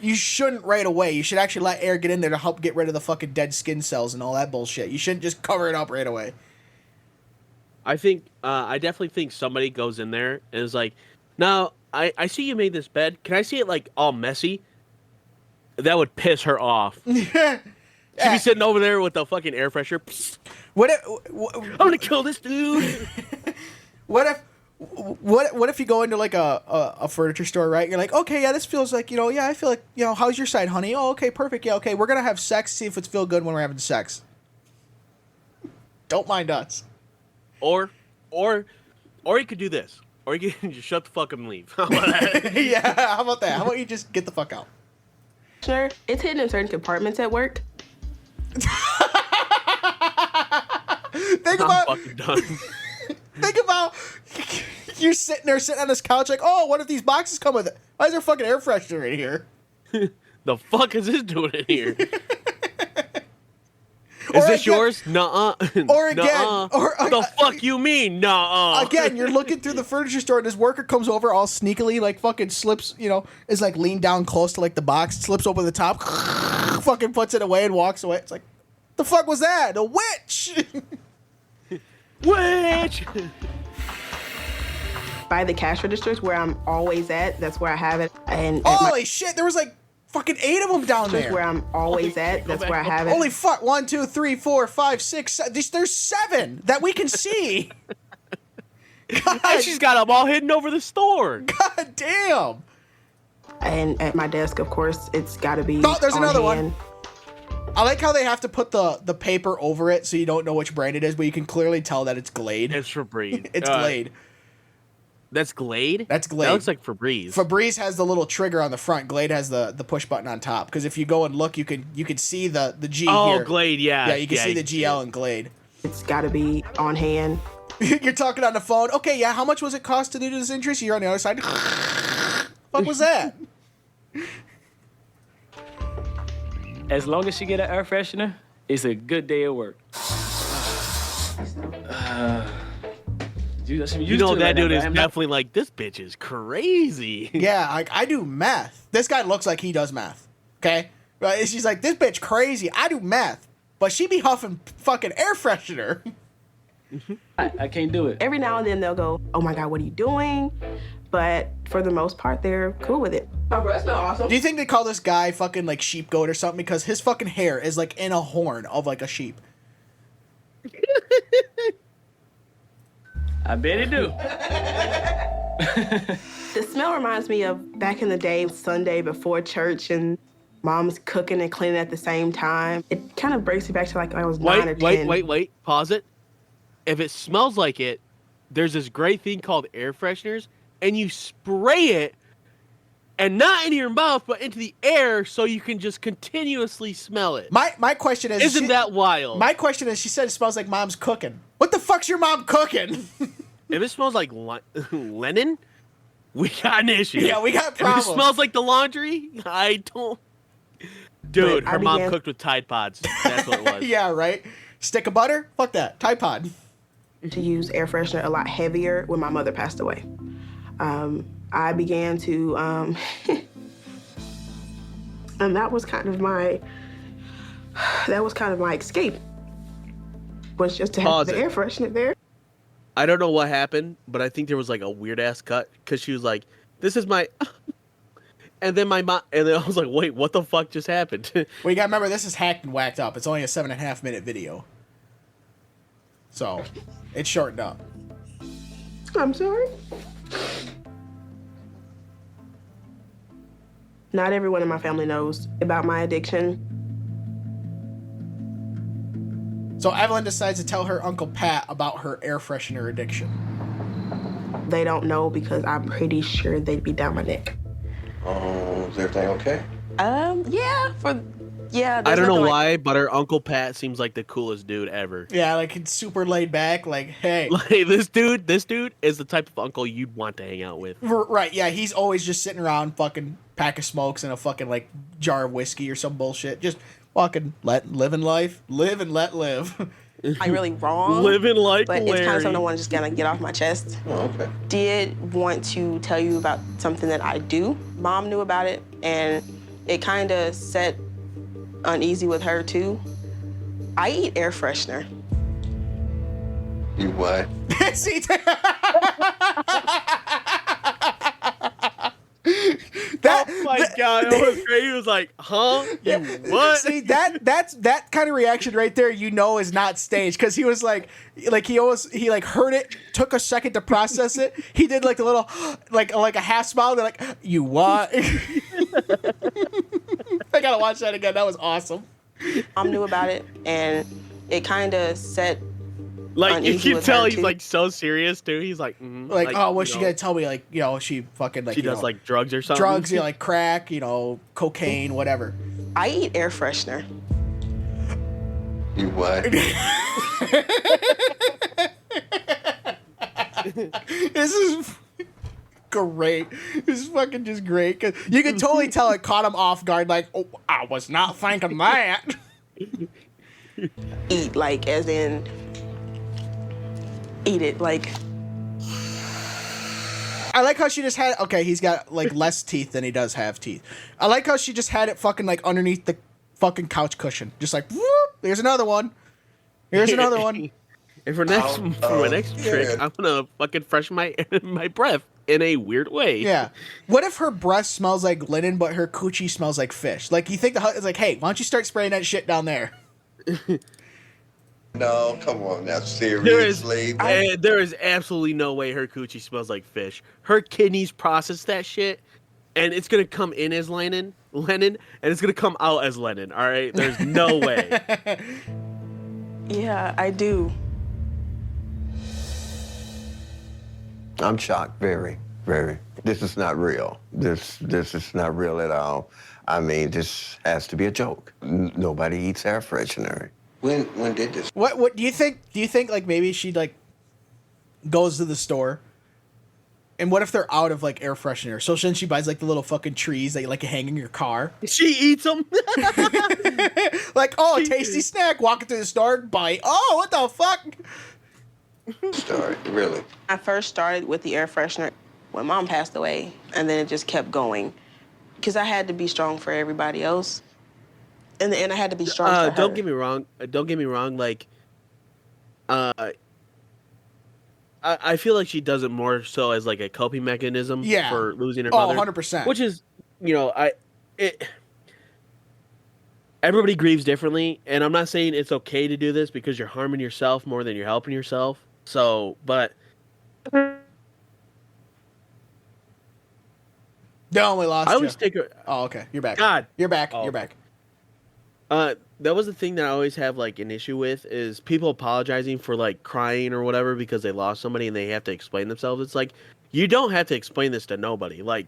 you shouldn't right away. You should actually let air get in there to help get rid of the fucking dead skin cells and all that bullshit. You shouldn't just cover it up right away. I definitely think somebody goes in there and is like, now, I see you made this bed. Can I see it, like, all messy? That would piss her off. She'd be sitting over there with the fucking air freshener. Psst. I'm gonna kill this dude. What if you go into like a furniture store, right? You're like, okay, yeah, this feels like, yeah, I feel like, how's your side, honey? Oh, okay, perfect. Yeah, okay, we're gonna have sex. See if it's feel good when we're having sex. Don't mind us. Or you could do this. Or you can just shut the fuck up and leave. How about that? Yeah, how about that? How about you just get the fuck out? Sure, it's hidden in certain compartments at work. I'm fucking done. Think about you're sitting on this couch like, oh, what if these boxes come with it? Why is there fucking air freshener in here? The fuck is this doing in here? Is this yours? Nuh-uh. Or again, nuh-uh. The fuck you mean? Nuh-uh. Again, you're looking through the furniture store and this worker comes over all sneakily, like fucking slips, is like leaned down close to like the box, slips over the top, fucking puts it away and walks away. It's like, the fuck was that? A witch! Witch! By the cash registers where I'm always at, that's where I have it. And holy shit, there was like fucking 8 of them down Just there. where I'm always at. That's where I have it. Holy fuck! 1, 2, 3, 4, 5, 6. There's 7 that we can see. And she's got them all hidden over the store. God damn. And at my desk, of course, it's got to be. Oh, there's on another hand. one. I like how they have to put the paper over it so you don't know which brand it is, but you can clearly tell that it's Glade. It's Febreze. It's Glade. That's Glade? That's Glade. That looks like Febreze. Febreze has the little trigger on the front. Glade has the push button on top. Because if you go and look, you can see the G here. Oh, Glade, yeah. Yeah, you can see the GL in Glade. It's got to be on hand. You're talking on the phone. Okay, yeah, how much was it cost to do this interest? You're on the other side. What was that? As long as she get an air freshener, it's a good day at work. You know that dude is definitely like, this bitch is crazy. Yeah, I do math. This guy looks like he does math. Okay? Right? She's like, this bitch crazy. I do math. But she be huffing fucking air freshener. I can't do it. Every now and then they'll go, oh my God, what are you doing? But for the most part, they're cool with it. My breath's been awesome. Do you think they call this guy fucking like sheep goat or something? Because his fucking hair is like in a horn of like a sheep. I bet it do. The smell reminds me of back in the day, Sunday before church, and mom's cooking and cleaning at the same time. It kind of brings me back to like I was 9 or 10. Wait. Pause it. If it smells like it, there's this great thing called air fresheners, and you spray it, and not into your mouth, but into the air, so you can just continuously smell it. My question is, Isn't that wild? My question is, she said it smells like mom's cooking. What the fuck's your mom cooking? If it smells like linen, we got an issue. Yeah, we got problems. If it smells like the laundry, I don't. Dude, her mom cooked with Tide Pods. That's what it was. Yeah, right. Stick of butter? Fuck that. Tide Pod. To use air freshener a lot heavier when my mother passed away. I began to, and that was kind of my escape. Was just to have the air freshener there. I don't know what happened, but I think there was like a weird ass cut because she was like, "This is my," and then my mom, and then I was like, "Wait, what the fuck just happened?" Well, you gotta remember this is hacked and whacked up. It's only a 7.5 minute video, so it's shortened up. I'm sorry. Not everyone in my family knows about my addiction. So Evelyn decides to tell her Uncle Pat about her air freshener addiction. They don't know because I'm pretty sure they'd be down my neck. Oh, is everything okay? Yeah. I don't know why, but her Uncle Pat seems like the coolest dude ever. Yeah, like it's super laid back. Like, hey, Like this dude is the type of uncle you'd want to hang out with. right? Yeah, he's always just sitting around, fucking pack of smokes and a fucking like jar of whiskey or some bullshit. Just fucking living life, live and let live. Like really wrong. Living like but Larry. it's kind of something I want to just kind of get off my chest. Oh, okay. Did want to tell you about something that I do. Mom knew about it, and it kind of set uneasy with her too. I eat air freshener. You what? See, Oh my god, that was great. He was like, "Huh? You what?" See, that kind of reaction right there, you know, is not staged, because he was like he heard it, took a second to process it. He did like a little, like a half smile. They're like, "You what?" I gotta watch that again. That was awesome. Mom knew about it, and it kind of set. Like you uneasy keep with her, telling, he's too. like so serious too. He's like, Like, oh, what's she gonna tell me? Like, she fucking like She does like drugs or something. drugs, like crack, cocaine, whatever. I eat air freshener. You what? This is great. This is fucking just great. 'Cause you can totally tell it caught him off guard. Like, oh, I was not thinking that. Eat, like, as in, eat it, like. I like how she just had. Okay, he's got like less teeth than he does have teeth. I like how she just had it fucking like underneath the fucking couch cushion, just like whoop. There's another one. Here's another one. And for my next trick, I'm gonna fucking freshen my breath in a weird way. Yeah. What if her breath smells like linen, but her coochie smells like fish? Like, you think it's like, hey, why don't you start spraying that shit down there? No, come on now, There is seriously. there is absolutely no way her coochie smells like fish. Her kidneys process that shit, and it's gonna come in as linen, and it's gonna come out as linen. All right, there's no way. Yeah, I do. I'm shocked, very, very. This is not real. This is not real at all. I mean, this has to be a joke. Nobody eats air freshener. When did this? What do you think? Do you think like maybe she like goes to the store, and what if they're out of like air freshener? So then she buys like the little fucking trees that you like hang in your car. She eats them. Like, oh, a tasty snack. Walking through the store, bite. Oh, what the fuck? Start, really? I first started with the air freshener when Mom passed away, and then it just kept going. Because I had to be strong for everybody else. And I had to be strong for her. Don't get me wrong. Like, I feel like she does it more so as like a coping mechanism for losing her mother. 100%. Which is, everybody grieves differently, and I'm not saying it's okay to do this because you're harming yourself more than you're helping yourself. So, but No, we lost I you. always take her. Oh, okay. You're back. God. You're back. Oh. You're back. That was the thing that I always have like an issue with is people apologizing for like crying or whatever because they lost somebody and they have to explain themselves. It's like, you don't have to explain this to nobody. Like,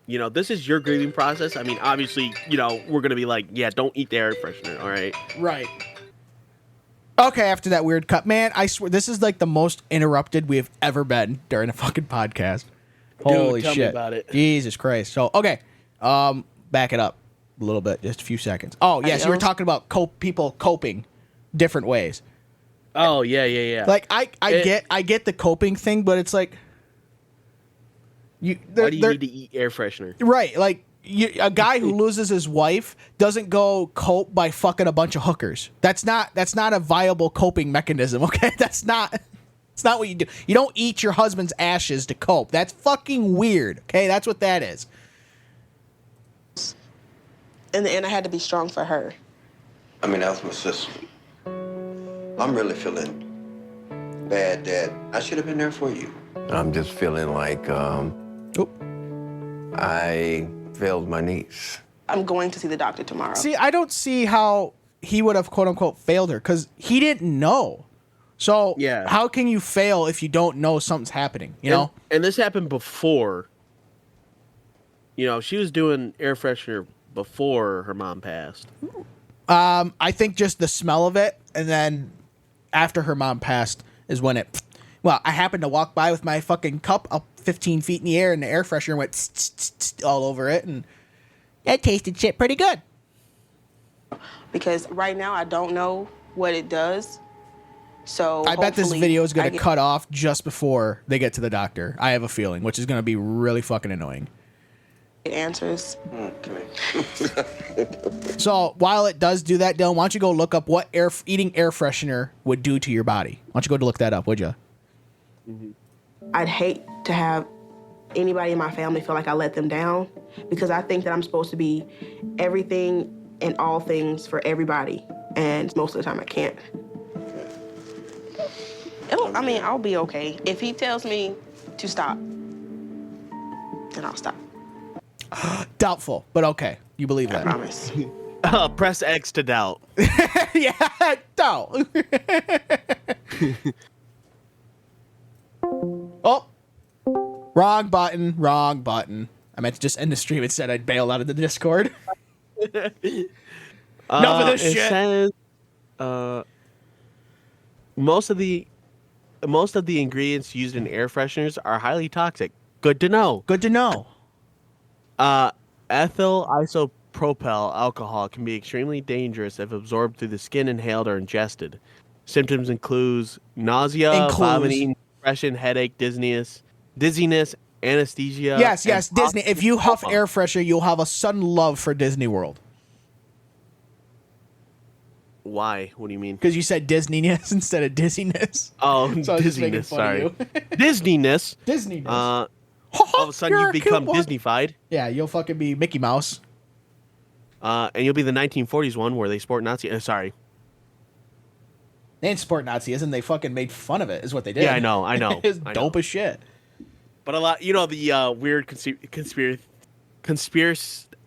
this is your grieving process. I mean, obviously, we're going to be like, yeah, don't eat the air freshener. All right. Right. Okay, after that weird cut. Man, I swear, this is like the most interrupted we have ever been during a fucking podcast. Dude, Holy tell me shit. about it. Jesus Christ. So, okay. Back it up a little bit, just a few seconds. Oh, yes, you were talking about people coping different ways. Oh, yeah. Like, I get the coping thing, but it's like... Why do you need to eat air freshener? Right, like... a guy who loses his wife doesn't go cope by fucking a bunch of hookers. That's not a viable coping mechanism, okay? It's not what you do. You don't eat your husband's ashes to cope. That's fucking weird, okay? That's what that is. In the end, I had to be strong for her. I mean, that was my sister. I'm really feeling bad that I should have been there for you. I'm just feeling like I failed my niece. I'm going to see the doctor tomorrow. See, I don't see how he would have quote unquote failed her because he didn't know. So yeah, how can you fail if you don't know something's happening? You know? And this happened before. She was doing air freshener before her mom passed. I think just the smell of it, and then after her mom passed is when it. Well, I happened to walk by with my fucking cup up 15 feet in the air, and the air freshener went all over it, and it tasted shit pretty good. Because right now I don't know what it does. So I bet this video is going to cut off just before they get to the doctor. I have a feeling, which is going to be really fucking annoying. Answers. So while it does do that, Dylan, why don't you go look up what eating air freshener would do to your body? Why don't you go look that up, would you? Mm-hmm. I'd hate to have anybody in my family feel like I let them down because I think that I'm supposed to be everything and all things for everybody, and most of the time I can't. I'll be okay. If he tells me to stop, then I'll stop. Doubtful, but okay. You believe that. I promise. Press X to doubt. Yeah, doubt. Oh, wrong button. I meant to just end the stream. It said I'd bail out of the Discord. Enough of this shit. Says, most of the ingredients used in air fresheners are highly toxic. Good to know. Good to know. Ethyl isopropyl alcohol can be extremely dangerous if absorbed through the skin, inhaled, or ingested. Symptoms include nausea, vomiting, depression, headache, dizziness, anesthesia. Yes, Disney. If you huff air freshener, you'll have a sudden love for Disney World. Why? What do you mean? Because you said Disneyness instead of dizziness. Oh, So I was just making Disneyness. fun Sorry, of you. Disneyness. Disneyness. All of a sudden, You're you a become cute one. Disneyfied. Yeah, you'll fucking be Mickey Mouse. And you'll be the 1940s one where they sport Nazi. Sorry. They ain't sport Nazism. They fucking made fun of it, is what they did. Yeah, I know. It's I dope know. as shit. But a lot, the weird conspiracy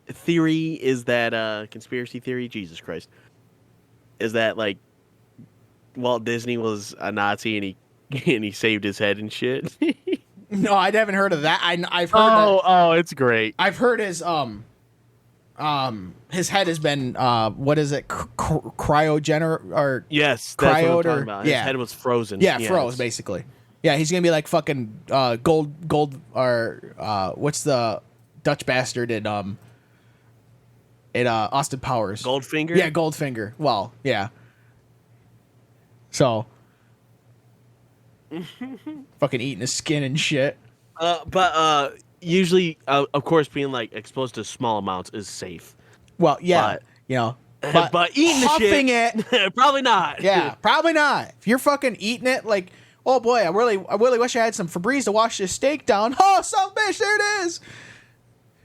theory is that conspiracy theory. Jesus Christ, is that like Walt Disney was a Nazi and he saved his head and shit. No, I haven't heard of that. I've heard that. Oh, it's great. I've heard his head has been what is it, cryogener or Yes, that's what I'm cryoed talking or about. His head was frozen. yeah, froze it's- basically. Yeah, he's gonna be like fucking gold or what's the Dutch bastard in Austin Powers? Goldfinger. Yeah, Goldfinger. Well, yeah. So fucking eating his skin and shit. But usually, of course, being like exposed to small amounts is safe. Well, yeah, But- you know. But eating the huffing shit, it, probably not. yeah, probably not. If you're fucking eating it, like, oh boy, I really wish I had some Febreze to wash this steak down. Oh, son of a bitch, there it is.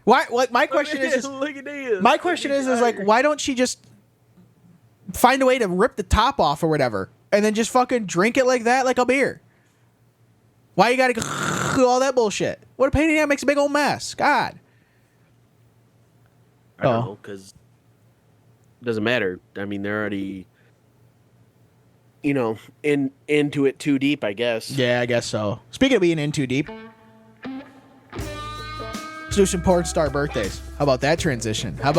Why? What? My question is Look at this. my question is like, why don't she just find a way to rip the top off or whatever, and then just fucking drink it like that, like a beer? Why you gotta go all that bullshit? What a pain in the ass, makes a big old mess. God. I don't know, because it doesn't matter. I mean, they're already, into it too deep, I guess. Yeah, I guess so. Speaking of being in too deep, let's do some porn star birthdays. How about that transition? All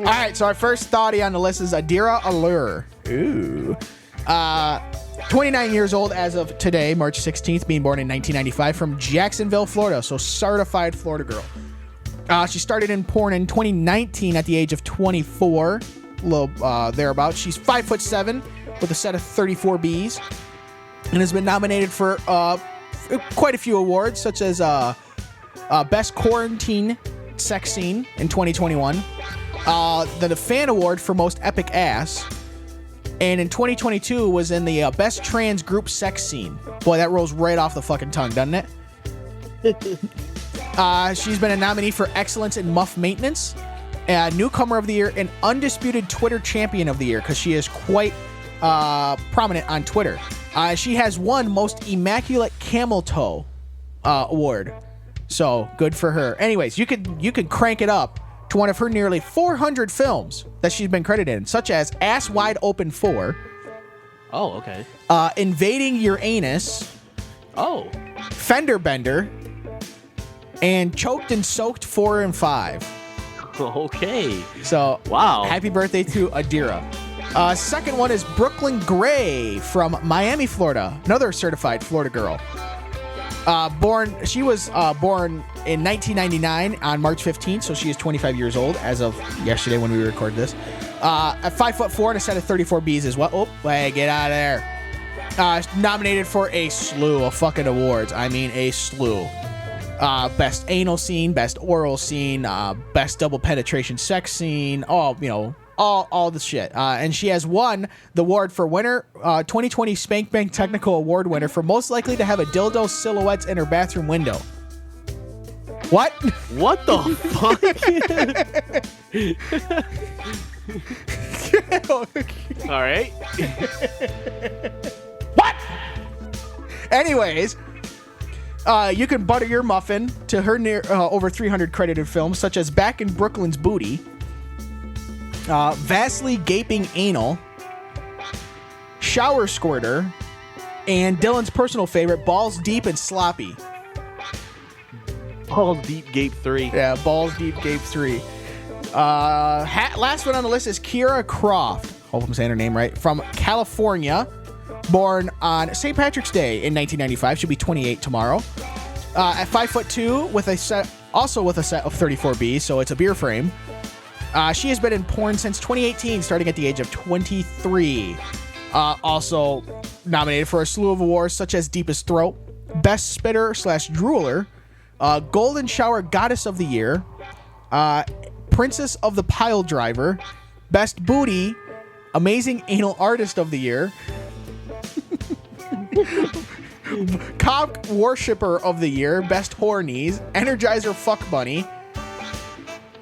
right, so our first thoughtie on the list is Adira Allure. Ooh. 29 years old as of today, March 16th, being born in 1995 from Jacksonville, Florida. So certified Florida girl. She started in porn in 2019 at the age of 24, thereabouts. She's 5'7" with a set of 34 Bs, and has been nominated for quite a few awards, such as Best Quarantine Sex Scene in 2021, the Fan Award for Most Epic Ass, and in 2022 was in the Best Trans Group Sex Scene. Boy, that rolls right off the fucking tongue, doesn't it? She's been a nominee for Excellence in Muff Maintenance, Newcomer of the Year, and Undisputed Twitter Champion of the Year, because she is quite prominent on Twitter. She has won Most Immaculate Camel Toe award, so good for her. Anyways, you could crank it up to one of her nearly 400 films that she's been credited in, such as Ass Wide Open 4, Oh, okay. Invading Your Anus, Oh. Fender Bender, and Choked and Soaked 4 and 5. Okay. So, Wow. happy birthday to Adira. Second one is Brooklyn Gray from Miami, Florida. Another certified Florida girl. She was born in 1999 on March 15th, so she is 25 years old as of yesterday when we recorded this. At 5'4" and a set of 34 Bs as well. Oh, wait, get out of there. Nominated for a slew of fucking awards. I mean, a slew. Best anal scene, best oral scene, best double penetration sex scene, all the shit. And she has won the award for winner, 2020 Spank Bank Technical Award winner for most likely to have a dildo silhouettes in her bathroom window. What? What the fuck? All right. What? Anyways, you can butter your muffin to her near over 300 credited films, such as Back in Brooklyn's Booty, Vastly Gaping Anal, Shower Squirter, and Dylan's personal favorite, Balls Deep and Sloppy. Balls Deep Gape 3. Yeah, Balls Deep Gape 3. Last one on the list is Kiera Croft. Hope I'm saying her name right. From California. Born on St. Patrick's Day in 1995. She'll be 28 tomorrow. At 5'2", with a set of 34 Bs, so it's a beer frame. She has been in porn since 2018, starting at the age of 23. Also nominated for a slew of awards such as Deepest Throat, Best Spitter / Drooler, Golden Shower Goddess of the Year, Princess of the Pile Driver, Best Booty, Amazing Anal Artist of the Year, Cock Worshipper of the Year, Best Whore Knees, Energizer Fuck Bunny,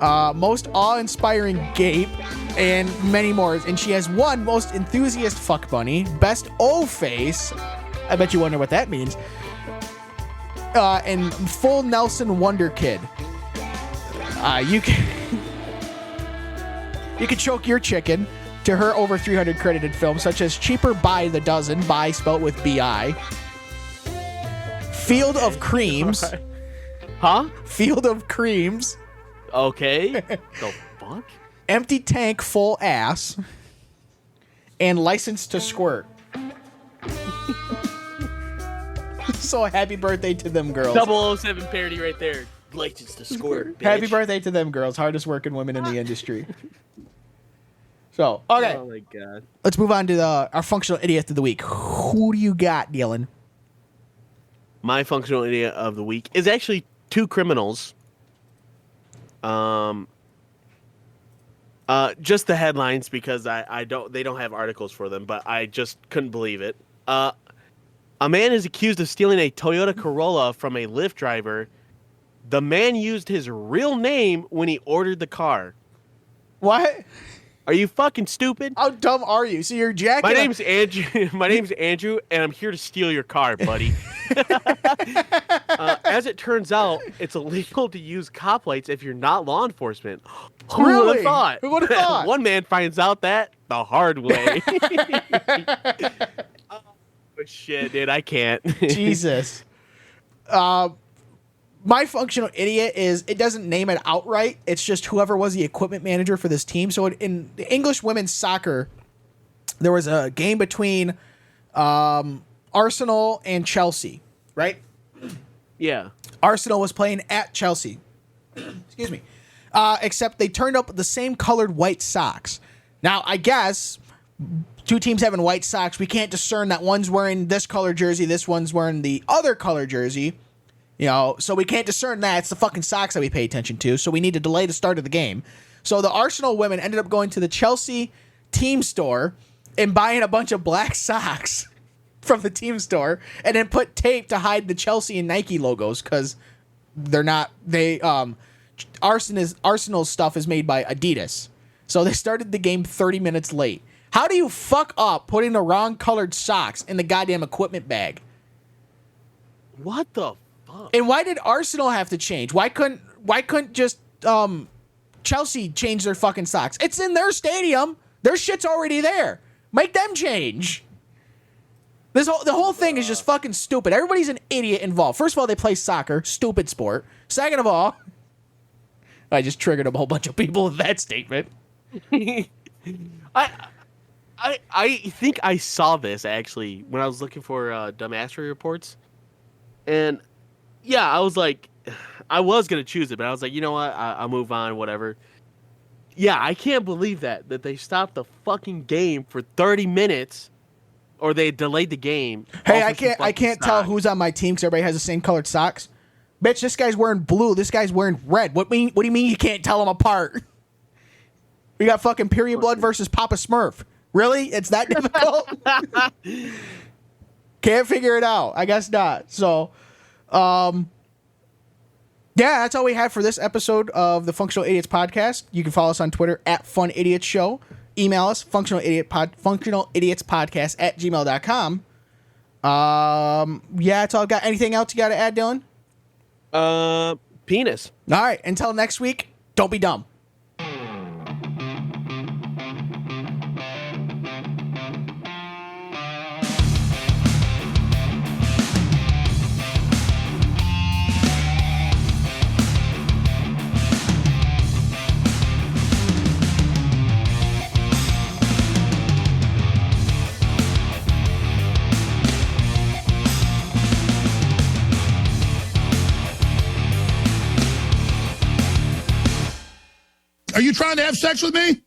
Most Awe-Inspiring Gape, and many more. And she has won Most Enthusiast Fuck Bunny, Best O-Face, I bet you wonder what that means, and Full Nelson Wonder Kid. You can choke your chicken to her over 300 credited films, such as Cheaper by the Dozen, by spelt with B-I, Field of Creams. Huh? Field of Creams. Okay. The fuck? Empty Tank Full Ass. And License to Squirt. So happy birthday to them girls. 007 parody right there. License to squirt, bitch. Happy birthday to them girls. Hardest working women in the industry. So, okay. Oh my god. Let's move on to our functional idiot of the week. Who do you got, Dylan? My functional idiot of the week is actually two criminals. Just the headlines because they don't have articles for them, but I just couldn't believe it. A man is accused of stealing a Toyota Corolla from a Lyft driver. The man used his real name when he ordered the car. What? Are you fucking stupid? How dumb are you? So you're jacking. My name's Andrew. My name's Andrew, and I'm here to steal your car, buddy. As it turns out, it's illegal to use cop lights if you're not law enforcement. Who would Really? have thought? Who would have thought? One man finds out that the hard way. Oh, shit, dude, I can't. Jesus. My functional idiot is, it doesn't name it outright. It's just whoever was the equipment manager for this team. So in the English women's soccer, there was a game between Arsenal and Chelsea, right? Yeah. Arsenal was playing at Chelsea. Excuse me. Except they turned up the same colored white socks. Now, I guess two teams having white socks, we can't discern that one's wearing this color jersey, this one's wearing the other color jersey. You know, so we can't discern that. It's the fucking socks that we pay attention to. So we need to delay the start of the game. So the Arsenal women ended up going to the Chelsea team store and buying a bunch of black socks from the team store and then put tape to hide the Chelsea and Nike logos because they're not, Arsenal's stuff is made by Adidas. So they started the game 30 minutes late. How do you fuck up putting the wrong colored socks in the goddamn equipment bag? What the fuck? And why did Arsenal have to change? Why couldn't just Chelsea change their fucking socks? It's in their stadium. Their shit's already there. Make them change. The whole thing is just fucking stupid. Everybody's an idiot involved. First of all, they play soccer, stupid sport. Second of all, I just triggered a whole bunch of people with that statement. I think I saw this actually when I was looking for dumbassery reports, and yeah, I was like, I was gonna choose it, but I was like, you know what, I'll move on, whatever. Yeah, I can't believe that they stopped the fucking game for 30 minutes, or they delayed the game. Hey, I can't tell who's on my team because everybody has the same colored socks. Bitch, this guy's wearing blue. This guy's wearing red. What do you mean you can't tell them apart? We got fucking Period Blood versus Papa Smurf. Really? It's that difficult? Can't figure it out. I guess not. So, yeah, that's all we have for this episode of the Functional Idiots Podcast. You can follow us on Twitter at FunIdiotShow. Email us, functionalidiotspodcast@gmail.com. Yeah, that's all I've got. Anything else you got to add, Dylan? Penis. All right. Until next week, don't be dumb. Are you trying to have sex with me?